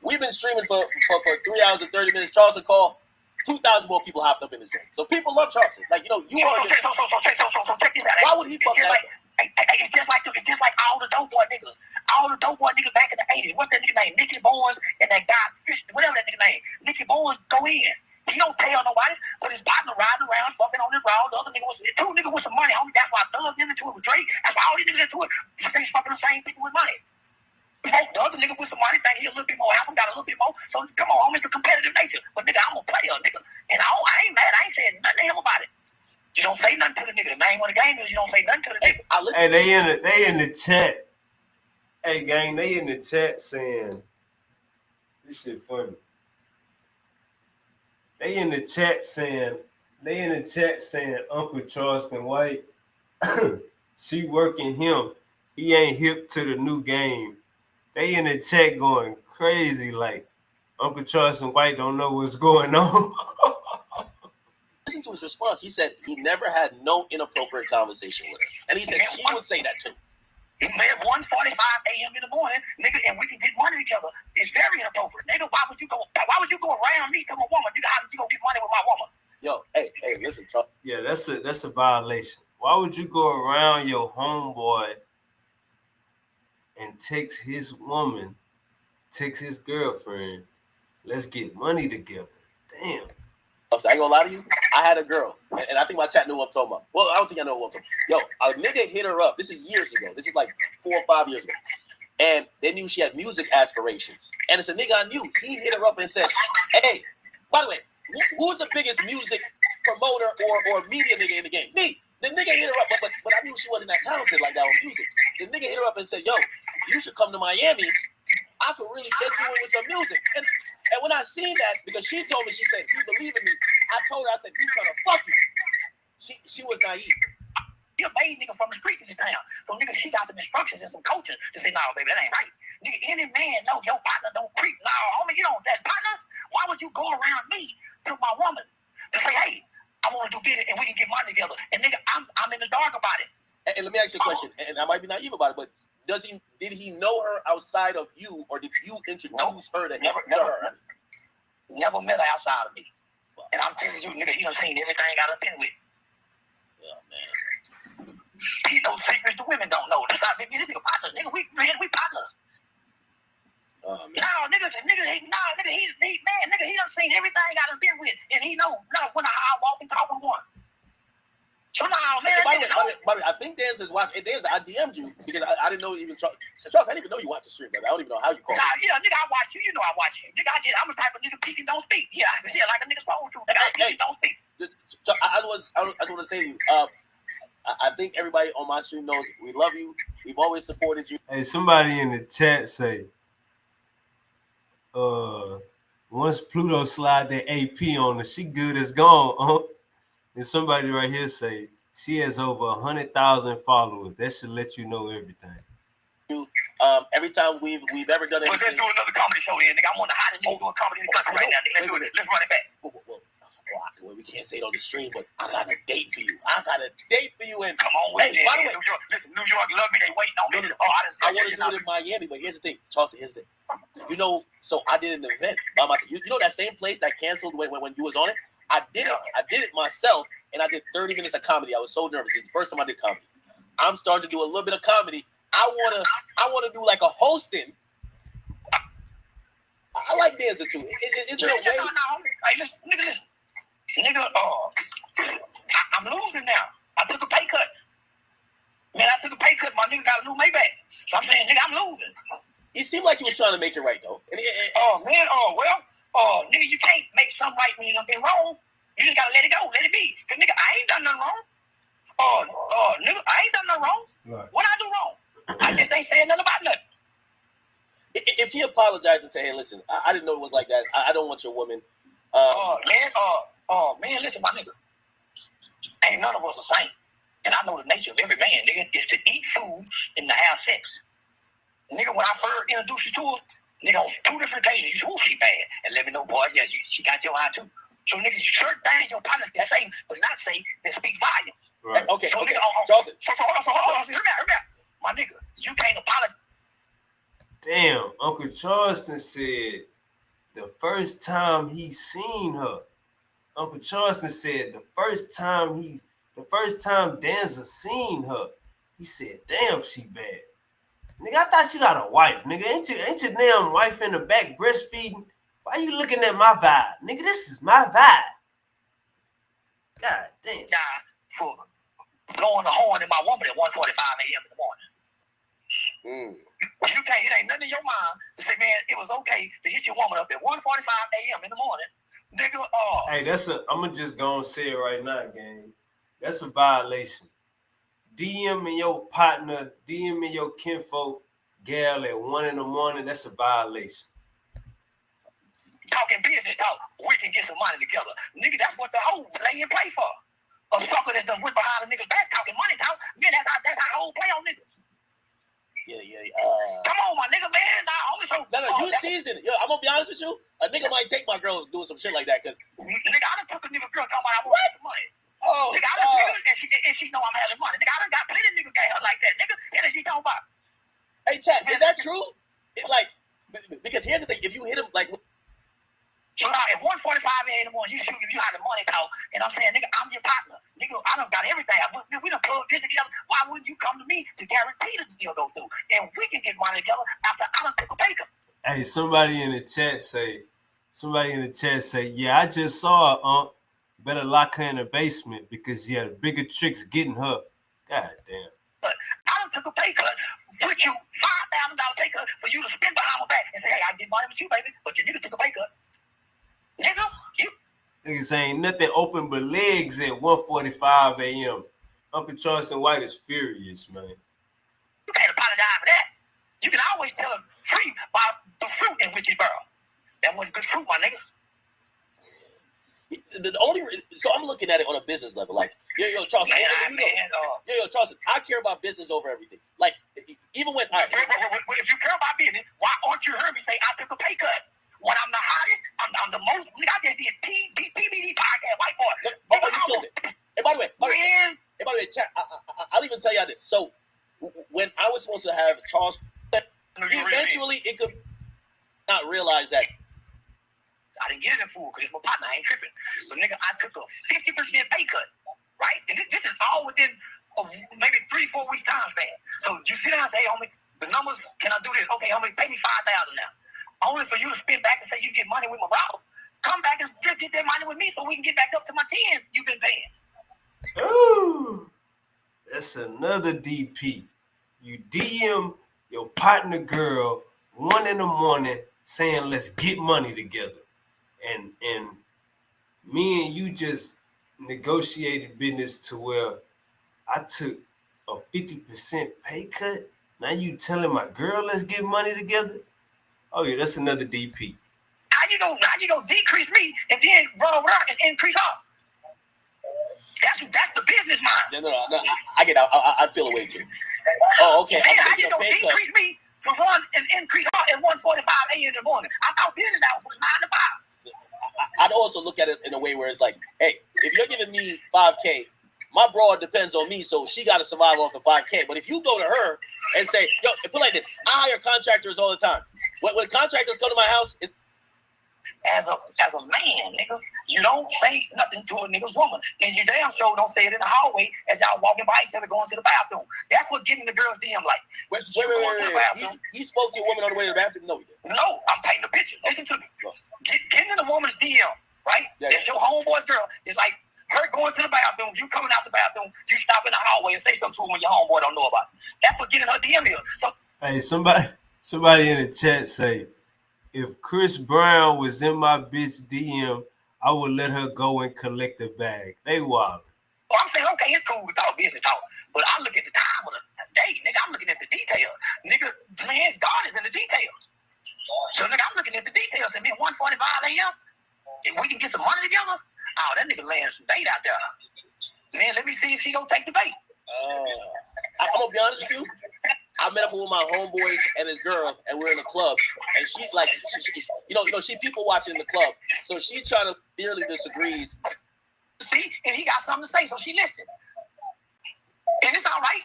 we've been streaming for 3 hours and 30 minutes. Charleston called 2,000 more people hopped up in this game, so people love Charleston. Like you know, you are. Why would he fuck that up? It's just like all the dope boy niggas. All the dope boy niggas back in the 80s. What's that nigga name? Nicky Barnes and that guy, whatever that nigga name. Nicky Barnes go in. He don't tell nobody, but his partner riding around, fucking on his round. The other nigga was two niggas with some money, homie. That's why Thug into it with Drake. That's why all these niggas into it. They fucking the same people with money. The other nigga with some money think he a little bit more handsome, got a little bit more. So come on, homie, it's the competitive nature. But nigga, I'm a player, nigga. And I ain't mad. I ain't saying nothing to him about it. You don't say nothing to the nigga. The name of the game is you don't say nothing to the nigga. Hey, they in the chat. Hey, gang, they in the chat saying this shit funny. They in the chat saying Uncle Charleston White, she working him. He ain't hip to the new game. They in the chat going crazy like Uncle Charleston White don't know what's going on. Listen to his response. He said he never had no inappropriate conversation with her, and he said he would say that too. It's at 1:45 a.m. in the morning, nigga, and we can get money together. It's very inappropriate, nigga. Why would you go around me to my woman? Nigga, how did you go get money with my woman? Yo, hey, listen, Chuck. Yeah, that's a violation. Why would you go around your homeboy and text his girlfriend, let's get money together? Damn. So I ain't gonna lie to you. I had a girl, and I think my chat knew what I'm talking about. Well, I don't think I know what I'm talking about. Yo, a nigga hit her up. This is years ago. This is like 4 or 5 years ago. And they knew she had music aspirations. And it's a nigga I knew. He hit her up and said, hey, by the way, who's the biggest music promoter or media nigga in the game? Me. The nigga hit her up, but I knew she wasn't that talented like that on music. The nigga hit her up and said, yo, you should come to Miami. I could really get you in with some music. And when I seen that, because she told me, she said, you believe in me. I told her, I said, he's trying to fuck you. She was naive. You're a made nigga from the streets in this town. So nigga, she got some instructions and some coaching to say, no, baby, that ain't right. Nigga, any man know your partner don't creep. No, homie, you don't, that's partners. Why would you go around me to my woman to say, hey, I want to do business and we can get money together? And nigga, I'm in the dark about it. And let me ask you a question, and I might be naive about it, but did he know her outside of you, or did you introduce her to him? Never met her outside of me. And I'm telling you, nigga, he done seen everything I done been with. Yeah, man. He knows secrets the women don't know. That's not me. This nigga partner. Nigga, we partners. Oh, man. Nigga, he done seen everything I done been with. And he know when I walk and talk with one. So man. By the way, I think Danza is watching. Danza, I DM'd you because I didn't know you even Charles. I didn't even know you watch the stream, brother. I don't even know how you call it. Yeah, nigga, I watch you. You know I watch you. Nigga, I'm the type of nigga peek and don't speak. Yeah, I can see it like a nigga supposed to. Nigga, I peek and don't speak. I just want to say to you, I think everybody on my stream knows we love you. We've always supported you. Hey, somebody in the chat say, once Pluto slide that AP on her, she good as gone, And somebody right here say she has over 100,000 followers. That should let you know everything. Every time we've ever done anything. Let's do another comedy show then, nigga. I'm one of the hottest niggas doing comedy in the country right now. Nigga. Let's do it. Let's run it back. Well, we can't say it on the stream, but I got a date for you. And come on with it. By the way, New York, listen, New York love me. They waiting on me. I want to do it in Miami, but here's the thing, Charleston. Here's the thing. You know, so I did an event by myself. You know that same place that canceled when you was on it. I did it myself, and I did 30 minutes of comedy. I was so nervous. It's the first time I did comedy. I'm starting to do a little bit of comedy. I wanna do like a hosting. I like Danza too. Is there a way? No. Hey, listen, nigga, I'm losing now. I took a pay cut. Man, I took a pay cut. My nigga got a new Maybach. So I'm saying, nigga, I'm losing. It seemed like you was trying to make it right, though. Nigga, you can't make something right when you've been wrong. You just gotta let it go, let it be. Cause nigga, I ain't done nothing wrong. Nigga, I ain't done nothing wrong. Right. What I do wrong? I just ain't saying nothing about nothing. If he apologized and said, hey, listen, I didn't know it was like that. I don't want your woman. Man, listen, my nigga. Ain't none of us the same. And I know the nature of every man, nigga, is to eat food and to have sex. Nigga, when I first introduced you to her, nigga, on 2 different occasions, you said, she bad. And let me know, boy, yeah, she got your eye too. So, nigga, you certain things your partner can say, but not say, that speak volumes. Right. Okay, so, okay. Nigga, Charleston. Hold on. Hear me out. My nigga, you can't apologize. Damn, Uncle Charleston said the first time he seen her, Uncle Charleston said the first time Danza seen her, he said, damn, she bad. Nigga, I thought you got a wife, nigga. Ain't your damn wife in the back breastfeeding? Why you looking at my vibe? Nigga, this is my vibe. God damn. For blowing the horn in my woman at 1:45 a.m. in the morning. But you can't, it ain't nothing in your mind to say, man, it was okay to hit your woman up at 1:45 a.m. in the morning. Nigga, Hey, I'ma just go and say it right now, gang. That's a violation. DMing your partner, DMing your kinfolk gal at 1 in the morning, that's a violation. Talking business talk, we can get some money together. Nigga, that's what the whole lay and play for. A sucker that done went behind a nigga's back talking money talk, man, that's how the whole play on niggas. Yeah. Come on, my nigga, man. You season it. Yo, I'm gonna be honest with you. A nigga might take my girl doing some shit like that, cause nigga, I done took a nigga girl talking about I want some money. Oh, nigga, I done and she know I'm having money. Nigga, I done got plenty of niggas got her like that, nigga. And she talking about. Hey, chat, is that true? It's like, because here's the thing: if you hit him like. So now at 1:45 a.m. in the morning, you shoot if you had the money talk, and I'm saying, nigga, I'm your partner. Nigga, I done got everything. We done plugged this together. Why wouldn't you come to me to guarantee the deal go through? And we can get money together after I done took a pay cut. Hey, somebody in the chat say, yeah, I just saw her, better lock her in the basement because she had bigger tricks getting her. God damn. But I done took a pay cut, put you $5,000 pay cut for you to spend behind my back and say, hey, I can get money with you, baby, but your nigga took a pay cut. Nigga, you. Niggas ain't nothing open but legs at 1:45 a.m. Uncle Charleston White is furious, man. You can't apologize for that. You can always tell a tree by the fruit in which it burrow. That wasn't good fruit, my nigga. So I'm looking at it on a business level, like yo, Charleston. Charleston, I care about business over everything. Like even when if you care about business, why aren't you heard me say I took a pay cut? When I'm the hottest, I'm the most. Nigga, I just did PBD podcast, white boy. And by the way, chat, I'll even tell y'all this. So when I was supposed to have Charleston, eventually it could not realize that. I didn't get it in full because it's my partner. I ain't tripping. But nigga, I took a 50% pay cut, right? And this is all within maybe 3-4 week time span. So you sit down and say, hey, homie, the numbers, can I do this? Okay, homie, pay me $5,000 now. Only for you to spin back and say you get money with my brother. Come back and just get that money with me so we can get back up to my 10 you've been paying. Ooh, that's another DP. You DM your partner girl 1 in the morning saying let's get money together. And me and you just negotiated business to where I took a 50% pay cut. Now you telling my girl let's get money together? Oh yeah, that's another DP. How you gonna decrease me and then run over and increase her? That's the business mind. No, I get out. I feel away too. Oh, okay. Man, how you gonna decrease me to run and increase at 1:45 a.m. in the morning. I thought business hours was 9 to 5. I'd also look at it in a way where it's like, hey, if you're giving me $5K, my broad depends on me, so she got to survive off the $5K. But if you go to her and say, yo, put it like this, I hire contractors all the time. When contractors come to my house, as a man, nigga, you don't say nothing to a nigga's woman. And you damn sure don't say it in the hallway as y'all walking by each other going to the bathroom. That's what getting the girls DM like. Wait. He spoke to a woman on the way to the bathroom? No, he didn't. No, I'm painting a picture. Listen to me. Getting in a woman's DM, right? Yeah. That's your homeboy's girl. It's like her going to the bathroom, you coming out the bathroom, you stop in the hallway and say something to her when your homeboy don't know about it. That's what getting her DM is. So, hey, somebody in the chat say, if Chris Brown was in my bitch DM, I would let her go and collect the bag. They wild. I'm saying, okay, it's cool with all business talk, but I look at the time of the day, nigga. I'm looking at the details. Nigga, man, God is in the details. So, nigga, I'm looking at the details. And man, 1:45 a.m., if we can get some money together, oh, that nigga laying some bait out there. Man, let me see if she gonna take the bait. I'm gonna be honest with you. I met up with my homeboys and his girl, and we're in a club, and she like, she people watching in the club, so she trying to barely disagrees. See, and he got something to say, so she listened. And it's all right.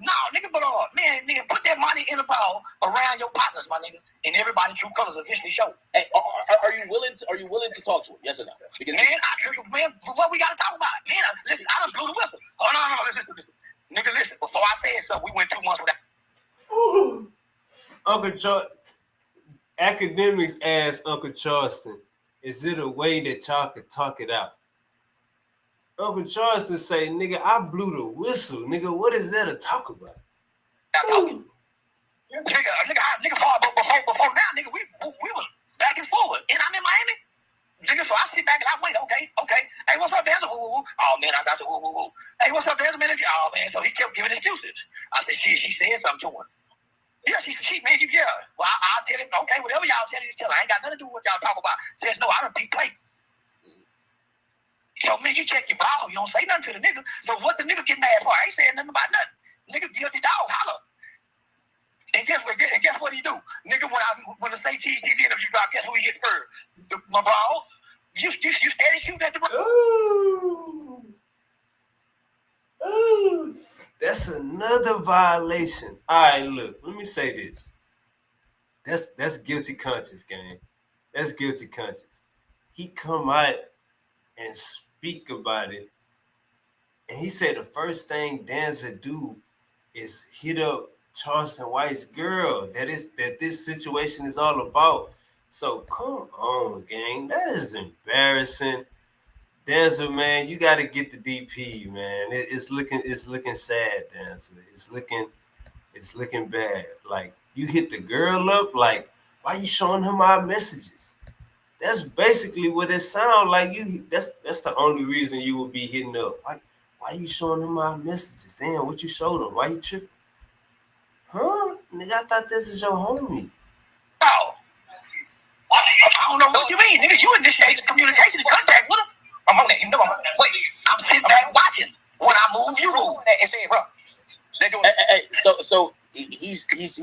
No, nigga, but man, nigga, put that money in the ball around your partners, my nigga, and everybody true colors eventually show. Hey, are you willing to talk to him? Yes or no? Because man, what we gotta talk about? Man, listen, I done blew the whistle. Oh no, listen. Nigga, listen. Before I said something, we went 2 months without. Ooh. Academics asked Uncle Charleston, is it a way that y'all could talk it out? Uncle Charleston say, nigga, I blew the whistle. Nigga, what is there to talk about? Nigga, before now, nigga, we were back and forward. And I'm in Miami. Nigga, so I sit back and I wait, okay. Hey, what's up, Danza? Oh, man, I got the woo. Hey, what's up, Danza? Man, oh, man, so he kept giving excuses. I said, she said something to him. Yeah, man, yeah. Well, I'll tell him, okay, whatever y'all tell you, I ain't got nothing to do with what y'all talk about. Says, no, I don't beat play. So, man, you check your ball. You don't say nothing to the nigga. So what the nigga get mad for? I ain't saying nothing about nothing. Nigga, guilty dog, holler. And guess what he do? Nigga, when the state TV interview drop, guess who he hit first? My ball. You steady shooting at the ball. Ooh. That's another violation. All right, look, let me say this. That's guilty conscience, gang. That's guilty conscience. He come out and speak about it, and he said the first thing Danza do is hit up Charleston White's girl. That this situation is all about. So come on, gang. That is embarrassing. Danza, man, you got to get the DP, man. It's looking sad, Danza. It's looking bad. Like, you hit the girl up. Like, why you showing her my messages? That's basically what it sounds like. That's the only reason you would be hitting up. Why you showing him my messages? Damn, what you showed him? Why you tripping? Huh? Nigga, I thought this is your homie. Oh, I don't know what you mean, nigga. You initiated communication and contact with him. I'm on that. You know I'm on that. Wait, I'm sitting back watching. When I move, you move. And say, bro, they doing. Hey, so he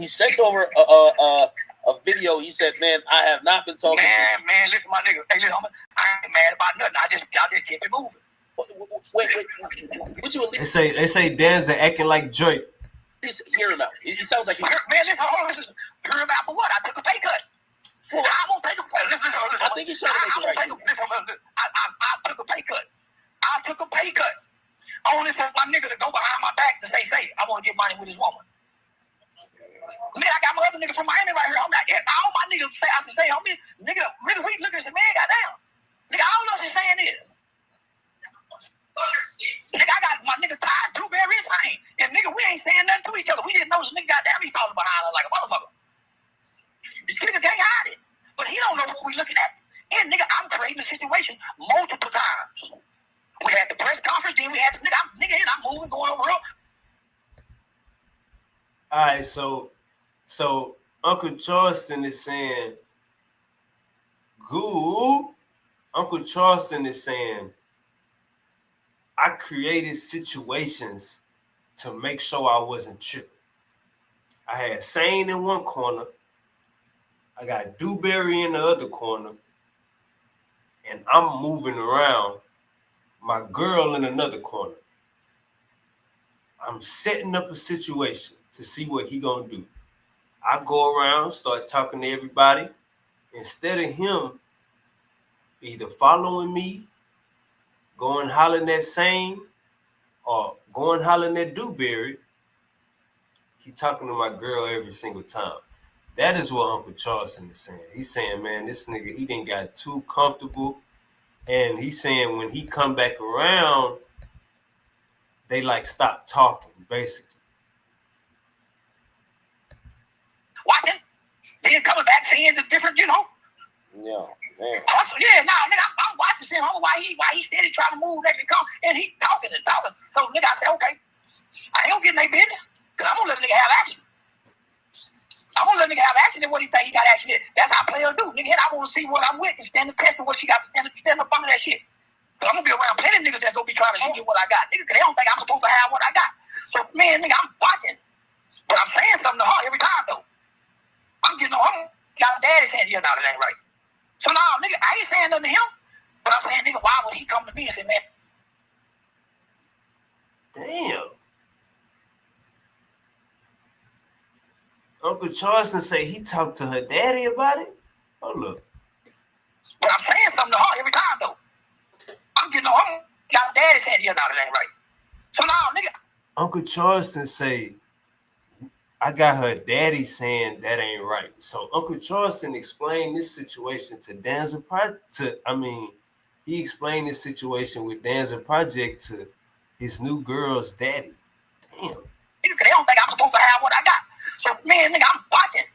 sent over a video. He said, man, I have not been talking. Man, listen, my nigga. Hey, listen, I ain't mad about nothing. I just keep it moving. Wait. Would you? They say Danza acting like Drake. Hear him out. He sounds like man. Listen. Hear him out for what? I took a pay cut. Well, I'm gonna take a pay. Listen. I think he's trying to make it right. I took a pay cut. Only for my nigga to go behind my back to say, I want to get money with his woman. Man, I got my other nigga from Miami right here. All my niggas say I can say, homie, nigga, really weak looking at man, goddamn. Nigga, I don't know what he's saying is. Nigga, I got my nigga tied Drew Berry thing. And nigga, we ain't saying nothing to each other. We didn't know this nigga, goddamn, he's falling behind us like a motherfucker. This nigga can't hide it. But he don't know what we looking at. And nigga, I'm creating a situation multiple times. We had the press conference, then we had the nigga, I'm moving, going over up. All right, so Uncle Charleston is saying, Uncle Charleston is saying, I created situations to make sure I wasn't tripping. I had Sane in one corner. I got Dewberry in the other corner. And I'm moving around my girl in another corner. I'm setting up a situation to see what he gonna do. I go around, start talking to everybody. Instead of him either following me, going hollering at Sane, or going hollering at Dewberry, he talking to my girl every single time. That is what Uncle Charleston is saying. He's saying, man, this nigga, he didn't got too comfortable. And he's saying when he come back around, they like stop talking, basically. Watching, then coming back, saying it's different, you know. Yeah, man. Yeah, nah, nigga, I'm watching him. Why he steady trying to move, let me come, and he talking and talking. So nigga, I said, okay, I ain't gonna get in their business, cause I'm gonna let a nigga have action. I'm gonna let a nigga have action and what he think he got action in. That's how players do. Nigga, I wanna see what I'm with and stand the test of what she got to stand up under that shit. Cause I'm gonna be around plenty of niggas that's gonna be trying to see what I got. Nigga, cause they don't think I'm supposed to have what I got. So man, nigga, I'm watching. But I'm saying something to her every time though. I'm getting on her. Got a daddy saying, yeah, no, that ain't right. So no, nigga, I ain't saying nothing to him. But I'm saying, nigga, why would he come to me and say, man? Damn. Uncle Charleston say he talked to her daddy about it? Hold up. But I'm saying something to her every time though. I'm getting on her. Got a daddy saying, yeah, no, that ain't right. So no, nigga. Uncle Charleston say, I got her daddy saying that ain't right. So Uncle Charleston explained this situation to Danza he explained this situation with Danza Project to his new girl's daddy. Damn. Nigga, they don't think I'm supposed to have what I got. So man, nigga, I'm watching.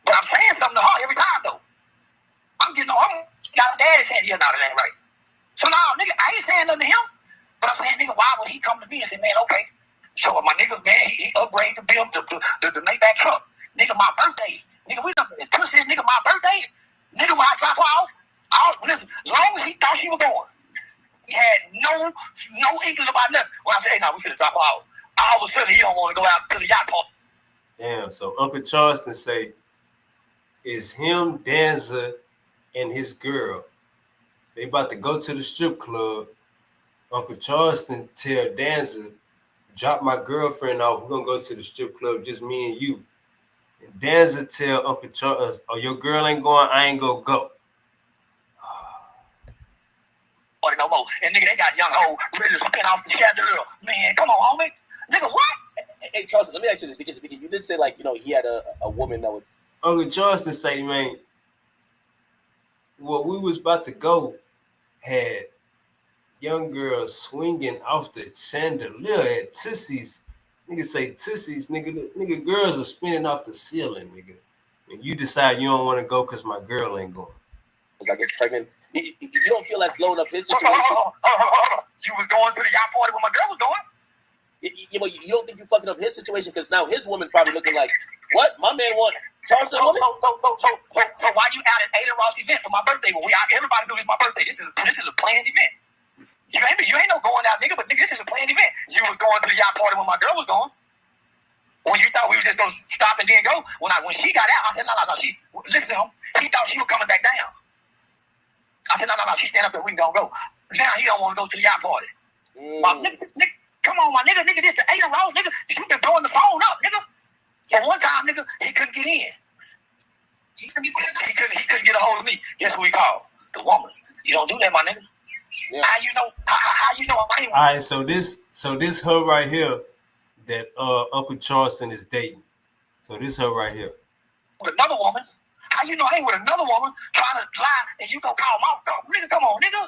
But I'm saying something to her every time though. I'm getting on her. Got a daddy saying, yeah, no, that ain't right. So no, nigga, I ain't saying nothing to him. But I'm saying, nigga, why would he come to me and say, man, okay. So my nigga, man, he upgraded the bill, the Maybach truck. Nigga, my birthday. Nigga, we done push this nigga my birthday. Nigga, when I drop her off, listen, as long as he thought she was going, he had no inkling about nothing. When I said, hey, now we finna drop her off. All of a sudden, he don't want to go out to the yacht park. Damn, so Uncle Charleston say, it's him, Danza, and his girl. They about to go to the strip club. Uncle Charleston tell Danza, drop my girlfriend off. We're gonna go to the strip club, just me and you. And Danza tell Uncle Charles, oh, your girl ain't going, I ain't gonna go. No more. And nigga, they got young hoe ready to spin off the chandelier. Man, come on, homie. Nigga, what? Hey, Charleston, let me ask you this because you did say like he had a woman that would. Uncle Charleston say, man, where we was about to go had young girls swinging off the chandelier at Tootsie's. Nigga say Tootsie's, nigga girls are spinning off the ceiling, nigga. And you decide you don't want to go because my girl ain't going. I guess pregnant. You don't feel that's blowing up his situation? You was going to the yacht party when my girl was going? You don't think you fucking up his situation because now his woman probably looking like, what? My man want Charleston woman? So why you out at Ada Ross event for my birthday? Well, everybody knew it's my birthday. This is a planned event. You ain't no going out, nigga, but nigga, this is a planned event. You was going to the yacht party when my girl was going. When you thought we was just gonna stop and then go. When she got out, I said, no, listen to him. He thought she was coming back down. I said, no, she stand up there, we gonna go. Now he don't want to go to the yacht party. My nigga, come on, my nigga, this the Ada Ross, nigga. You been blowing the phone up, nigga. So one time, nigga, he couldn't get in. He couldn't get a hold of me. Guess who he called? The woman. You don't do that, my nigga. Yeah. How you know? How you know? All right, so this her right here that Uncle Charleston is dating. So this her right here. With another woman. How you know I ain't with another woman trying to lie and you gonna call my nigga? Come on, nigga.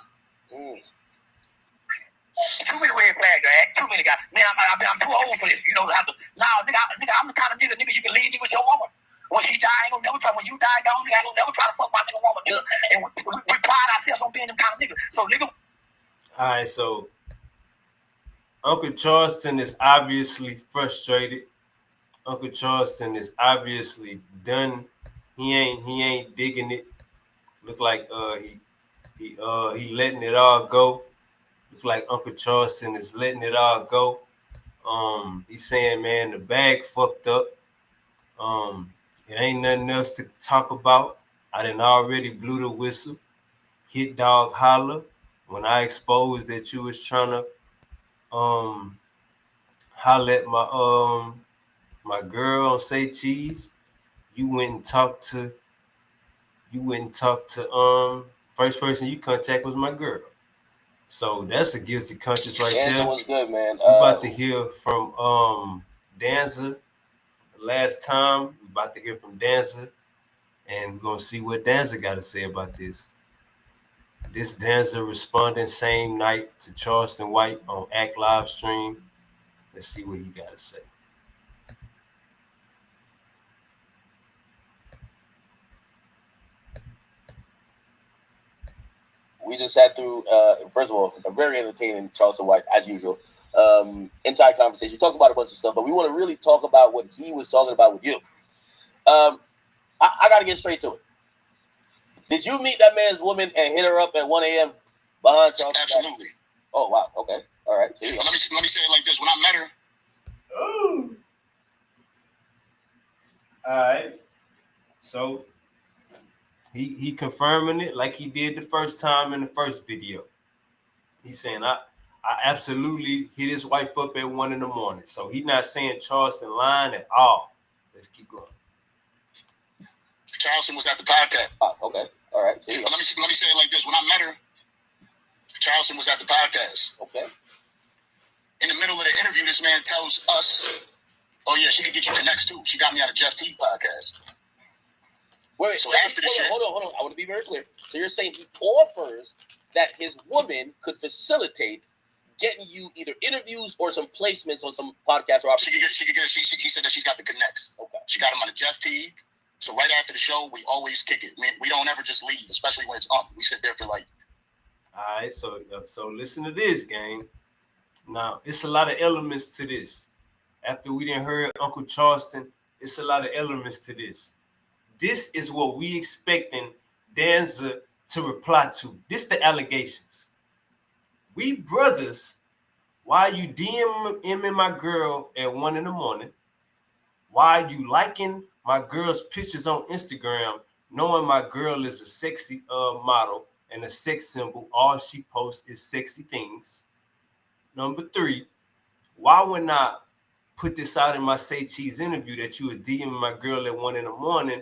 Too many red flags, man. Too many guys. Man, I'm too old for this. You know, have to. Nah, nigga, I'm the kind of nigga you can leave me with your woman. When she die, I ain't gonna never try. When you die, I ain't gonna never try to fuck my nigga woman, nigga. And we pride ourselves on being them kind of niggas. So, nigga. All right, so Uncle Charleston is obviously frustrated. Uncle Charleston is obviously done. He ain't digging it. Look like he letting it all go. Look like Uncle Charleston is letting it all go. He's saying, man, the bag fucked up. It ain't nothing else to talk about. I done already blew the whistle. Hit dog holler when I exposed that you was trying to holler at my girl on Say Cheese. You went and talked to first person you contact was my girl. So that's a guilty conscience right Danza there. was good, man. We about to hear from Danza. Last time we about to hear from Danza, and we're gonna see what Danza got to say about this. This Danza responding same night to Charleston White on Act Live stream. Let's see what he got to say. We just sat through, first of all, a very entertaining Charleston White, as usual. Entire conversation. He talks about a bunch of stuff, but we want to really talk about what he was talking about with you. I got to get straight to it. Did you meet that man's woman and hit her up at 1 a.m. behind Charleston? Absolutely. Oh, wow. Okay. All right. Here you go. Let me say it like this. When I met her, Oh. All right. So he confirming it like he did the first time in the first video. He's saying I absolutely hit his wife up at 1 a.m. So he's not saying Charleston lying at all. Let's keep going. Charleston was at the podcast. Okay. All right. Here you go. Let me say it like this. When I met her, Charleston was at the podcast. Okay. In the middle of the interview, this man tells us, "Oh yeah, she could get you connects too. She got me out of Jeff T podcast." Wait. So after the shit, hold on. I want to be very clear. So you're saying he offers that his woman could facilitate getting you either interviews or some placements on some podcast or she could get. He said that she's got the connects. Okay. She got him on the Jeff T. So right after the show, we always kick it. We don't ever just leave, especially when it's up. We sit there for like. All right, so listen to this, gang. Now, it's a lot of elements to this. After we didn't hear Uncle Charleston, it's a lot of elements to this. This is what we expecting Danza to reply to. This the allegations. We brothers, why you DMing my girl at 1 a.m? Why you liking my girl's pictures on Instagram, knowing my girl is a sexy model and a sex symbol? All she posts is sexy things. Number 3, why would I put this out in my Say Cheese interview that you were DMing my girl at 1 a.m?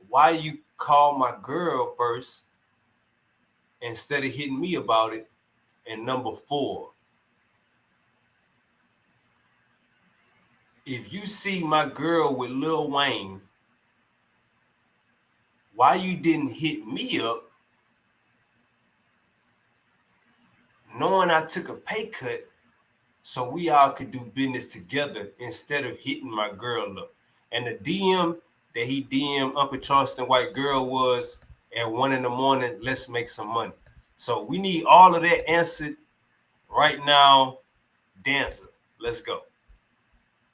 Why you call my girl first instead of hitting me about it? And number 4, if you see my girl with Lil Wayne, why you didn't hit me up knowing I took a pay cut so we all could do business together instead of hitting my girl up? And the DM that he DM'd Uncle Charleston White girl was at 1 a.m, let's make some money. So we need all of that answered right now. Danza, let's go.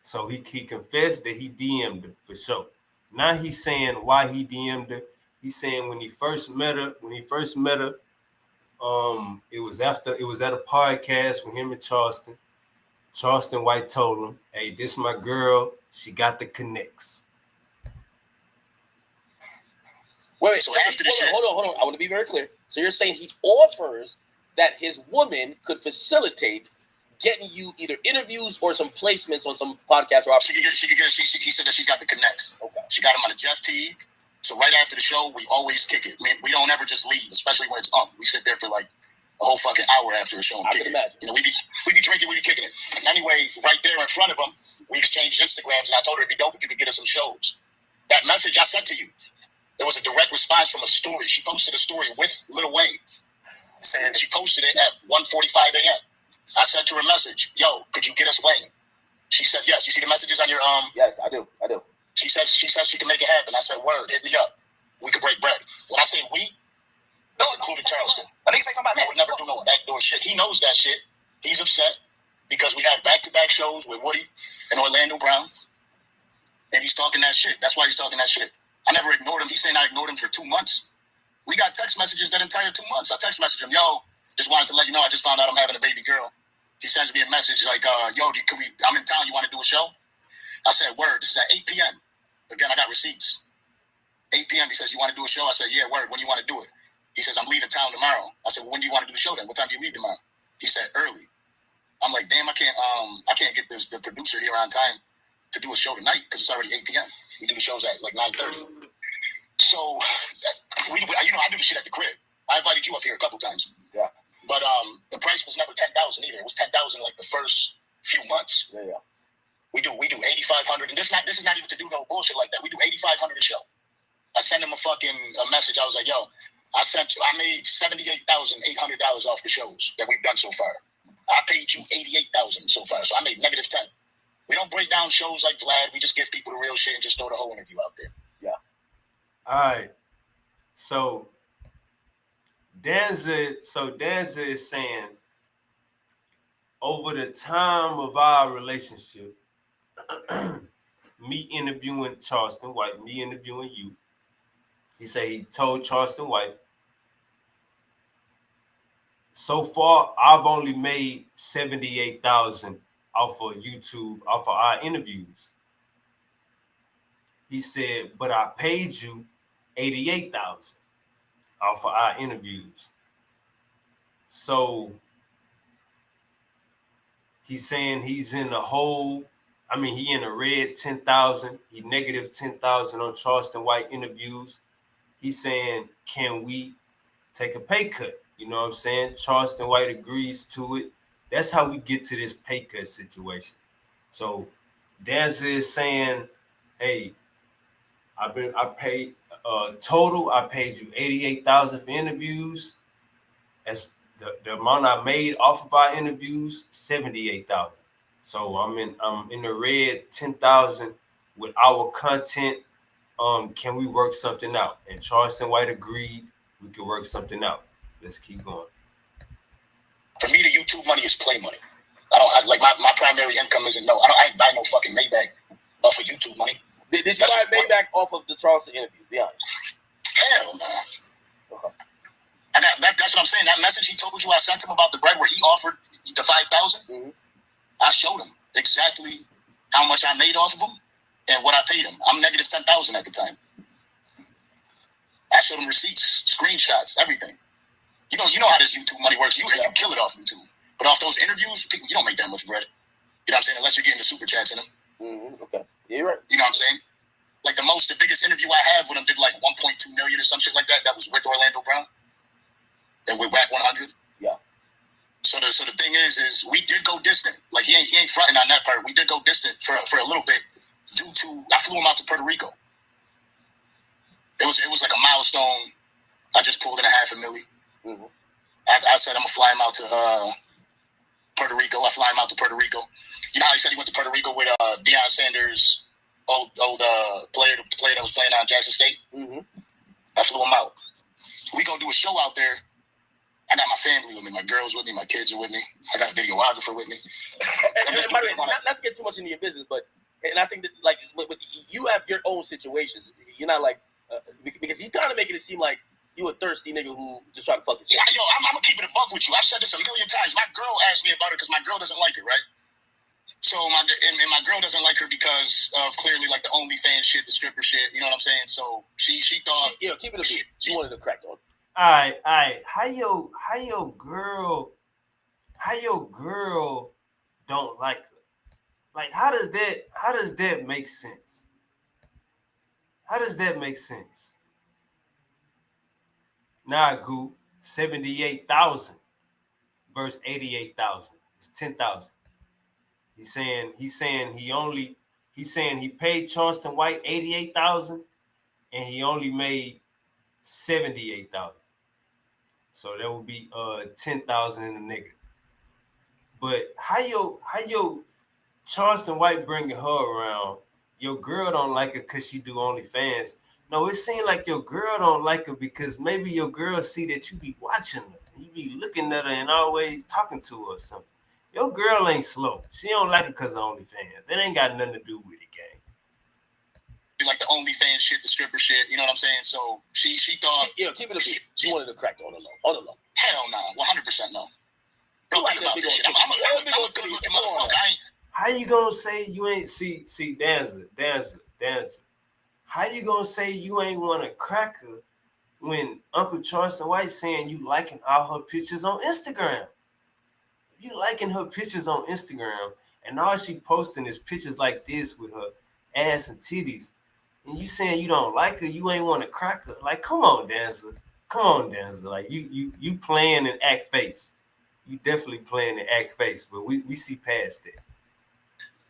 So he confessed that he DM'd her for sure. Now he's saying why he DM'd her. He's saying when he first met her, it was at a podcast with him and Charleston. Charleston White told him, "Hey, this my girl. She got the connects." Wait. So after the shit, hold on. I want to be very clear. So you're saying he offers that his woman could facilitate getting you either interviews or some placements on some podcast or she could get. He said that she's got the connects. Okay. She got him on the Jeff T. So right after the show, we always kick it. We don't ever just leave, especially when it's up. We sit there for like a whole fucking hour after the show and kick it. Imagine. You know, we be drinking, we be kicking it. Anyway, right there in front of him, we exchanged Instagrams, and I told her it'd be dope if you could get us some shows. That message I sent to you, there was a direct response from a story. She posted a story with Lil Wayne, saying she posted it at 1:45 a.m. I sent her a message. "Yo, could you get us Wayne?" She said yes. You see the messages on your Yes, I do. She says she can make it happen. I said, "Word, hit me up. We can break bread." When I say we, that's including Charleston. I think say something about I would never do no backdoor shit. He knows that shit. He's upset because we have back-to-back shows with Woody and Orlando Brown, and he's talking that shit. That's why he's talking that shit. I never ignored him. He's saying I ignored him for 2 months. We got text messages that entire 2 months. I text messaged him, "Yo, just wanted to let you know I just found out I'm having a baby girl." He sends me a message like, "Yo, I'm in town. You want to do a show?" I said, "Word, this is at 8 p.m. Again, I got receipts. 8 p.m. He says, you want to do a show? I said, yeah, word. When do you want to do it? He says, I'm leaving town tomorrow. I said, well, when do you want to do the show then? What time do you leave tomorrow? He said, early. I'm like, damn, I can't get the producer here on time to do a show tonight because it's already 8 p.m. We do the shows at like 9:30. So, I do the shit at the crib. I invited you up here a couple times. Yeah. But the price was never 10,000 either. It was 10,000 like the first few months. Yeah. We do 8,500, and this is not even to do no bullshit like that. We do 8,500 a show. I sent him a message. I was like, yo, I made $78,800 off the shows that we've done so far. I paid you $88,000 so far, so I made -10. We don't break down shows like Vlad. We just give people the real shit and just throw the whole interview out there. Yeah. All right. So Danza is saying, over the time of our relationship, me interviewing Charleston White, me interviewing you, he said he told Charleston White, so far I've only made $78,000 off of YouTube, off of our interviews. He said, but I paid you $88,000 off of our interviews. So he's saying he's in the hole. I mean, he in the red 10,000. He negative 10,000 on Charleston White interviews. He's saying, can we take a pay cut? You know what I'm saying? Charleston White agrees to it. That's how we get to this pay cut situation. So Danza is saying, hey, I paid total. I paid you $88,000 for interviews. That's the amount I made off of our interviews, $78,000. So I'm in the red 10,000 with our content. Can we work something out? And Charleston White agreed we could work something out. Let's keep going. For me, the YouTube money is play money. My primary income isn't I ain't buy no fucking Maybach off of YouTube money. Did you buy Maybach off of the Charleston interview? Be honest. Hell no. Okay. And that's what I'm saying. That message he told you I sent him about the bread where he offered the 5,000. Mm-hmm. I showed him exactly how much I made off of him and what I paid him. I'm negative 10,000 at the time. I showed him receipts, screenshots, everything. You know how this YouTube money works. You kill it off YouTube. But off those interviews, you don't make that much bread. You know what I'm saying? Unless you're getting the super chats in them. Mm-hmm. Okay. Yeah, you're right. You know what I'm saying? Like the biggest interview I have with him did like 1.2 million or some shit like that. That was with Orlando Brown. And with WAC 100. Yeah. So the thing is we did go distant. Like he ain't fronting on that part. We did go distant for a little bit due to I flew him out to Puerto Rico. It was like a milestone. I just pulled in $500,000. Mm-hmm. I said I'm gonna fly him out to Puerto Rico. I fly him out to Puerto Rico. You know how he said he went to Puerto Rico with Deion Sanders, old player that was playing on Jackson State. Mm-hmm. I flew him out. We gonna do a show out there. I got my family with me, my girls with me, my kids are with me. I got a videographer with me. And by the way, not to get too much into your business, but I think that but you have your own situations. You're not like because he's kind of making it seem like you a thirsty nigga who just trying to fuck his. Yeah, yo, I'm gonna keep it a buck with you. I've said this a million times. My girl asked me about it because my girl doesn't like it, right? So my girl doesn't like her because of clearly like the OnlyFans shit, the stripper shit. You know what I'm saying? So she thought, keep it a beat. She wanted to crack on. All right. How your girl don't like her? Like, how does that make sense? How does that make sense? Nah, Goo, 78,000 versus 88,000. It's 10,000. He's saying he paid Charleston White 88,000 and he only made 78,000. So that would be 10,000 in the negative. But how your Charleston White bringing her around? Your girl don't like her because she do OnlyFans. No, it seems like your girl don't like her because maybe your girl see that you be watching her, you be looking at her and always talking to her or something. Your girl ain't slow. She don't like it because of OnlyFans. That ain't got nothing to do with it, gang. Like the OnlyFans shit, the stripper shit, you know what I'm saying? So she thought, keep it a beat. She wanted to crack on the low. Hell no, 100% no. Don't think about this shit. I'm a good looking motherfucker. How you gonna say you ain't see Danza? How you gonna say you ain't want a cracker when Uncle Charleston White saying you liking all her pictures on Instagram? You liking her pictures on Instagram, and all she posting is pictures like this with her ass and titties. And you saying you don't like her, you ain't want to crack her. Like, come on, Danza. Come on, Danza. Like you playing an act face. You definitely playing an act face, but we see past it.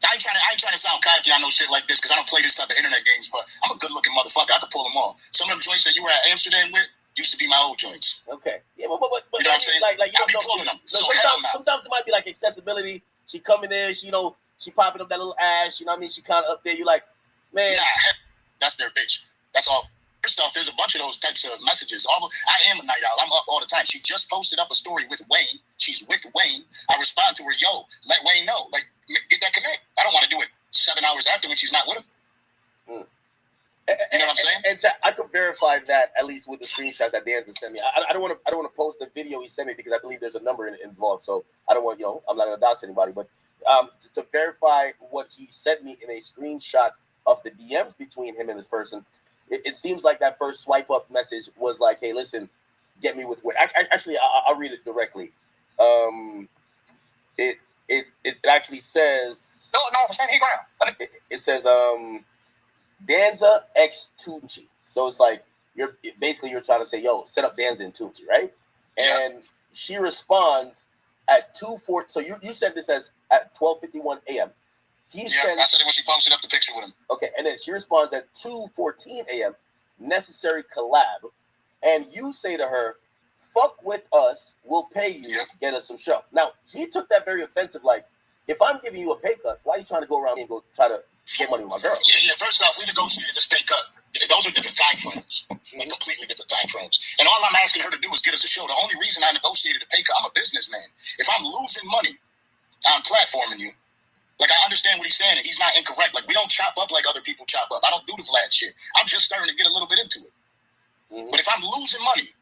I ain't trying to sound cocky. I know shit like this because I don't play this type of internet games, but I'm a good looking motherfucker. I could pull them off. Some of them joints that you were at Amsterdam with used to be my old joints. Okay. Yeah, but you know what I'm saying? Like I be pulling them. So sometimes it might be like accessibility. She coming there, she she popping up that little ass, you know what I mean? She kind of up there. You like, man. Nah, that's their bitch. That's all. First off, there's a bunch of those types of messages. Although I am a night owl, I'm up all the time. She just posted up a story with Wayne. She's with Wayne. I respond to her, yo, let Wayne know. Like, get that connect. I don't want to do it 7 hours after when she's not with him. You know what I'm saying? And I could verify that at least with the screenshots that Danza sent me. I don't want to post the video he sent me because I believe there's a number involved. So I don't want I'm not gonna dox anybody. But to verify what he sent me in a screenshot of the DMs between him and this person, it seems like that first swipe up message was like, "Hey, listen, get me with what." Actually, I'll read it directly. It actually says. It says Danza X Tunchi. So it's like you're trying to say, yo, set up Danza and Tunchi, right? And she responds at 2:40. So you said this as at 12:51 a.m. I said it when she posted up the picture with him. Okay, and then she responds at 2:14 a.m. Necessary collab, and you say to her, "Fuck with us, we'll pay you, get us some show." Now he took that very offensive. Like, if I'm giving you a pay cut, why are you trying to go around and go try to get money with my girl? Yeah. First off, we negotiated this pay cut. Those are different time frames, like completely different time frames. And all I'm asking her to do is get us a show. The only reason I negotiated a pay cut, I'm a businessman. If I'm losing money on platforming you, like, I understand what he's saying, and he's not incorrect. Like, we don't chop up like other people chop up. I don't do the flat shit. I'm just starting to get a little bit into it. But if I'm losing money,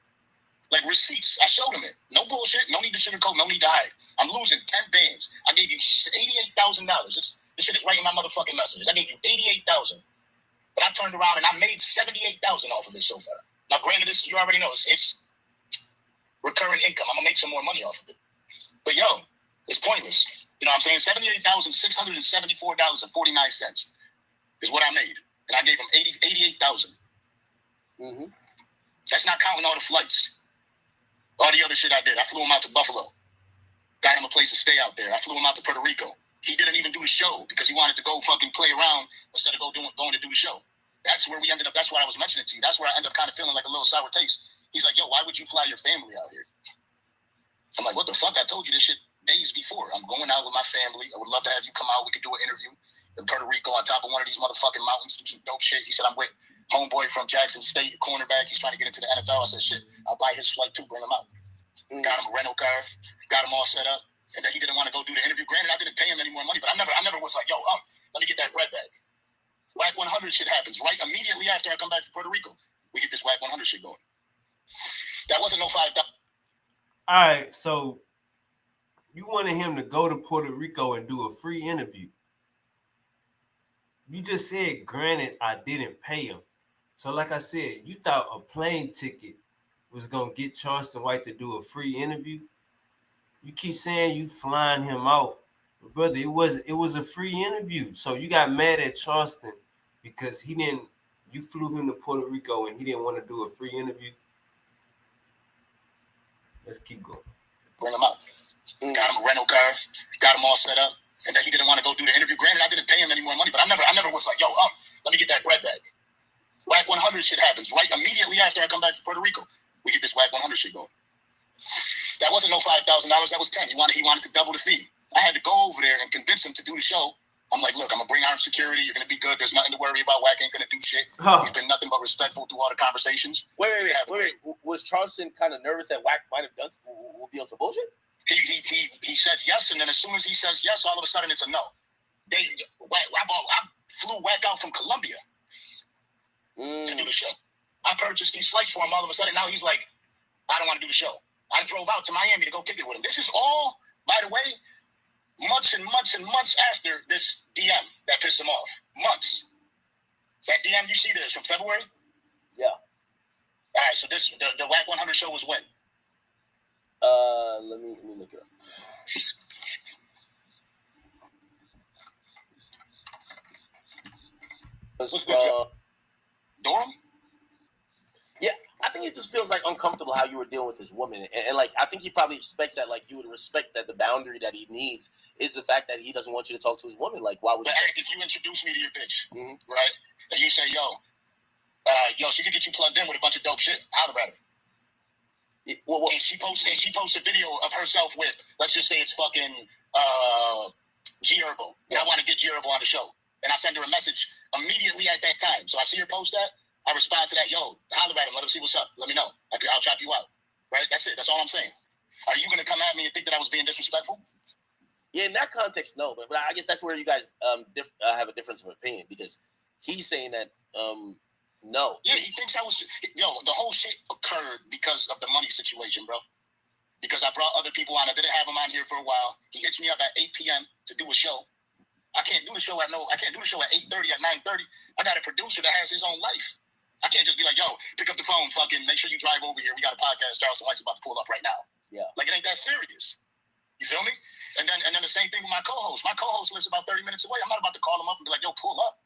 like receipts, I showed him it. No bullshit. No need to sugarcoat. No need to hide. I'm losing 10 bands. I gave you $88,000. This shit is right in my motherfucking messages. I gave you $88,000. But I turned around and I made $78,000 off of this so far. Now, granted, this you already know it's recurring income. I'm gonna make some more money off of it. But yo, it's pointless. You know what I'm saying? $78,674.49 is what I made. And I gave him $88,000. That's not counting all the flights. All the other shit I did. I flew him out to Buffalo. Got him a place to stay out there. I flew him out to Puerto Rico. He didn't even do the show because he wanted to go fucking play around instead of going to do the show. That's where we ended up. That's what I was mentioning to you. That's where I ended up kind of feeling like a little sour taste. He's like, yo, why would you fly your family out here? I'm like, what the fuck? I told you this shit days before. I'm going out with my family. I would love to have you come out. We could do an interview in Puerto Rico on top of one of these motherfucking mountains, do some dope shit. He said, I'm with homeboy from Jackson State, cornerback. He's trying to get into the NFL. I said, shit, I'll buy his flight too, bring him out. Got him a rental car, got him all set up. And then he didn't want to go do the interview. Granted, I didn't pay him any more money, but I never was like, yo, let me get that bread back. WAC 100 shit happens right immediately after I come back to Puerto Rico. We get this WAC 100 shit going. That wasn't no $5. All right, so you wanted him to go to Puerto Rico and do a free interview. You just said, granted, I didn't pay him. So like I said, you thought a plane ticket was going to get Charleston White to do a free interview? You keep saying you flying him out. But brother, it was a free interview. So you got mad at Charleston because you flew him to Puerto Rico and he didn't want to do a free interview? Let's keep going. Bring him out. Got him a rental car, got him all set up. And then he didn't want to go do the interview. Granted, I didn't pay him any more money, but I never was like, yo, let me get that bread back. WAC 100 shit happens right immediately after I come back to Puerto Rico. We get this WAC 100 shit going. That wasn't no $5,000. That was 10. He wanted to double the fee. I had to go over there and convince him to do the show. I'm like, look, I'm gonna bring armed security. You're gonna be good. There's nothing to worry about. WAC ain't gonna do shit. He's been nothing but respectful through all the conversations. Wait. Was Charleston kind of nervous that WAC might have will be on some bullshit? He said yes, and then as soon as he says yes, all of a sudden it's a no. I flew WAC out from Colombia to do the show. I purchased these flights for him. All of a sudden, now he's like, I don't want to do the show. I drove out to Miami to go kick it with him. This is all, by the way, months and months and months after this DM that pissed him off. Months. That DM you see there is from February? Yeah. All right, so this the WAC 100 show was when? Let me look it up. What's good, Dorm? Yeah, I think it just feels like uncomfortable how you were dealing with this woman, and like I think he probably expects that like you would respect that the boundary that he needs is the fact that he doesn't want you to talk to his woman. Like, why would? But if you introduce me to your bitch, right, and you say, yo, she could get you plugged in with a bunch of dope shit, holler at her. Well, and she posts a video of herself with, let's just say it's fucking G Herbo. And I want to get G Herbo on the show. And I send her a message immediately at that time. So I see her post that. I respond to that, yo, holler at him, let him see what's up. Let me know. I'll chop you out. Right? That's it. That's all I'm saying. Are you going to come at me and think that I was being disrespectful? Yeah, in that context, no. But I guess that's where you guys have a difference of opinion, because he's saying that no. Yeah, he thinks I was. Yo, the whole shit occurred because of the money situation, bro. Because I brought other people on. I didn't have him on here for a while. He hits me up at 8 p.m. to do a show. I can't do the show at 8:30, at 9:30. I got a producer that has his own life. I can't just be like, yo, pick up the phone, fucking make sure you drive over here. We got a podcast. Charleston White's about to pull up right now. Yeah. Like, it ain't that serious. You feel me? And then the same thing with my co-host. My co-host lives about 30 minutes away. I'm not about to call him up and be like, yo, pull up.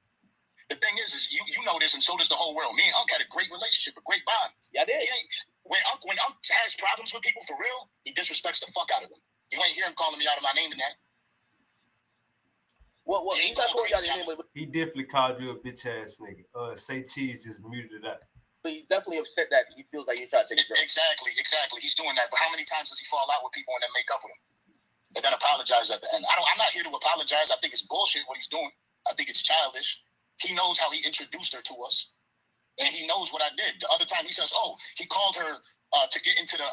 The thing is you know this, and so does the whole world. Me and Unc had a great relationship, a great bond. Yeah, I did. When Unc has problems with people for real, he disrespects the fuck out of them. You ain't hear him calling me out of my name in that. Well, he's not calling you out of your name, but He definitely called you a bitch ass nigga. Say Cheese just muted it up. but he's definitely upset that he feels like you're trying to take his girl. Exactly. He's doing that. But how many times does he fall out with people and then make up with them? And then apologize at the end. I'm not here to apologize. I think it's bullshit what he's doing. I think it's childish. He knows how he introduced her to us. And he knows what I did. The other time he says, oh, he called her to get into the,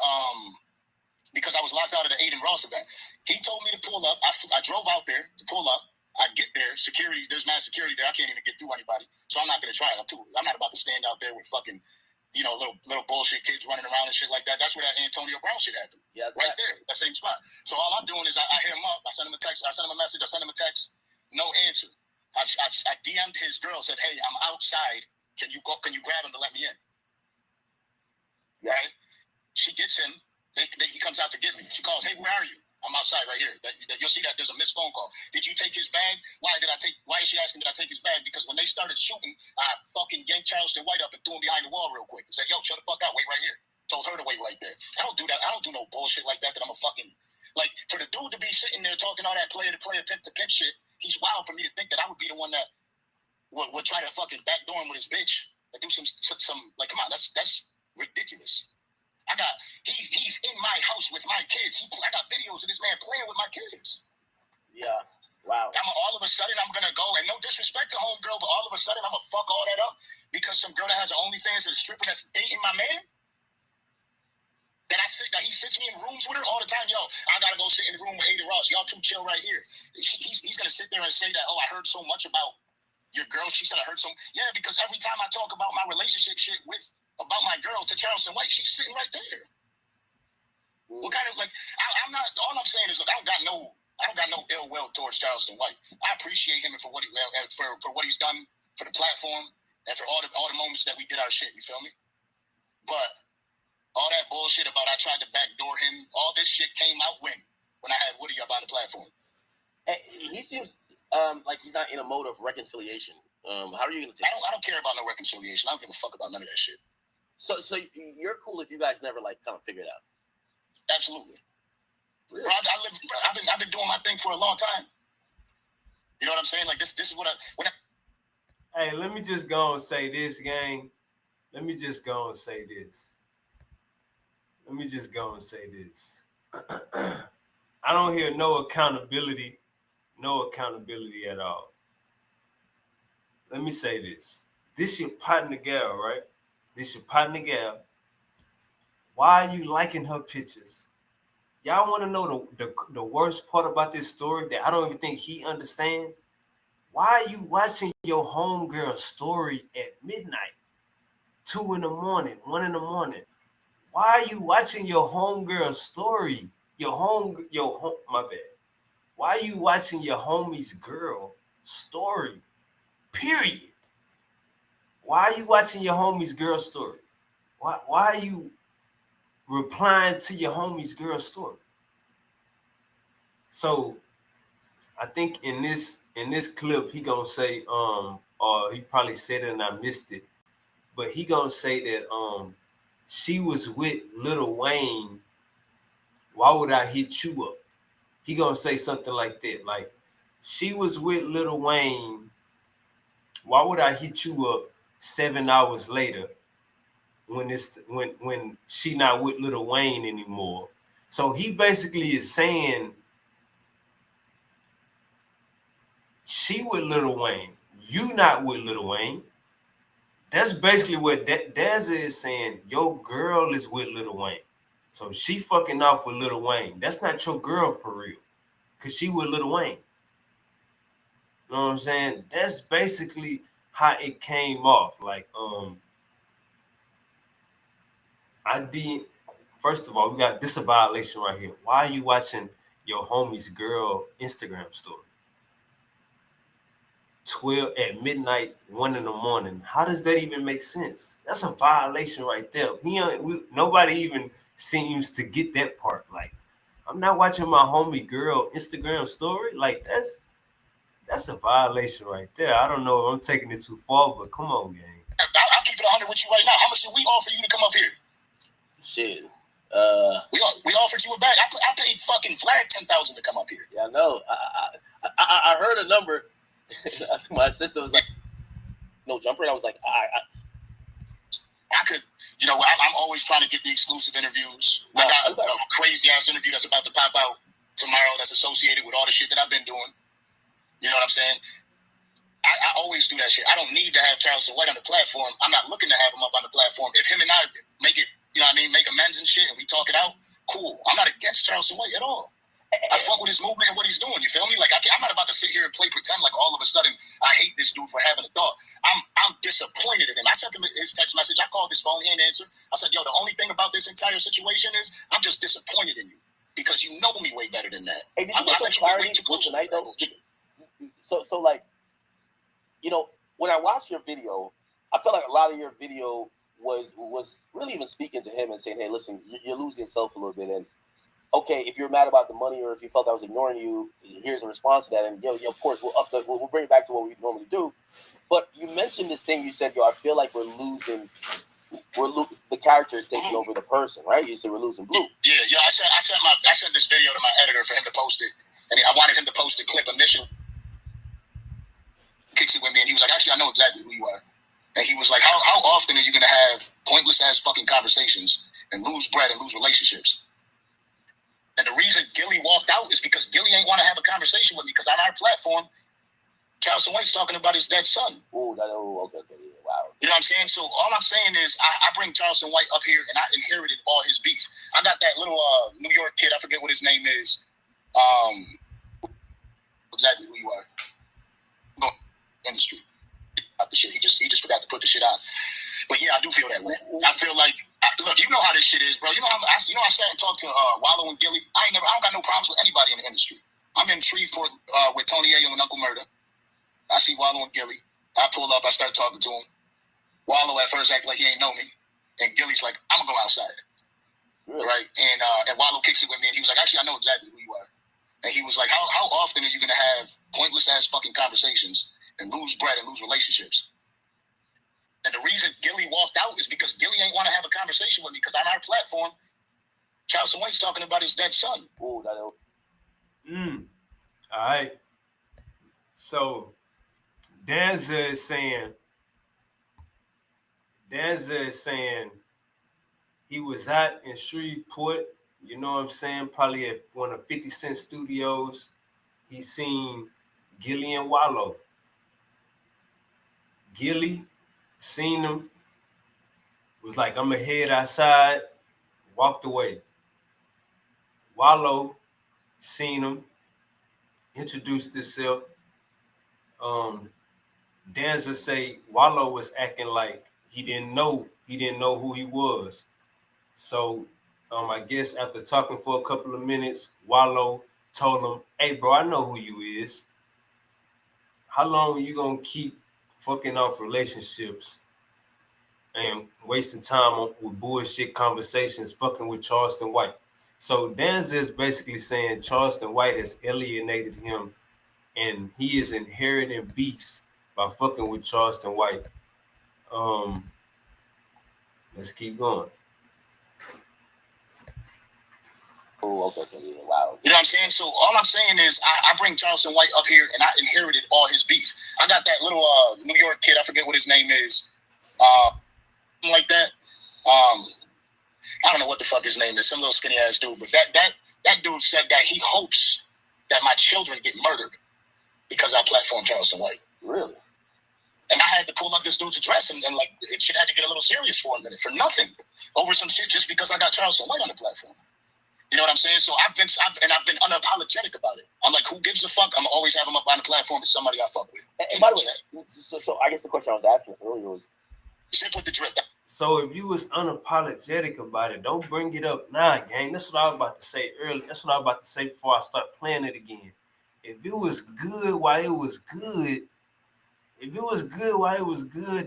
because I was locked out of the Aiden Ross event. He told me to pull up. I drove out there to pull up. I get there, security, there's mass security there. I can't even get through anybody. So I'm not going to try it. I'm not about to stand out there with fucking, little bullshit kids running around and shit like that. That's where that Antonio Brown shit happened. Yeah, right there, that same spot. So all I'm doing is I hit him up. I send him a text. I send him a message. I send him a text. No answer. I DM'd his girl, said, hey, I'm outside. Can you grab him to let me in? Right? She gets him. He comes out to get me. She calls, hey, where are you? I'm outside right here. You'll see that there's a missed phone call. Did you take his bag? Why is she asking did I take his bag? Because when they started shooting, I fucking yanked Charleston White up and threw him behind the wall real quick and said, yo, shut the fuck out. Wait right here. Told her to wait right there. I don't do that. I don't do no bullshit like that I'm a fucking... Like, for the dude to be sitting there talking all that player to player, pimp to pimp shit, he's wild for me to think that I would be the one that would try to fucking backdoor him with his bitch and do some like, come on, that's ridiculous. He's in my house with my kids. I got videos of this man playing with my kids. Yeah. Wow. All of a sudden, I'm going to go, and no disrespect to homegirl, but all of a sudden, I'm going to fuck all that up because some girl that has an OnlyFans and a stripper that's dating my man? That he sits me in rooms with her all the time. Yo, I got to go sit in the room with Aiden Ross. Y'all two chill right here. He's going to sit there and say that, oh, I heard so much about your girl. She said I heard so much. Yeah, because every time I talk about my relationship shit about my girl to Charleston White, she's sitting right there. What kind of, like, I'm not, all I'm saying is, look, I don't got no ill will towards Charleston White. I appreciate him for what he's done for the platform and for all the moments that we did our shit, you feel me? But all that bullshit about I tried to backdoor him, all this shit came out when I had Woody up on the platform. He seems like he's not in a mode of reconciliation. How are you going to take it? I don't care about no reconciliation. I don't give a fuck about none of that shit. So you're cool if you guys never like kind of figure it out. Absolutely. Really? Bro, I've been doing my thing for a long time. You know what I'm saying? Like this is what Hey, let me just go and say this, gang. Let me just go and say this. I don't hear no accountability at all. Let me say this. This your partner gal, right? Why are you liking her pictures? Y'all want to know the worst part about this story that I don't even think he understands? Why are you watching your homegirl story at midnight, 2 in the morning, 1 in the morning? Why are you watching your homegirl story? My bad. Why are you watching your homie's girl story? Period. Why are you watching your homie's girl story? Why are you replying to your homie's girl story? So I think in this clip he gonna say or he probably said it and I missed it, but he gonna say that she was with Lil Wayne. Why would I hit you up? He gonna say something like that, like she was with Lil Wayne. Why would I hit you up 7 hours later when she not with Lil Wayne anymore? So he basically is saying she with Lil Wayne, you not with Lil Wayne. That's basically what Danza is saying. Your girl is with Lil Wayne. So she fucking off with Lil Wayne. That's not your girl for real. Cause she with Lil Wayne. You know what I'm saying? That's basically how it came off. Like, first of all, we got this a violation right here. Why are you watching your homie's girl Instagram story? 12 at midnight, 1 in the morning. How does that even make sense? That's a violation right there. Nobody even seems to get that part. Like, I'm not watching my homie girl Instagram story. Like, that's a violation right there. I don't know if I'm taking it too far, but come on, gang. I'll keep it 100 with you right now. How much did we offer you to come up here? Shit. We offered you a bag. I paid fucking Vlad 10,000 to come up here. Yeah, I know. I heard a number. My sister was like, "No jumper." And I was like, I could, I'm always trying to get the exclusive interviews. I got a crazy ass interview that's about to pop out tomorrow that's associated with all the shit that I've been doing. You know what I'm saying? I always do that shit. I don't need to have Charleston White on the platform. I'm not looking to have him up on the platform. If him and I make it, make amends and shit and we talk it out, cool. I'm not against Charleston White at all. I fuck with his movement and what he's doing. You feel me? Like I'm not about to sit here and play pretend like all of a sudden I hate this dude for having a thought. I'm disappointed in him. I sent him his text message. I called his phone. He didn't answer. I said, yo, the only thing about this entire situation is I'm just disappointed in you because you know me way better than that. Hey, did you get some clarity tonight though? So like, when I watched your video, I felt like a lot of your video was really even speaking to him and saying, hey, listen, you're losing yourself a little bit. And okay, if you're mad about the money or if you felt I was ignoring you, here's a response to that. And of course, we'll bring it back to what we normally do. But you mentioned this thing. You said, I feel like the character is taking over the person, right? You said we're losing Blue. Yeah. I sent this video to my editor for him to post it, and I wanted him to post the clip initially. Kicks it with me, and he was like, actually, I know exactly who you are. And he was like, how often are you going to have pointless ass fucking conversations and lose bread and lose relationships? And the reason Gilly walked out is because Gilly ain't want to have a conversation with me because on our platform, Charleston White's talking about his dead son. Okay, yeah, wow. You know what I'm saying? So all I'm saying is I bring Charleston White up here and I inherited all his beats. I got that little New York kid, I forget what his name is. Exactly who you are. Industry. He just forgot to put the shit on. But yeah, I do feel that way. I feel like, look, you know how this shit is, bro. I sat and talked to Wallow and Gilly. I don't got no problems with anybody in the industry. I'm in Shreveport with Tony Ayo and Uncle Murder. I see Wallow and Gilly. I pull up, I start talking to him. Wallow at first acted like he ain't know me. And Gilly's like, I'm gonna go outside. Really? Right? And Wallow kicks it with me and he was like, actually, I know exactly who you are. And he was like, how often are you gonna have pointless ass fucking conversations and lose bread and lose relationships? And the reason Gilly walked out is because Gilly ain't want to have a conversation with me because on our platform, Charleston White's talking about his dead son. All right. So Danza is saying he was out in Shreveport, you know what I'm saying, probably at one of 50 Cent studios. He seen Gilly and Wallow. Gilly seen him, was like, I'm gonna head outside, walked away. Wallow seen him, introduced himself. Danza say Wallow was acting like he didn't know who he was. So I guess after talking for a couple of minutes, Wallow told him, hey bro, I know who you is. How long are you gonna keep fucking off relationships and wasting time with bullshit conversations, fucking with Charleston White. So Danza is basically saying Charleston White has alienated him, and he is inheriting beefs by fucking with Charleston White. Let's keep going. Oh, okay, yeah, wow. You know what I'm saying? So all I'm saying is I bring Charleston White up here and I inherited all his beats. I got that little New York kid, I forget what his name is. Like that. I don't know what the fuck his name is, some little skinny ass dude, but that dude said that he hopes that my children get murdered because I platform Charleston White. Really? And I had to pull up this dude's address and like it shit had to get a little serious for a minute for nothing over some shit just because I got Charleston White on the platform. You know what I'm saying? So I've been unapologetic about it. I'm like, who gives a fuck? I'm always have him up on the platform as somebody I fuck with. And by the way, so I guess the question I was asking earlier was, shit with the drip. So if you was unapologetic about it, don't bring it up now, gang. That's what I was about to say earlier. That's what I was about to say before I start playing it again. If it was good while it was good,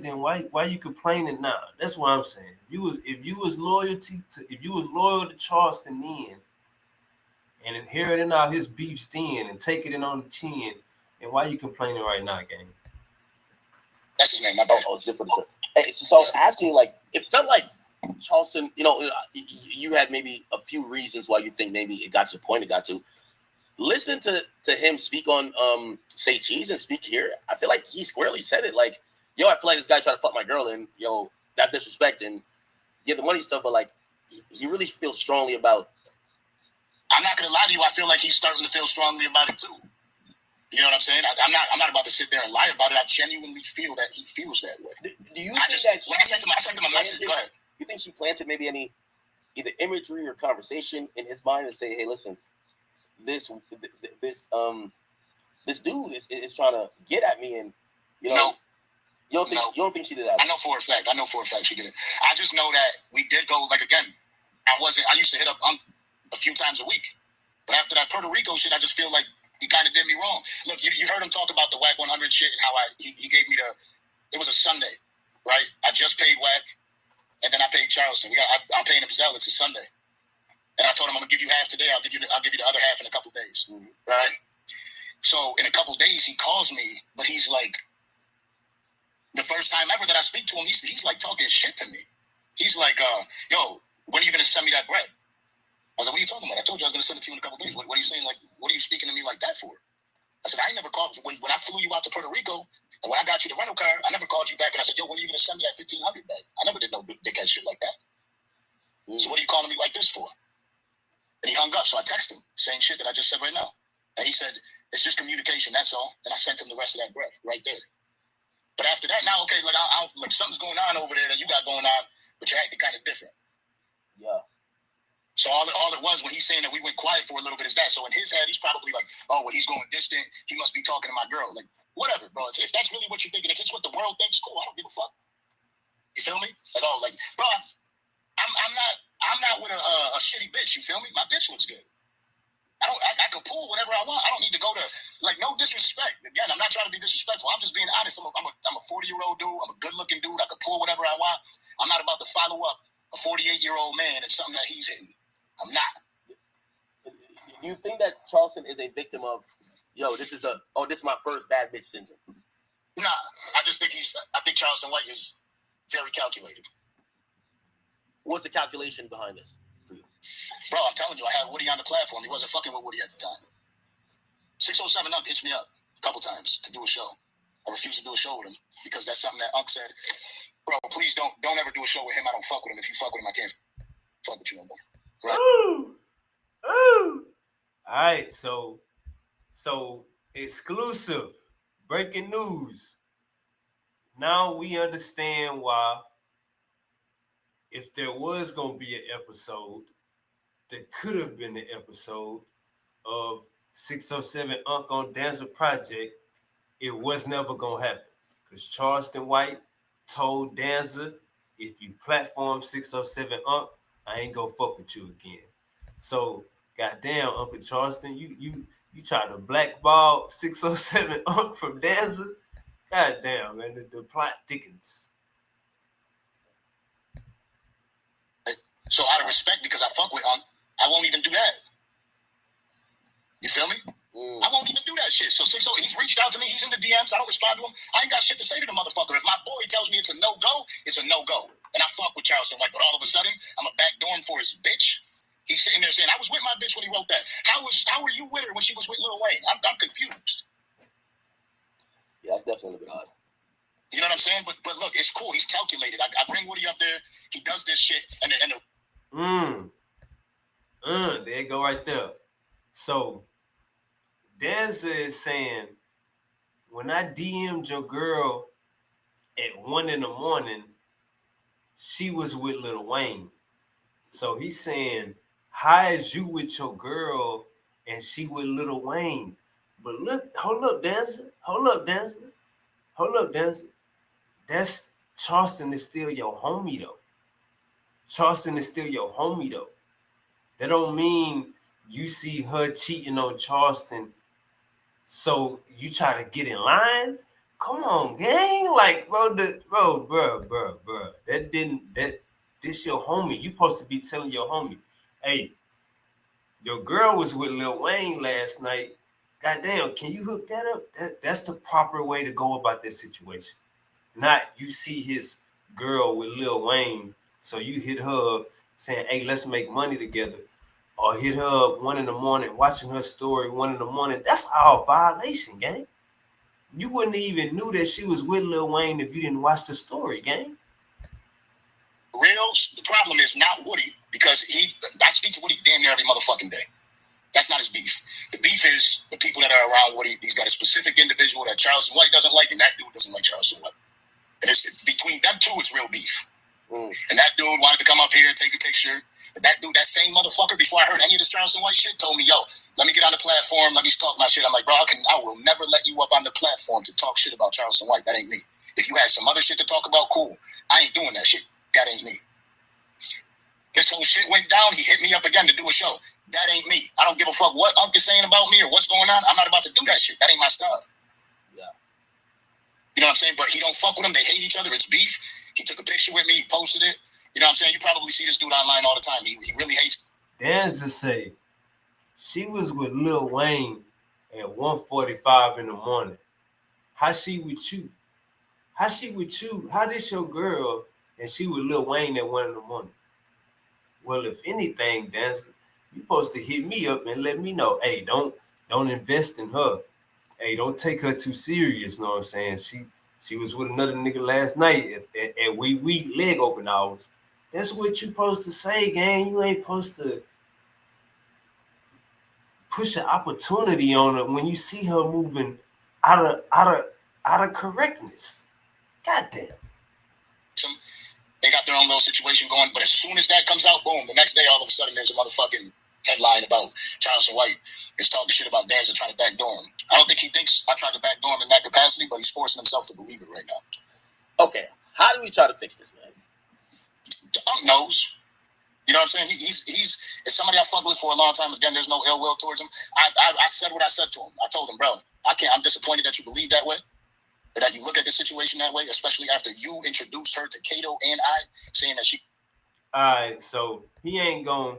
then why you complaining now? That's what I'm saying. If you was loyal to Charleston then, and inheriting all his beefs then, and taking it on the chin, then why you complaining right now, gang? That's his name. My bad. So I was asking, like, it felt like Charleston, you had maybe a few reasons why you think maybe it got to the point it got to. Listening to him speak on Say Cheese and speak here, I feel like he squarely said it. Like, yo, I feel like this guy tried to fuck my girl, and yo, that's disrespect, and yeah, the money stuff, but like, he really feels strongly about. I'm not gonna lie to you. I feel like he's starting to feel strongly about it too. You know what I'm saying? I'm not about to sit there and lie about it. I genuinely feel that he feels that way. Do you? I sent him a message. Go ahead. You think she planted maybe any either imagery or conversation in his mind and say, hey, listen, this dude is trying to get at me, and you know, you don't think she did that? I know for a fact she did it. I just know that we did go, like, again, I used to hit up a few times a week, but after that Puerto Rico shit, I just feel like he kind of did me wrong. Look, you heard him talk about the WAC 100 shit and how he gave me it was a Sunday, right? I just paid WAC, and then I paid Charleston. I'm paying him Zell. It's a Sunday. And I told him, I'm gonna give you half today. I'll give you the other half in a couple days, right? So in a couple days, he calls me, but he's like, the first time ever that I speak to him, he's like talking shit to me. He's like, yo, when are you gonna send me that bread? I was like, what are you talking about? I told you I was gonna send it to you in a couple days. What are you saying? Like, what are you speaking to me like that for? I said, I ain't never called when I flew you out to Puerto Rico, and when I got you the rental car, I never called you back and I said, yo, when are you gonna send me that $1,500 back? I never did no dickhead shit like that. So what are you calling me like this for? And he hung up, so I texted him, same shit that I just said right now. And he said, it's just communication, that's all. And I sent him the rest of that bread right there. But after that, now, okay, like, like something's going on over there that you got going on, but you're acting kind of different. Yeah. So all it was when he's saying that we went quiet for a little bit is that. So in his head, he's probably like, oh, well, he's going distant. He must be talking to my girl. Like, whatever, bro. If that's really what you're thinking, if it's what the world thinks, cool. I don't give a fuck. You feel me? At all. Like, bro, I'm not with a shitty bitch. You feel me? My bitch looks good. I can pull whatever I want. I don't need to go to, like, no disrespect. Again, I'm not trying to be disrespectful. I'm just being honest. I'm a 40-year-old dude. I'm a good-looking dude. I can pull whatever I want. I'm not about to follow up a 48-year-old man and something that he's hitting. I'm not. Do you think that Charleston is a victim of, yo, this is my first bad bitch syndrome? Nah, I think Charleston White is very calculated. What's the calculation behind this for you? Bro, I'm telling you, I had Woody on the platform. He wasn't fucking with Woody at the time. 607 Unc hit me up a couple times to do a show. I refused to do a show with him because that's something that Unc said, bro, please don't ever do a show with him. I don't fuck with him. If you fuck with him, I can't fuck with you no more. Right? Ooh. All right, so exclusive breaking news. Now we understand why, if there was gonna be an episode, there could have been an episode of 607 Unc on Danza Project. It was never gonna happen because Charleston White told Danza, if you platform 607 Unc, I ain't gonna fuck with you again. So, goddamn, Uncle Charleston, you try to blackball 607 Unc from Danza. Goddamn, man, the plot thickens. So out of respect, because I fuck with him, I won't even do that. You feel me? I won't even do that shit. So 6 he's reached out to me. He's in the DMs. I don't respond to him. I ain't got shit to say to the motherfucker. If my boy tells me it's a no-go, it's a no-go. And I fuck with Charleston White, but all of a sudden, I'm a backdoor him for his bitch. He's sitting there saying, I was with my bitch when he wrote that. How were you with her when she was with Lil Wayne? I'm confused. Yeah, that's definitely a bit odd. You know what I'm saying? But look, it's cool. He's calculated. I bring Woody up there. He does this shit. There you go right there. So Danza is saying, when I DM'd your girl at 1 a.m, she was with Lil Wayne. So he's saying, how is you with your girl and she with Lil Wayne? But look, hold up, Danza. That's Charleston is still your homie though. That don't mean you see her cheating on Charleston, so you try to get in line. Come on, gang. Like, bro. This your homie. You supposed to be telling your homie, hey, your girl was with Lil Wayne last night. Goddamn, can you hook that up? That's the proper way to go about this situation. Not you see his girl with Lil Wayne, so you hit her up saying, hey, let's make money together. Or hit her up 1 a.m, watching her story 1 a.m. That's all violation, gang. You wouldn't even knew that she was with Lil Wayne if you didn't watch the story, gang. The problem is not Woody, because I speak to Woody damn near every motherfucking day. That's not his beef. The beef is the people that are around Woody. He's got a specific individual that Charleston White doesn't like, and that dude doesn't like Charleston White. And it's between them two, it's real beef. And that dude wanted to come up here and take a picture. But that dude, that same motherfucker, before I heard any of this Charleston White shit, told me, yo, let me get on the platform, let me talk my shit. I'm like, bro, I will never let you up on the platform to talk shit about Charleston White. That ain't me. If you had some other shit to talk about, cool. I ain't doing that shit. That ain't me. This whole shit went down. He hit me up again to do a show. That ain't me. I don't give a fuck what Unc is saying about me or what's going on. I'm not about to do that shit. That ain't my stuff. Yeah. You know what I'm saying? But he don't fuck with them. They hate each other. It's beef. He took a picture with me. He posted it. You know what I'm saying? You probably see this dude online all the time. He really hates. Danza say she was with Lil Wayne at 1:45 in the morning. How she with you? How this your girl and she with Lil Wayne at 1 a.m? Well, if anything, Danza, you supposed to hit me up and let me know. Hey, don't invest in her. Hey, don't take her too serious. Know what I'm saying? She was with another nigga last night at we leg open hours. That's what you supposed to say, gang. You ain't supposed to push an opportunity on her when you see her moving out of correctness. Goddamn. They got their own little situation going, but as soon as that comes out, boom, the next day, all of a sudden, there's a motherfucking headline about Charleston White is talking shit about Danza trying to backdoor him. I don't think he thinks I tried to backdoor him in that capacity, but he's forcing himself to believe it right now. Okay, how do we try to fix this, man? The Unc knows. You know what I'm saying? He's somebody I fucked with for a long time. Again, there's no ill will towards him. I said what I said to him. I told him, bro, I'm disappointed that you believe that way, or that you look at the situation that way, especially after you introduced her to Kato and I, saying that she. All right, so he ain't gonna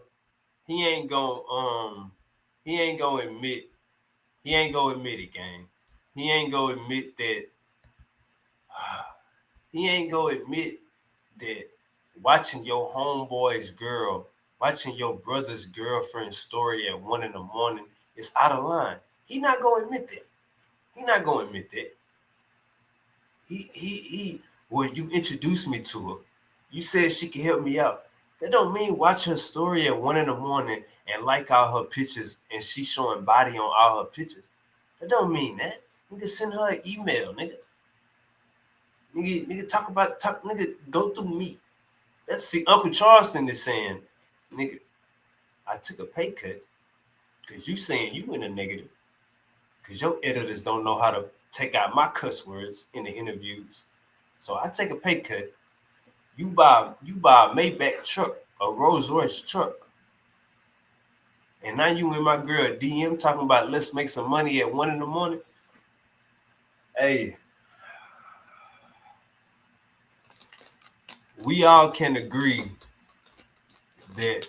admit it, gang. He ain't gonna admit that. He ain't gonna admit that watching your homeboy's girl, watching your brother's girlfriend's story at 1 a.m. is out of line. He not gonna admit that. Well, you introduced me to her. You said she could help me out. That don't mean watch her story at 1 a.m. and like all her pictures and she showing body on all her pictures. That don't mean that. Nigga, send her an email, nigga. Nigga, go through me. Let's see, Uncle Charleston is saying, nigga, I took a pay cut because you saying you in a negative. Because your editors don't know how to take out my cuss words in the interviews. So I take a pay cut. You buy a Maybach truck, a Rolls Royce truck. And now you and my girl DM talking about let's make some money at 1 a.m. Hey, we all can agree that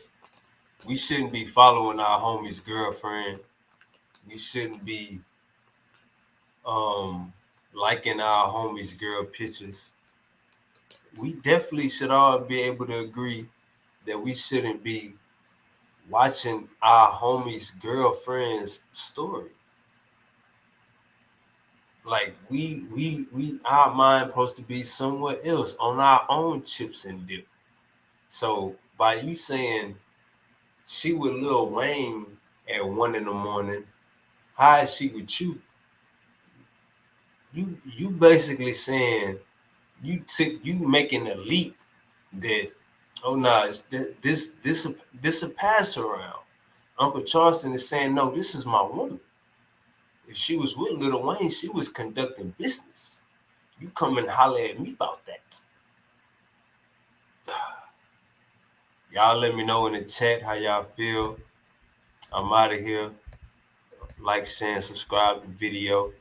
we shouldn't be following our homie's girlfriend. We shouldn't be liking our homie's girl pictures. We definitely should all be able to agree that we shouldn't be watching our homie's girlfriend's story. Like we our mind supposed to be somewhere else on our own chips and dip. So by you saying she with Lil Wayne at 1 a.m, how is she with you? You basically saying you making a leap that, oh no, it's this a pass around. Uncle Charleston is saying, no, this is my woman. If she was with Lil Wayne, she was conducting business. You come and holler at me about that. Y'all let me know in the chat how y'all feel. I'm out of here. Like, share, and subscribe to the video.